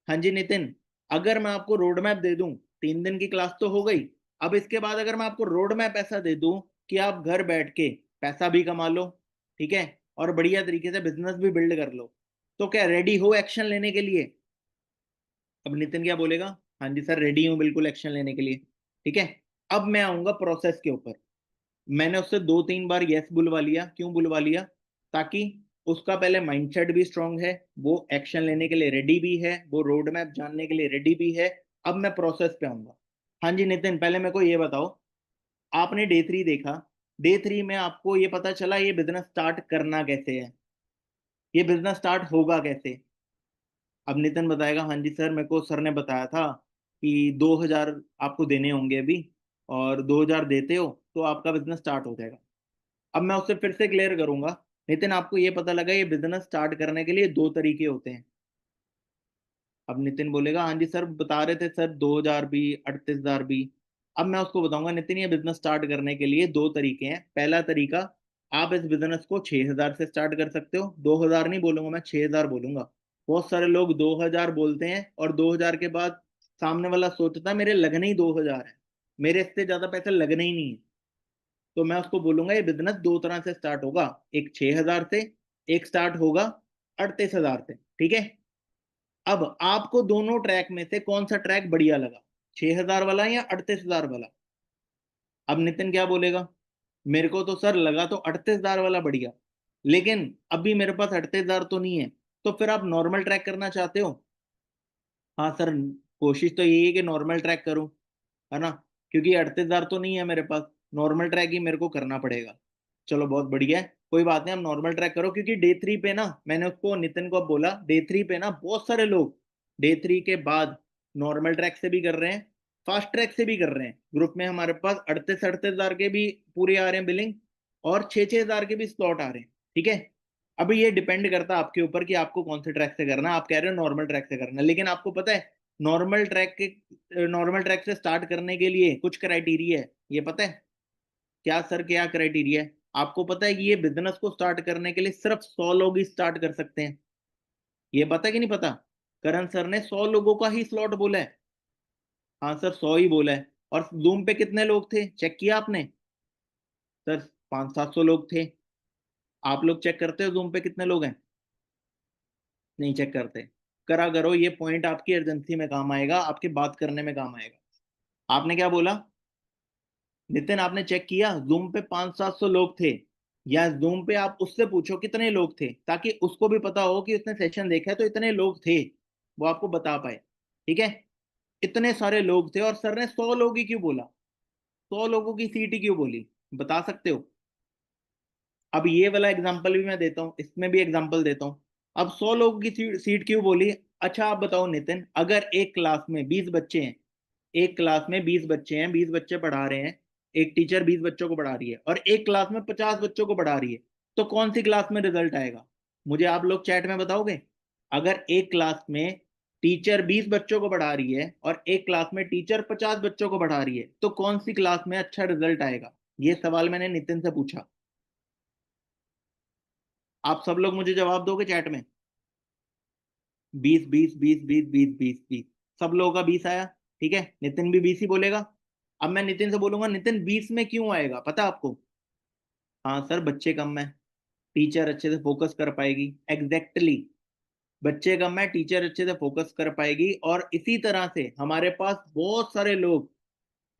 हाँ जी नितिन, अगर मैं आपको रोड मैप दे दूं, 3 दिन की क्लास तो हो गई, अब इसके बाद अगर मैं आपको रोड मैप ऐसा दे दूं कि आप घर बैठ के पैसा भी कमा लो, ठीक है, और बढ़िया तरीके से बिजनेस भी बिल्ड कर लो, तो क्या रेडी हो एक्शन लेने के लिए? अब नितिन क्या बोलेगा? हाँ जी सर रेडी हूँ बिल्कुल एक्शन लेने के लिए। ठीक है, अब मैं आऊंगा प्रोसेस के ऊपर। मैंने उससे 2-3 बार यस बुलवा लिया, क्यों बुलवा लिया? ताकि उसका पहले माइंडसेट भी स्ट्रांग है, वो एक्शन लेने के लिए रेडी भी है, वो रोड मैप जानने के लिए रेडी भी है। अब मैं प्रोसेस पे आऊंगा। हाँ जी नितिन, पहले मेरे को ये बताओ, आपने डे 3 देखा, डे 3 में आपको ये पता चला ये बिजनेस स्टार्ट करना कैसे है, ये बिजनेस स्टार्ट होगा कैसे? अब नितिन बताएगा हाँ जी सर, मेरे को सर ने बताया था कि 2,000 आपको देने होंगे अभी, और 2,000 देते हो तो आपका बिजनेस स्टार्ट हो जाएगा। अब मैं उससे फिर से क्लियर करूंगा, नितिन आपको ये पता लगा ये बिजनेस स्टार्ट करने के लिए 2 तरीके होते हैं। अब नितिन बोलेगा हाँ जी सर, बता रहे थे सर 2,000 भी, 38,000 भी। अब मैं उसको बताऊंगा नितिन ये बिजनेस स्टार्ट करने के लिए 2 तरीके हैं। पहला तरीका, आप इस बिजनेस को 6,000 से स्टार्ट कर सकते हो। 2,000 नहीं बोलूंगा मैं, 6,000 बोलूंगा। बहुत सारे लोग 2,000 बोलते हैं और 2,000 के बाद सामने वाला सोचता है मेरे लगने ही 2,000 है, मेरे इससे ज्यादा पैसे लगने ही नहीं है। तो मैं उसको बोलूंगा ये बिजनेस 2 तरह से स्टार्ट होगा, एक 6,000 से, एक स्टार्ट होगा 38,000 से। ठीक है, अब आपको दोनों ट्रैक में से कौन सा ट्रैक बढ़िया लगा, 6,000 वाला या 38,000 वाला? अब नितिन क्या बोलेगा? मेरे को तो सर लगा तो 38,000 वाला बढ़िया, लेकिन अभी मेरे पास 38,000 तो नहीं है। तो फिर आप नॉर्मल ट्रैक करना चाहते हो? हाँ सर, कोशिश तो यही है कि नॉर्मल ट्रैक करूं, है ना, क्योंकि 38,000 तो नहीं है मेरे पास, नॉर्मल ट्रैक ही मेरे को करना पड़ेगा। चलो बहुत बढ़िया है, कोई बात नहीं, हम नॉर्मल ट्रैक करो, क्योंकि डे 3 पे ना, मैंने उसको नितिन को बोला डे 3 पे ना बहुत सारे लोग डे 3 के बाद नॉर्मल ट्रैक से भी कर रहे हैं, फास्ट ट्रैक से भी कर रहे हैं। ग्रुप में हमारे पास 38,000 के भी पूरे आ रहे हैं बिलिंग, और 6,000 के भी स्लॉट आ रहे हैं। ठीक है, अभी ये डिपेंड करता है आपके ऊपर कि आपको कौन से ट्रैक से करना है। आप कह रहे हो नॉर्मल ट्रैक से करना है, लेकिन आपको पता है नॉर्मल ट्रैक से स्टार्ट करने के लिए कुछ क्राइटेरिया है, ये पता है? क्या सर, क्या क्राइटेरिया है? आपको पता है कि ये बिजनेस को स्टार्ट करने के लिए सिर्फ 100 लोग ही स्टार्ट कर सकते हैं, ये पता है कि नहीं पता? करण सर ने 100 लोगों का ही स्लॉट बोला है। हाँ सर 100 ही बोला है। और जूम पे कितने लोग थे चेक किया आपने? सर 500-700 लोग थे। आप लोग चेक करते हो जूम पे कितने लोग हैं? नहीं चेक करते। करा करो, ये पॉइंट आपकी एजेंसी में काम आएगा, आपके बात करने में काम आएगा। आपने क्या बोला नितिन? आपने चेक किया जूम पे 500-700 लोग थे, या जूम पे आप उससे पूछो कितने लोग थे, ताकि उसको भी पता हो कि उसने सेशन देखा है तो इतने लोग थे, वो आपको बता पाए। ठीक है, इतने सारे लोग थे और सर ने 100 लोग ही क्यों बोला, 100 लोगों की सीट ही क्यों बोली, बता सकते हो? अब ये वाला एग्जाम्पल भी मैं देता हूँ, इसमें भी एग्जाम्पल देता हूँ। अब 100 लोगों की सीट क्यों बोली? अच्छा आप बताओ नितिन, अगर एक क्लास में 20 बच्चे हैं, एक क्लास में 20 बच्चे हैं, 20 बच्चे पढ़ा रहे हैं, एक टीचर 20 बच्चों को पढ़ा रही है, और एक क्लास में 50 बच्चों को पढ़ा रही है, तो कौन सी क्लास में रिजल्ट आएगा? मुझे आप लोग चैट में बताओगे? अगर एक क्लास में टीचर 20 बच्चों को पढ़ा रही है और एक क्लास में टीचर 50 बच्चों को पढ़ा रही है, तो कौन सी क्लास में अच्छा रिजल्ट आएगा? ये सवाल मैंने नितिन से पूछा। आप सब लोग मुझे जवाब दोगे चैट में? 20 20 20 20 20 20 20, सब लोगों का 20 आया। ठीक है, नितिन भी 20 ही बोलेगा। अब मैं नितिन से बोलूंगा नितिन 20 में क्यों आएगा, पता आपको? हाँ सर बच्चे कम है। टीचर अच्छे से फोकस कर पाएगी। एग्जैक्टली बच्चे कम है, टीचर अच्छे से फोकस कर पाएगी। और इसी तरह से हमारे पास बहुत सारे लोग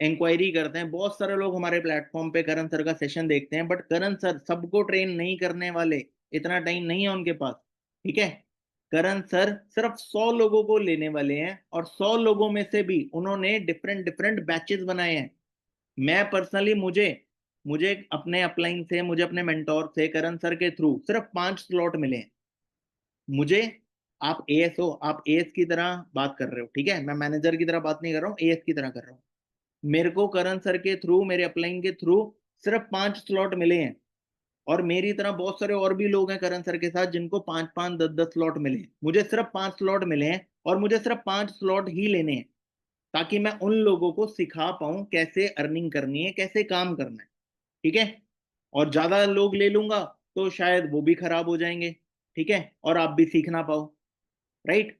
इंक्वायरी करते हैं, बहुत सारे लोग हमारे प्लेटफॉर्म पे करण सर का सेशन देखते हैं, बट करण सर सबको ट्रेन नहीं करने वाले, इतना टाइम नहीं है उनके पास। ठीक है, करण सर सिर्फ 100 लोगों को लेने वाले हैं, और 100 लोगों में से भी उन्होंने डिफरेंट डिफरेंट बैचेस बनाए हैं। मैं पर्सनली, मुझे मुझे अपने अपलाइन से, मुझे अपने मेंटोर से, करण सर के थ्रू सिर्फ 5 स्लॉट मिले हैं मुझे। आप एएस हो, आप एएस की तरह बात कर रहे हो, ठीक है, मैं मैनेजर की तरह बात नहीं कर रहा हूँ, एएस की तरह कर रहा हूँ। मेरे को करण सर के थ्रू, मेरे अपलाइन के थ्रू सिर्फ 5 स्लॉट मिले हैं। और मेरी तरह बहुत सारे और भी लोग हैं करण सर के साथ जिनको 5 5 10 10 स्लॉट मिले हैं। मुझे सिर्फ 5 स्लॉट मिले हैं, और मुझे सिर्फ 5 स्लॉट ही लेने हैं, ताकि मैं उन लोगों को सिखा पाऊं कैसे अर्निंग करनी है, कैसे काम करना है। ठीक है, और ज्यादा लोग ले लूंगा तो शायद वो भी खराब हो जाएंगे, ठीक है, और आप भी सीख ना पाओ। राइट।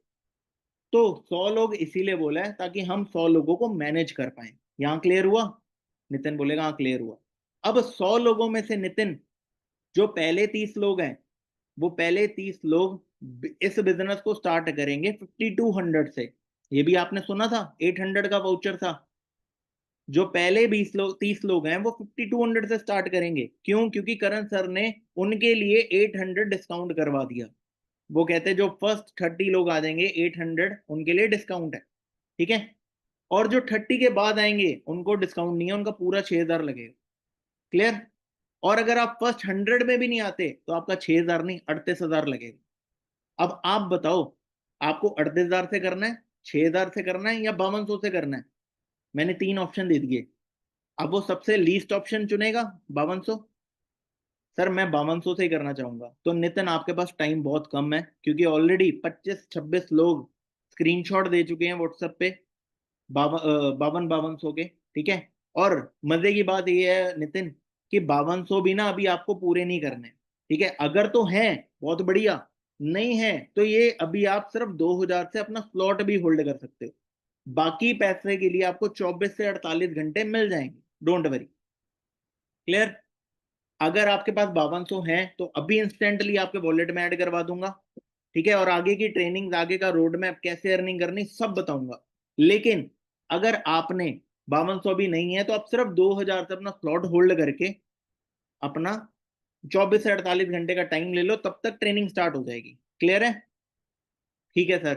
तो 100 लोग इसीलिए बोला है ताकि हम 100 लोगों को मैनेज कर पाए। यहाँ क्लियर हुआ? नितिन बोलेगा हाँ क्लियर हुआ। अब 100 लोगों में से नितिन, जो पहले 30 लोग हैं, वो पहले 30 लोग इस बिजनेस को स्टार्ट करेंगे 5200 से। ये भी आपने सुना था, 800 का वाउचर था। जो पहले 30 लोग हैं वो 5200 से स्टार्ट करेंगे। क्यों? क्योंकि करण सर ने उनके लिए 800 डिस्काउंट करवा दिया। वो कहते हैं जो फर्स्ट 30 लोग आ जाएंगे, 800 उनके लिए डिस्काउंट है। ठीक है, और जो 30 के बाद आएंगे उनको डिस्काउंट नहीं है, उनका पूरा 6000 लगेगा। क्लियर? और अगर आप फर्स्ट 100 में भी नहीं आते तो आपका 6000 नहीं, 38000 लगेगा। अब आप बताओ, आपको 38000 से करना है, 6000 से करना है, या 5200 से करना है? मैंने 3 ऑप्शन दे दिए। अब वो सबसे लीस्ट ऑप्शन चुनेगा, 5200। सर मैं 5200 से ही करना चाहूंगा। तो नितिन आपके पास टाइम बहुत कम है, क्योंकि ऑलरेडी 25 26 लोग स्क्रीनशॉट दे चुके हैं व्हाट्सएप पे, 5200 के। ठीक है, और मजे की बात ये है नितिन, कि 5200 भी ना अभी आपको पूरे नहीं करने। ठीक है, अगर तो है बहुत बढ़िया, नहीं है तो ये अभी आप सिर्फ 2000 से अपना स्लॉट भी होल्ड कर सकते हो। बाकी पैसे के लिए आपको 24 से 48 घंटे मिल जाएंगे, डोंट वरी। क्लियर? अगर आपके पास 5200 है तो अभी इंस्टेंटली आपके वॉलेट में ऐड करवा दूंगा। ठीक है, और आगे की ट्रेनिंग, आगे का रोड मैप, कैसे अर्निंग करनी, सब बताऊंगा। लेकिन अगर आपने 5200 भी नहीं है तो आप सिर्फ 2000 से अपना स्लॉट होल्ड करके अपना 24 से 48 घंटे का टाइम ले लो, तब तक ट्रेनिंग स्टार्ट हो जाएगी। क्लियर है? ठीक है सर।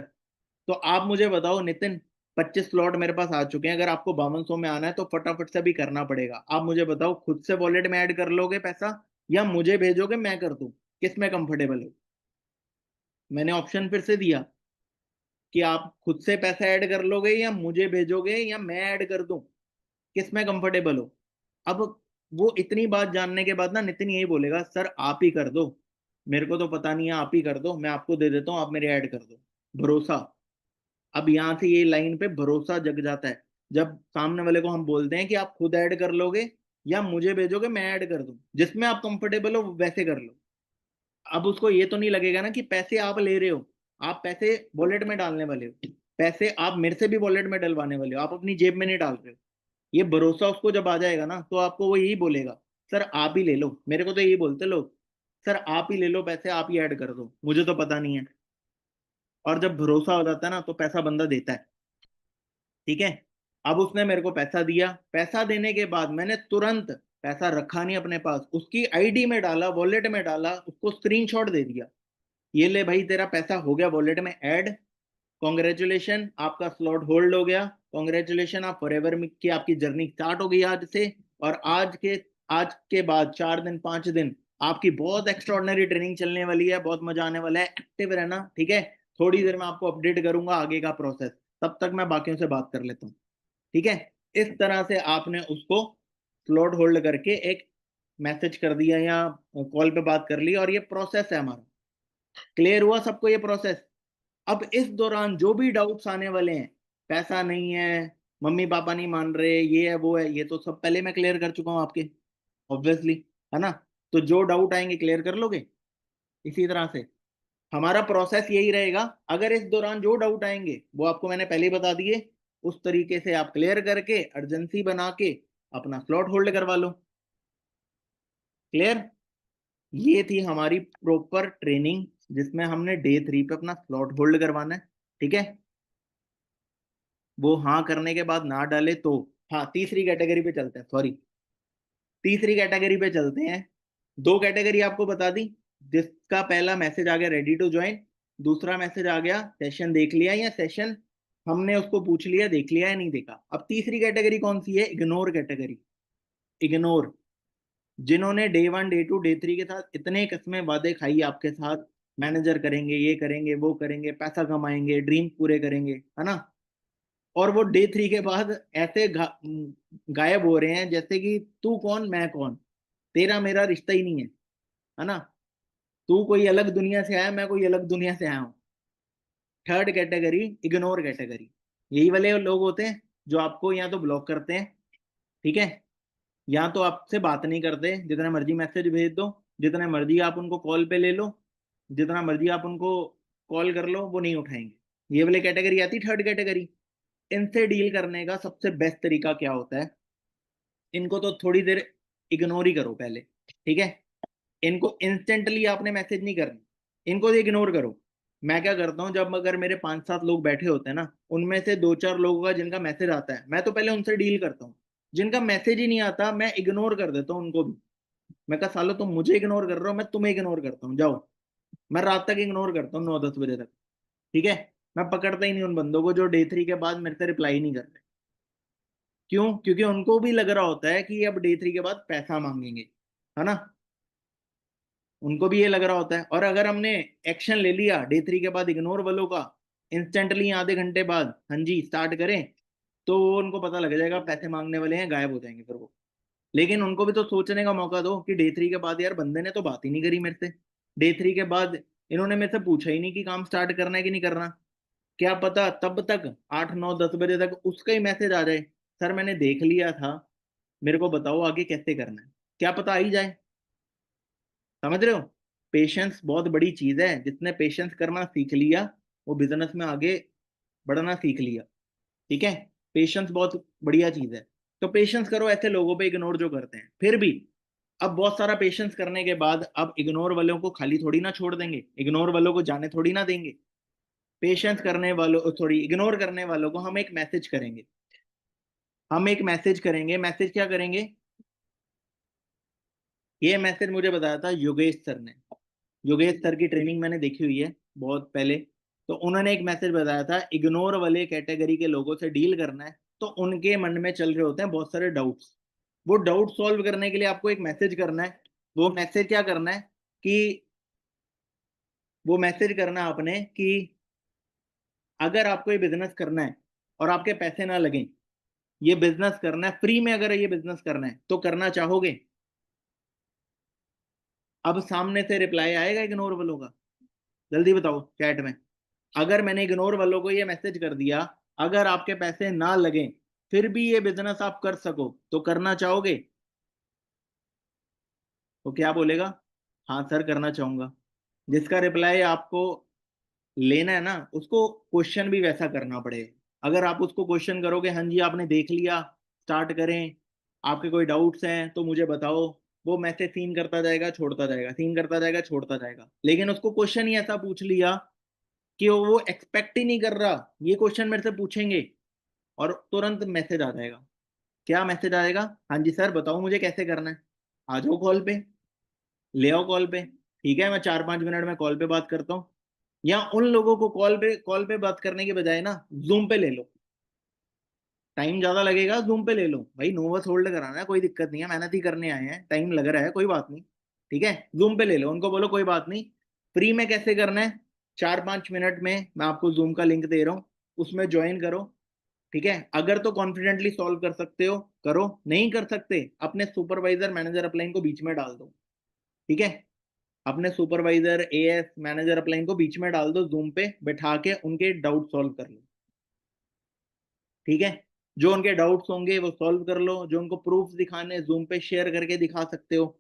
तो आप मुझे बताओ नितिन, 25 स्लॉट मेरे पास आ चुके हैं, अगर आपको 5200 में आना है तो फटाफट से भी करना पड़ेगा। आप मुझे बताओ, खुद से वॉलेट में ऐड कर लोगे पैसा, या मुझे भेजोगे मैं कर दूं? किस में कंफर्टेबल हो? मैंने ऑप्शन फिर से दिया कि आप खुद से पैसा ऐड कर लोगे, या मुझे भेजोगे, या मैं ऐड कर दूं, किस में कंफर्टेबल हो? अब वो इतनी बात जानने के बाद ना नितिन यही बोलेगा, सर आप ही कर दो, मेरे को तो पता नहीं है, आप ही कर दो, मैं आपको दे देता हूँ, आप मेरे ऐड कर दो। भरोसा। अब यहां से ये लाइन पे भरोसा जग जाता है, जब सामने वाले को हम बोलते हैं कि आप खुद ऐड कर लोगे या मुझे भेजोगे मैं ऐड कर दूं, जिसमें आप कंफर्टेबल हो वैसे कर लो। अब उसको ये तो नहीं लगेगा ना कि पैसे आप ले रहे हो, आप पैसे वॉलेट में डालने वाले हो, पैसे आप मेरे से भी वॉलेट में डलवाने वाले हो, आप अपनी जेब में नहीं डाल रहे हो। ये भरोसा उसको जब आ जाएगा ना, तो आपको वो यही बोलेगा, सर आप ही ले लो। मेरे को तो यही बोलते लोग, सर आप ही ले लो पैसे, आप ही ऐड कर दो, मुझे तो पता नहीं है। और जब भरोसा हो जाता है ना तो पैसा बंदा देता है। ठीक है, अब उसने मेरे को पैसा दिया, पैसा देने के बाद मैंने तुरंत पैसा रखा नहीं अपने पास, उसकी आईडी में डाला, वॉलेट में डाला, उसको स्क्रीनशॉट दे दिया, ये ले भाई तेरा पैसा हो गया वॉलेट में ऐड, कॉन्ग्रेचुलेशन आपका स्लॉट होल्ड हो गया, कॉन्ग्रेचुलेशन आप फॉरएवर की आपकी जर्नी स्टार्ट हो गई आज से। और आज के बाद 4 दिन 5 दिन आपकी बहुत एक्स्ट्रॉर्डनरी ट्रेनिंग चलने वाली है, बहुत मजा आने वाला है, एक्टिव रहना। ठीक है, थोड़ी देर में आपको अपडेट करूंगा आगे का प्रोसेस, तब तक मैं बाकियों से बात कर लेता हूँ। ठीक है, इस तरह से आपने उसको स्लॉट होल्ड करके एक मैसेज कर दिया या कॉल पे बात कर ली, और ये प्रोसेस है हमारा। क्लियर हुआ सबको ये प्रोसेस? अब इस दौरान जो भी डाउट्स आने वाले हैं, पैसा नहीं है, मम्मी पापा नहीं मान रहे, ये है वो है, ये तो सब पहले मैं क्लियर कर चुका हूँ आपके, ऑब्वियसली, है ना? तो जो डाउट आएंगे क्लियर कर लोगे। इसी तरह से हमारा प्रोसेस यही रहेगा। अगर इस दौरान जो डाउट आएंगे वो आपको मैंने पहले ही बता दिए, उस तरीके से आप क्लियर करके अर्जेंसी बना के अपना स्लॉट होल्ड करवा लो। क्लियर? ये थी हमारी प्रॉपर ट्रेनिंग, जिसमें हमने डे 3 पे अपना स्लॉट होल्ड करवाना है। ठीक है, वो हाँ करने के बाद ना डाले तो, हाँ तीसरी कैटेगरी पे चलते हैं, सॉरी, तीसरी कैटेगरी पे चलते हैं। दो कैटेगरी आपको बता दी, जिसका पहला मैसेज आ गया रेडी टू ज्वाइन, दूसरा मैसेज आ गया सेशन देख लिया, या सेशन हमने उसको पूछ लिया देख लिया या नहीं देखा। अब तीसरी कैटेगरी कौन सी है? Ignore category. इग्नोर, जिन्होंने डे 1 डे 2 डे 3 के साथ इतने किस्में वादे खाई आपके साथ, मैनेजर करेंगे, ये करेंगे, वो करेंगे, पैसा कमाएंगे, ड्रीम पूरे करेंगे, है ना, और वो डे 3 के बाद ऐसे गायब हो रहे हैं जैसे कि तू कौन मैं कौन, तेरा मेरा रिश्ता ही नहीं है ना, तू कोई अलग दुनिया से आया, मैं कोई अलग दुनिया से आया हूँ। Third category ignore category. यही वाले लोग होते हैं जो आपको या तो ब्लॉक करते हैं, ठीक है, या तो आपसे बात नहीं करते, जितने मर्जी मैसेज भेज दो, जितने मर्जी आप उनको कॉल पे ले लो, जितना मर्जी आप उनको कॉल कर लो, वो नहीं उठाएंगे। ये वाली कैटेगरी आती थर्ड कैटेगरी। इनसे डील करने का सबसे बेस्ट तरीका क्या होता है? इनको तो थोड़ी देर इग्नोर ही करो पहले, ठीक है, इनको इंस्टेंटली आपने मैसेज नहीं करना, इनको इग्नोर करो। मैं क्या करता हूँ, जब अगर मेरे 5-7 लोग बैठे होते हैं ना, उनमें से 2-4 लोगों का जिनका मैसेज आता है, मैं तो पहले उनसे डील करता हूँ। जिनका मैसेज ही नहीं आता, मैं इग्नोर कर देता हूँ उनको भी। मैं कहा सालो तुम मुझे इग्नोर कर रहे हो, मैं तुम्हें इग्नोर करता हूँ, जाओ। मैं रात तक इग्नोर करता हूँ, 9-10 बजे तक। ठीक है, मैं पकड़ता ही नहीं उन बंदों को जो डे 3 के बाद मेरे से रिप्लाई नहीं कर रहे। क्यों? क्योंकि उनको भी लग रहा होता है कि अब डे 3 के बाद पैसा मांगेंगे, है ना, उनको भी ये लग रहा होता है। और अगर हमने एक्शन ले लिया डे 3 के बाद इग्नोर वालों का, इंस्टेंटली आधे घंटे बाद हाँ जी स्टार्ट करें, तो उनको पता लग जाएगा पैसे मांगने वाले हैं, गायब हो जाएंगे फिर वो। लेकिन उनको भी तो सोचने का मौका दो कि डे 3 के बाद यार बंदे ने तो बात ही नहीं करी मेरे से, डे 3 के बाद इन्होंने मेरे से पूछा ही नहीं कि काम स्टार्ट करना है कि नहीं करना। क्या पता तब तक 8-9-10 बजे तक उसका ही मैसेज आ जाए, सर मैंने देख लिया था, मेरे को बताओ आगे कैसे करना है। क्या पता आ ही जाए। समझ रहे हो? पेशेंस बहुत बड़ी चीज है, जिसने पेशेंस करना सीख लिया वो बिजनेस में आगे बढ़ना सीख लिया। ठीक है, पेशेंस बहुत बढ़िया चीज है। तो पेशेंस करो ऐसे लोगों पे इग्नोर जो करते हैं। फिर भी अब बहुत सारा पेशेंस करने के बाद अब इग्नोर वालों को खाली थोड़ी ना छोड़ देंगे, इग्नोर वालों को जाने थोड़ी ना देंगे। पेशेंस करने वालों, सॉरी, इग्नोर करने वालों को हम एक मैसेज करेंगे। हम एक मैसेज करेंगे, मैसेज क्या करेंगे? ये मैसेज मुझे बताया था योगेश सर ने। योगेश सर की ट्रेनिंग मैंने देखी हुई है बहुत पहले। तो उन्होंने एक मैसेज बताया था, इग्नोर वाले कैटेगरी के लोगों से डील करना है तो उनके मन में चल रहे होते हैं बहुत सारे डाउट्स। वो डाउट सॉल्व करने के लिए आपको एक मैसेज करना है। वो मैसेज क्या करना है कि वो मैसेज करना है आपने कि अगर आपको ये बिजनेस करना है और आपके पैसे ना लगें, ये बिजनेस करना है फ्री में, अगर ये बिजनेस करना है तो करना चाहोगे? अब सामने से रिप्लाई आएगा इग्नोर वालों का? जल्दी बताओ चैट में। अगर मैंने इग्नोर वालों को ये मैसेज कर दिया, अगर आपके पैसे ना लगे फिर भी ये बिजनेस आप कर सको तो करना चाहोगे? तो क्या बोलेगा? हाँ सर करना चाहूंगा। जिसका रिप्लाई आपको लेना है ना, उसको क्वेश्चन भी वैसा करना पड़ेगा। अगर आप उसको क्वेश्चन करोगे, हाँ जी आपने देख लिया, स्टार्ट करें, आपके कोई डाउट्स हैं तो मुझे बताओ, वो मैसेज सीन करता जाएगा छोड़ता जाएगा, सीन करता जाएगा छोड़ता जाएगा। लेकिन उसको क्वेश्चन ही ऐसा पूछ लिया कि वो एक्सपेक्ट ही नहीं कर रहा ये क्वेश्चन मेरे से पूछेंगे, और तुरंत मैसेज आ जाएगा। क्या मैसेज आएगा? हाँ जी सर बताओ मुझे कैसे करना है, आ जाओ कॉल पे, ले आओ कॉल पे। ठीक है, मैं 4-5 मिनट में कॉल पे बात करता हूँ। या उन लोगों को कॉल पे बात करने के बजाय ना जूम पे ले लो। टाइम ज्यादा लगेगा, जूम पे ले लो भाई, नो बस होल्ड कराना है, कोई दिक्कत नहीं है, मेहनत ही करने आए हैं, टाइम लग रहा है, कोई बात नहीं। ठीक है, जूम पे ले लो, उनको बोलो कोई बात नहीं, फ्री में कैसे करना है, 4-5 मिनट में मैं आपको जूम का लिंक दे रहा हूँ, उसमें ज्वाइन करो। ठीक है, अगर तो कॉन्फिडेंटली सॉल्व कर सकते हो करो, नहीं कर सकते अपने सुपरवाइजर मैनेजर अपलाइन को बीच में डाल दो। ठीक है, अपने सुपरवाइजर एएस मैनेजर अपलाइन को बीच में डाल दो, जूम पे बैठा के उनके डाउट सॉल्व कर लो। ठीक है, जो उनके डाउट्स होंगे वो सॉल्व कर लो, जो उनको प्रूफ दिखाने जूम पे शेयर करके दिखा सकते हो।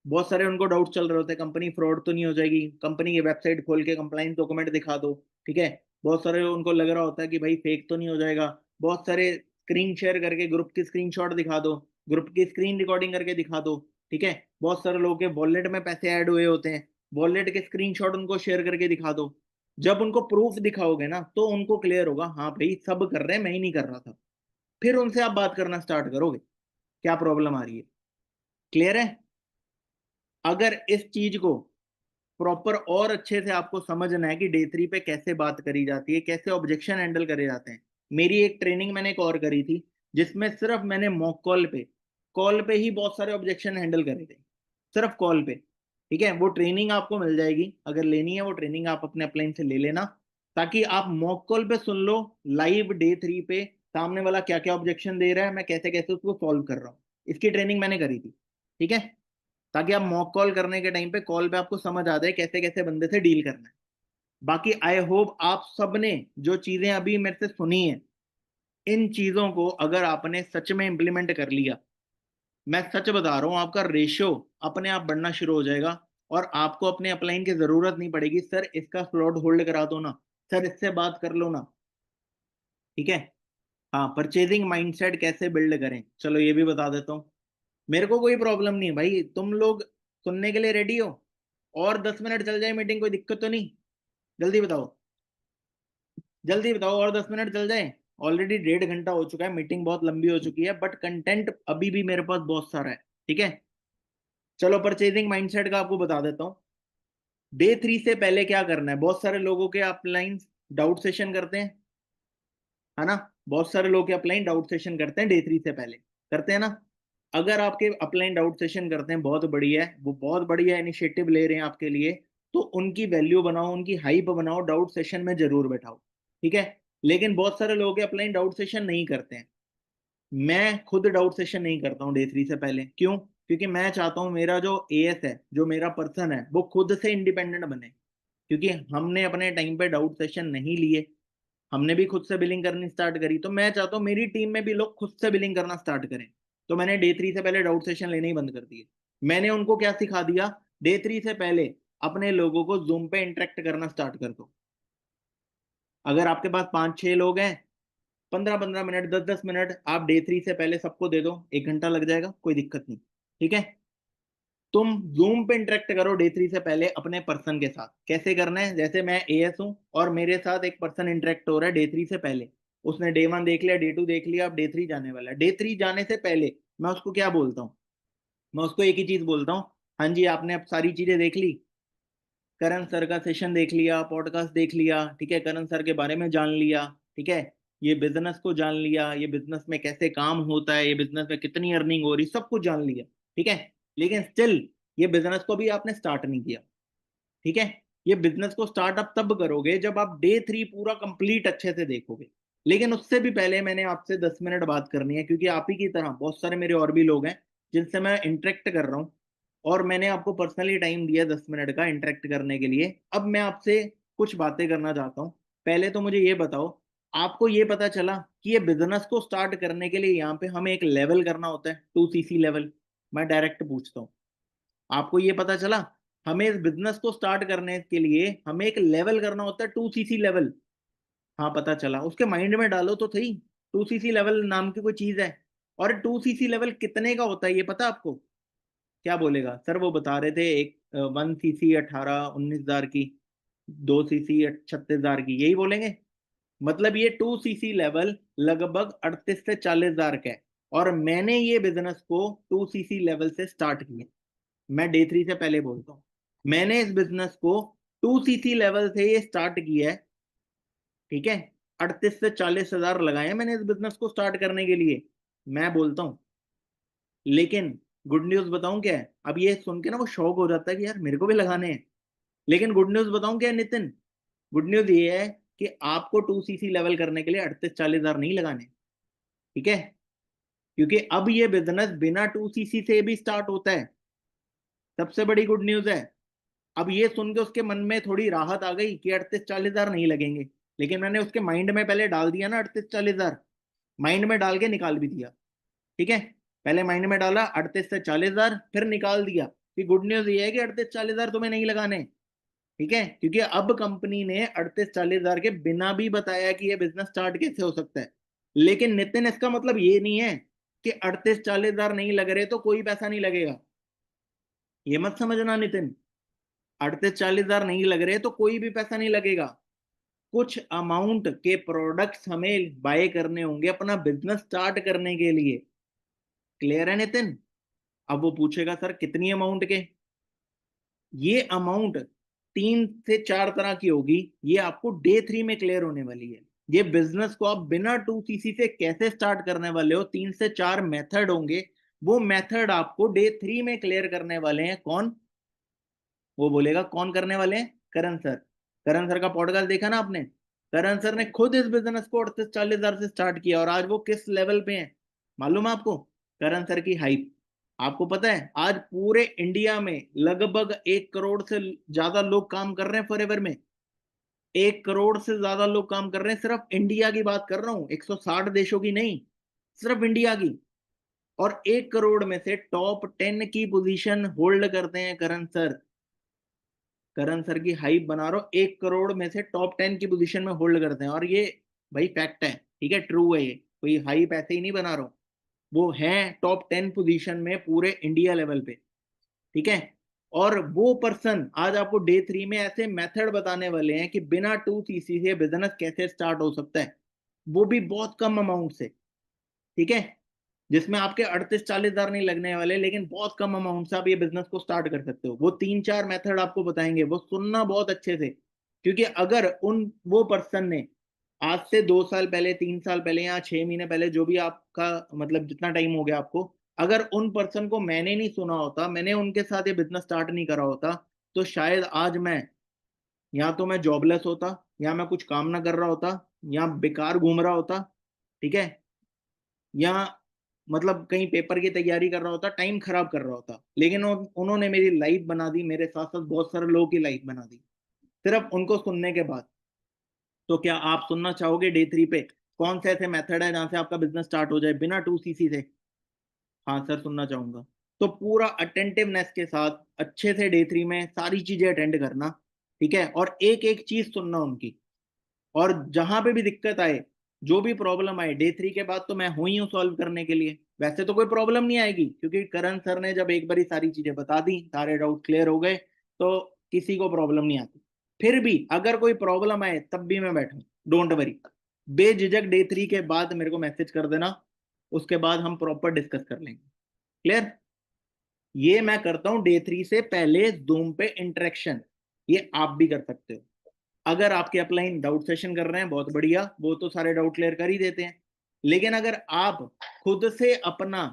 बहुत सारे उनको डाउट चल रहे होते हैं, कंपनी फ्रॉड तो नहीं हो जाएगी, कंपनी की वेबसाइट खोल के कंप्लाइंस डॉक्यूमेंट दिखा दो। ठीक है, बहुत सारे उनको लग रहा होता है कि भाई फेक तो नहीं हो जाएगा, बहुत सारे स्क्रीन शेयर करके ग्रुप की स्क्रीनशॉट दिखा दो, ग्रुप की स्क्रीन रिकॉर्डिंग करके दिखा दो। ठीक है, बहुत सारे लोगों के वॉलेट में पैसे ऐड हुए होते हैं, वॉलेट के स्क्रीनशॉट उनको शेयर करके दिखा दो। जब उनको प्रूफ दिखाओगे ना तो उनको क्लियर होगा, हाँ भाई सब कर रहे हैं, मैं ही नहीं कर रहा था। फिर उनसे आप बात करना स्टार्ट करोगे क्या प्रॉब्लम आ रही है। क्लियर है। अगर इस चीज को प्रॉपर और अच्छे से आपको समझना है कि डे थ्री पे कैसे बात करी जाती है, कैसे ऑब्जेक्शन हैंडल करे जाते हैं, मेरी एक ट्रेनिंग मैंने एक और करी थी जिसमें सिर्फ मैंने मॉक कॉल पे ही बहुत सारे ऑब्जेक्शन हैंडल करे थे, सिर्फ कॉल पे। ठीक है, वो ट्रेनिंग आपको मिल जाएगी, अगर लेनी है वो ट्रेनिंग आप अपने अपलाइन से ले लेना, ताकि आप मॉक कॉल पे सुन लो लाइव डे थ्री पे सामने वाला क्या क्या ऑब्जेक्शन दे रहा है, मैं कैसे कैसे उसको सॉल्व कर रहा हूँ। इसकी ट्रेनिंग मैंने करी थी। ठीक है, ताकि आप मॉक कॉल करने के टाइम पे कॉल पे आपको समझ आ जाए कैसे कैसे बंदे से डील करना है। बाकी आई होप आप सबने जो चीजें अभी मेरे से सुनी है, इन चीजों को अगर आपने सच में इंप्लीमेंट कर लिया, मैं सच बता रहा हूँ आपका रेशियो अपने आप बढ़ना शुरू हो जाएगा, और आपको अपने अपलाइन की जरूरत नहीं पड़ेगी, सर इसका स्लॉट होल्ड करा दो ना, सर इससे बात कर लो ना। ठीक है। हाँ, परचेजिंग माइंडसेट कैसे बिल्ड करें, चलो ये भी बता देता हूँ। मेरे को कोई प्रॉब्लम नहीं भाई, तुम लोग सुनने के लिए रेडी हो, और 10 मिनट चल जाए मीटिंग, कोई दिक्कत तो नहीं। जल्दी बताओ, जल्दी बताओ, और 10 मिनट चल जाए। ऑलरेडी 1.5 घंटा हो चुका है, मीटिंग बहुत लंबी हो चुकी है, बट कंटेंट अभी भी मेरे पास बहुत सारा है। ठीक है, चलो परचेजिंग माइंडसेट का आपको बता देता हूँ। डे थ्री से पहले क्या करना है, बहुत सारे लोगों के अपलाइन डाउट सेशन करते हैं, है ना। बहुत सारे लोग के अपलाइन डाउट सेशन करते हैं डे थ्री से पहले, करते हैं ना। अगर आपके अपलाइन डाउट सेशन करते हैं, बहुत बढ़िया है, वो बहुत बढ़िया इनिशिएटिव ले रहे हैं आपके लिए, तो उनकी वैल्यू बनाओ, उनकी हाइप बनाओ, डाउट सेशन में जरूर बैठाओ। ठीक है। लेकिन बहुत सारे लोग अपलाइन डाउट सेशन नहीं करते हैं। मैं खुद डाउट सेशन नहीं करता हूँ डे थ्री से पहले, क्यों? क्योंकि मैं चाहता हूँ मेरा जो एएस है, जो मेरा पर्सन है, वो खुद से इंडिपेंडेंट बने। क्योंकि हमने अपने टाइम पे डाउट सेशन नहीं लिए, हमने भी खुद से बिलिंग करनी स्टार्ट करी, तो मैं चाहता हूँ मेरी टीम में भी लोग खुद से बिलिंग करना स्टार्ट करें। तो मैंने डे थ्री से पहले डाउट सेशन लेने ही बंद कर दिए। मैंने उनको क्या सिखा दिया, डे थ्री से पहले अपने लोगों को जूम पे इंटरेक्ट करना स्टार्ट कर दो। अगर आपके पास 5-6 लोग हैं, 15-15 मिनट, 10-10 मिनट आप डे थ्री से पहले सबको दे दो, 1 घंटा लग जाएगा, कोई दिक्कत नहीं। ठीक है। तुम जूम पे इंटरेक्ट करो डे थ्री से पहले अपने पर्सन के साथ। कैसे करना है, जैसे मैं एएस हूं और मेरे साथ एक पर्सन इंटरेक्ट हो रहा है डे थ्री से पहले, उसने डे वन देख लिया, डे टू देख लिया, अब डे थ्री जाने वाला है। डे थ्री जाने से पहले मैं उसको क्या बोलता हूँ, मैं उसको एक ही चीज बोलता हूँ, हाँ जी आपने अब सारी चीजें देख ली, करण सर का सेशन देख लिया, पॉडकास्ट देख लिया, ठीक है, करण सर के बारे में जान लिया, ठीक है, ये बिजनेस को जान लिया, ये बिजनेस में कैसे काम होता है, ये बिजनेस में कितनी अर्निंग हो रही, सब कुछ जान लिया। ठीक है। लेकिन स्टिल ये बिजनेस को भी आपने स्टार्ट नहीं किया। ठीक है। ये बिजनेस को स्टार्टअप तब करोगे जब आप डे थ्री पूरा कंप्लीट अच्छे से देखोगे। लेकिन उससे भी पहले मैंने आपसे 10 मिनट बात करनी है, क्योंकि आप ही की तरह बहुत सारे मेरे और भी लोग हैं जिनसे मैं इंटरेक्ट कर रहा हूँ, और मैंने आपको पर्सनली टाइम दिया 10 मिनट का इंटरेक्ट करने के लिए। अब मैं आपसे कुछ बातें करना चाहता हूँ। पहले तो मुझे ये बताओ, आपको ये पता चला कि ये बिजनेस को स्टार्ट करने के लिए यहाँ पे हमें एक लेवल करना होता है, 2CC लेवल। मैं डायरेक्ट पूछता हूँ, आपको ये पता चला हमें इस बिजनेस को स्टार्ट करने के लिए हमें एक लेवल करना होता है, 2CC लेवल? हाँ पता चला, उसके माइंड में डालो तो सही, 2CC लेवल नाम की कोई चीज है। और 2CC लेवल कितने का होता है ये पता आपको? क्या बोलेगा सर, वो बता रहे थे एक 1CC 18-19 हजार की, 2CC 36 हजार की, यही बोलेंगे। मतलब ये 2CC लेवल लगभग 38 से 40 हजार का है, और मैंने ये बिजनेस को 2CC लेवल से स्टार्ट किया। मैं डे थ्री से पहले बोलता हूँ, मैंने इस बिजनेस को 2CC लेवल से ये स्टार्ट किया है। ठीक है। 38 से 40 हजार लगाए हैं मैंने इस बिजनेस को स्टार्ट करने के लिए, मैं बोलता हूँ। लेकिन गुड न्यूज बताऊं क्या है, अब ये सुन के ना वो शौक हो जाता है कि यार मेरे को भी लगाने हैं। लेकिन गुड न्यूज बताऊं क्या है नितिन, गुड न्यूज ये है कि आपको 2CC लेवल करने के लिए 38-40 हजार नहीं लगाने। ठीक है। क्योंकि अब ये बिजनेस बिना 2CC से भी स्टार्ट होता है, सबसे बड़ी गुड न्यूज है। अब ये सुन के उसके मन में थोड़ी राहत आ गई कि 38-40 हजार नहीं लगेंगे। लेकिन मैंने उसके माइंड में पहले डाल दिया ना 38-40 हजार, माइंड में डाल के निकाल भी दिया। ठीक है। पहले माइंड में डाला 38 से 40 हजार, फिर निकाल दिया कि गुड न्यूज ये है कि 38-40 हजार तुम्हें नहीं लगाने। ठीक है। क्योंकि अब कंपनी ने 38-40 हजार के बिना भी बताया कि ये बिजनेस स्टार्ट कैसे हो सकता है। लेकिन नितिन इसका मतलब ये नहीं है कि 38-40 हजार नहीं लग रहे तो कोई पैसा नहीं लगेगा। ये मत समझना नितिन, 38-40 हजार नहीं लग रहे तो कोई भी पैसा नहीं लगेगा। कुछ अमाउंट के प्रोडक्ट्स हमें बाय करने होंगे अपना बिजनेस स्टार्ट करने के लिए। क्लियर है नितिन? अब वो पूछेगा सर कितनी अमाउंट के। ये अमाउंट 3 से 4 तरह की होगी, ये आपको डे 3 में क्लियर होने वाली है। ये बिजनेस को आप बिना 2 सीसी से कैसे स्टार्ट करने वाले हो, 3 से 4 मेथड होंगे। वो मेथड आपको डे 3 में क्लियर करने वाले हैं। कौन? वो बोलेगा कौन करने वाले हैं? करण सर। करण सर का पॉडकास्ट देखा ना आपने? करण सर ने खुद इस बिजनेस को 38-40 हजार से स्टार्ट किया और आज वो किस लेवल पे हैं मालूम है आपको? करण सर की हाइप आपको पता है, आज पूरे इंडिया में लगभग 1 करोड़ से ज्यादा लोग काम कर रहे हैं फॉरएवर में। 1 करोड़ से ज्यादा लोग काम कर रहे हैं, सिर्फ इंडिया की बात कर रहा हूँ, 160 देशों की नहीं, सिर्फ इंडिया की। और 1 करोड़ में से टॉप 10 की पोजीशन होल्ड करते हैं करण सर। करण सर की हाइप बना रहा हूं, 1 करोड़ में से टॉप 10 की पोजीशन में होल्ड करते हैं। और ये भाई फैक्ट है, ठीक है, ट्रू है, ये कोई हाइप ऐसे ही नहीं बना रहा हूं। वो है टॉप 10 पोजीशन में पूरे इंडिया लेवल पे, ठीक है। और वो पर्सन आज आपको डे 3 में ऐसे मेथड बताने वाले हैं कि बिना 2 सीसी से बिजनेस कैसे स्टार्ट हो सकता है, वो भी बहुत कम अमाउंट से, ठीक है। जिसमें आपके 38-40 हजार नहीं लगने वाले, लेकिन बहुत कम अमाउंट से आप ये बिजनेस को स्टार्ट कर सकते हो। वो 3-4 मेथड आपको बताएंगे, वो सुनना बहुत अच्छे से। क्योंकि अगर उन वो पर्सन ने आज से 2 साल पहले, 3 साल पहले या 6 महीने पहले, जो भी आपका मतलब जितना टाइम हो गया आपको, अगर उन पर्सन को मैंने नहीं सुना होता, मैंने उनके साथ ये बिजनेस स्टार्ट नहीं करा होता, तो शायद आज मैं या तो मैं जॉबलेस होता, या मैं कुछ काम ना कर रहा होता, या बेकार घूम रहा होता, ठीक है, या मतलब कहीं पेपर की तैयारी कर रहा होता, टाइम खराब कर रहा होता। लेकिन उन्होंने मेरी लाइफ बना दी, मेरे साथ साथ बहुत सारे लोगों की लाइफ बना दी, सिर्फ उनको सुनने के बाद। तो क्या आप सुनना चाहोगे डे 3 पे कौन से ऐसे मेथड है जहां से आपका बिजनेस स्टार्ट हो जाए बिना 2 सीसी से? हाँ सर, सुनना चाहूंगा। तो पूरा अटेंटिवनेस के साथ अच्छे से डे 3 में सारी चीजें अटेंड करना, ठीक है, और एक एक चीज सुनना उनकी। और जहां पे भी दिक्कत आए, जो भी प्रॉब्लम आए, डे 3 के बाद तो मैं हूं ही हूं सॉल्व करने के लिए। वैसे तो कोई प्रॉब्लम नहीं आएगी, क्योंकि करण सर ने जब एक बारी सारी चीजें बता दी, सारे डाउट क्लियर हो गए, तो किसी को प्रॉब्लम नहीं आती। फिर भी अगर कोई प्रॉब्लम आए तब भी मैं बैठूं, डोंट वरी। बेझिझक डे 3 के बाद मेरे को मैसेज कर देना, उसके बाद हम प्रॉपर डिस्कस कर लेंगे। क्लियर? ये मैं करता हूं डे 3 से पहले जूम पे इंटरेक्शन, ये आप भी कर सकते हो। अगर आपके अपलाइन डाउट सेशन कर रहे हैं, बहुत बढ़िया, वो तो सारे डाउट क्लियर कर ही देते हैं। लेकिन अगर आप खुद से अपना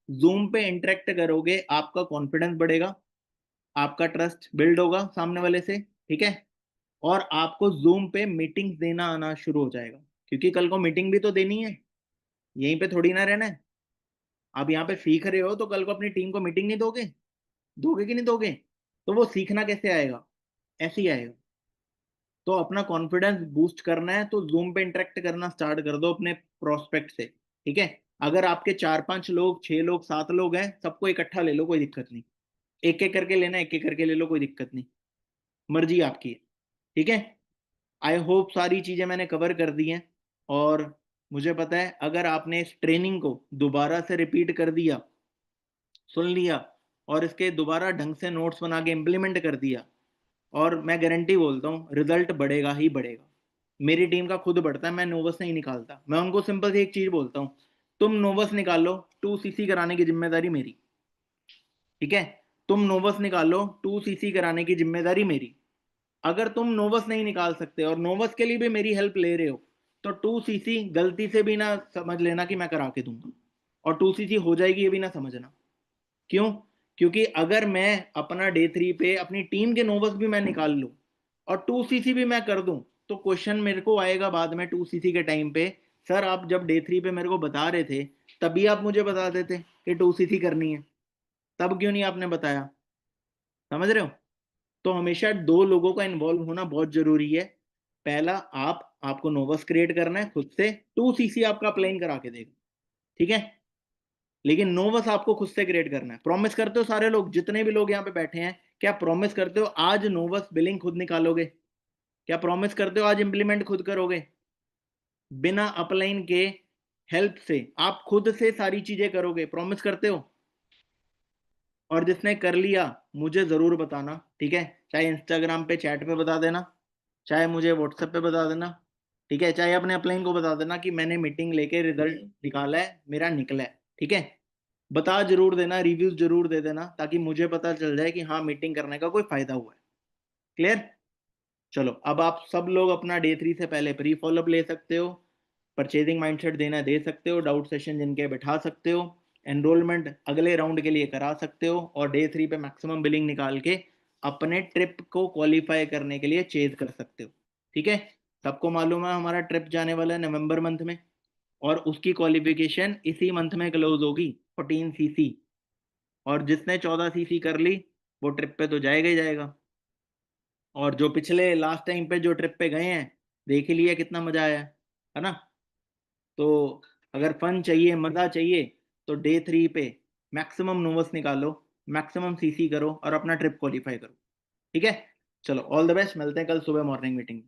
जूम पे इंटरेक्ट करोगे, आपका कॉन्फिडेंस बढ़ेगा, आपका ट्रस्ट बिल्ड होगा सामने वाले से, ठीक है। और आपको जूम पे मीटिंग्स देना आना शुरू हो जाएगा, क्योंकि कल को मीटिंग भी तो देनी है, यहीं पे थोड़ी ना रहना है। आप यहाँ पे सीख रहे हो तो कल को अपनी टीम को मीटिंग नहीं दोगे? दोगे कि नहीं दोगे? तो वो सीखना कैसे आएगा? ऐसे ही आएगा। तो अपना कॉन्फिडेंस बूस्ट करना है तो जूम पे इंटरेक्ट करना स्टार्ट कर दो अपने प्रोस्पेक्ट से, ठीक है। अगर आपके 4-5 लोग, 6 लोग, 7 लोग हैं, सबको इकट्ठा ले लो, कोई दिक्कत नहीं। एक एक करके लेना, एक एक करके ले लो, कोई दिक्कत नहीं, मर्जी आपकी है, ठीक है। आई होप सारी चीजें मैंने कवर कर दी हैं। और मुझे पता है अगर आपने इस ट्रेनिंग को दोबारा से रिपीट कर दिया, सुन लिया, और इसके दोबारा ढंग से नोट्स बना के इम्प्लीमेंट कर दिया, और मैं गारंटी बोलता हूँ रिजल्ट बढ़ेगा ही बढ़ेगा। मेरी टीम का खुद बढ़ता है, मैं नोवस नहीं निकालता। मैं उनको सिंपल सी एक चीज बोलता हूँ, तुम नोवस निकालो, 2 सीसी कराने की जिम्मेदारी मेरी, ठीक है। तुम नोवस निकालो, 2 सीसी कराने की जिम्मेदारी मेरी। अगर तुम नोवस नहीं निकाल सकते और नोवस के लिए भी मेरी हेल्प ले रहे हो, तो 2 सीसी गलती से भी ना समझ लेना कि मैं करा के दूंगा, और 2 सीसी हो जाएगी ये भी ना समझना। क्यों? क्योंकि अगर मैं अपना डे 3 पे अपनी टीम के नोवस भी मैं निकाल लूं और 2 सीसी भी मैं कर दूं, तो क्वेश्चन मेरे को आएगा बाद में 2 सीसी के टाइम पे, सर आप जब डे 3 पे मेरे को बता रहे थे तभी आप मुझे बता देते कि 2 सीसी करनी है, तब क्यों नहीं आपने बताया? समझ रहे हो? तो हमेशा 2 लोगों का इन्वॉल्व होना बहुत जरूरी है। पहला, आपको नोवस क्रिएट करना है खुद से, 2 सीसी आपका प्लेन करा के देगा, ठीक है। लेकिन नोवस आपको खुद से क्रिएट करना है। प्रॉमिस करते हो सारे लोग, जितने भी लोग यहाँ पे बैठे हैं, क्या प्रॉमिस करते हो आज नोवस बिलिंग खुद निकालोगे? क्या प्रॉमिस करते हो आज इंप्लीमेंट खुद करोगे, बिना अपलाइन के हेल्प से? आप खुद से सारी चीजें करोगे, प्रॉमिस करते हो? और जिसने कर लिया मुझे जरूर बताना, ठीक है? चाहे इंस्टाग्राम पे चैट पे बता देना, चाहे मुझे व्हाट्सएप पे बता देना, ठीक है? चाहे अपने अपलाइन को बता देना कि मैंने मीटिंग लेके रिजल्ट निकाला है, मेरा निकला है, ठीक है? बता जरूर देना, रिव्यूज जरूर दे देना, ताकि मुझे पता चल जाए कि हाँ मीटिंग करने का कोई फायदा हुआ है। क्लियर? चलो, अब आप सब लोग अपना डे 3 से पहले प्री फॉलोअप ले सकते हो, परचेजिंग माइंडसेट देना दे सकते हो, डाउट सेशन जिनके बैठा सकते हो, एनरोलमेंट अगले राउंड के लिए करा सकते हो, और डे 3 पे मैक्सिमम बिलिंग निकाल के अपने ट्रिप को क्वालिफाई करने के लिए चेज कर सकते हो, ठीक है? सबको मालूम है हमारा ट्रिप जाने वाला है नवंबर मंथ में, और उसकी क्वालिफिकेशन इसी मंथ में क्लोज होगी, 14 सीसी। और जिसने 14 सीसी कर ली वो ट्रिप पे तो जाएगा ही जाएगा। और जो पिछले लास्ट टाइम पे जो ट्रिप पे गए हैं, देख ही लिया कितना मजा आया है ना? तो अगर फन चाहिए, मजा चाहिए, तो डे 3 पे मैक्सिमम नोवस निकालो, मैक्सिमम सीसी करो और अपना ट्रिप क्वालिफाई करो, ठीक है? चलो, ऑल द बेस्ट, मिलते हैं कल सुबह मॉर्निंग मीटिंग।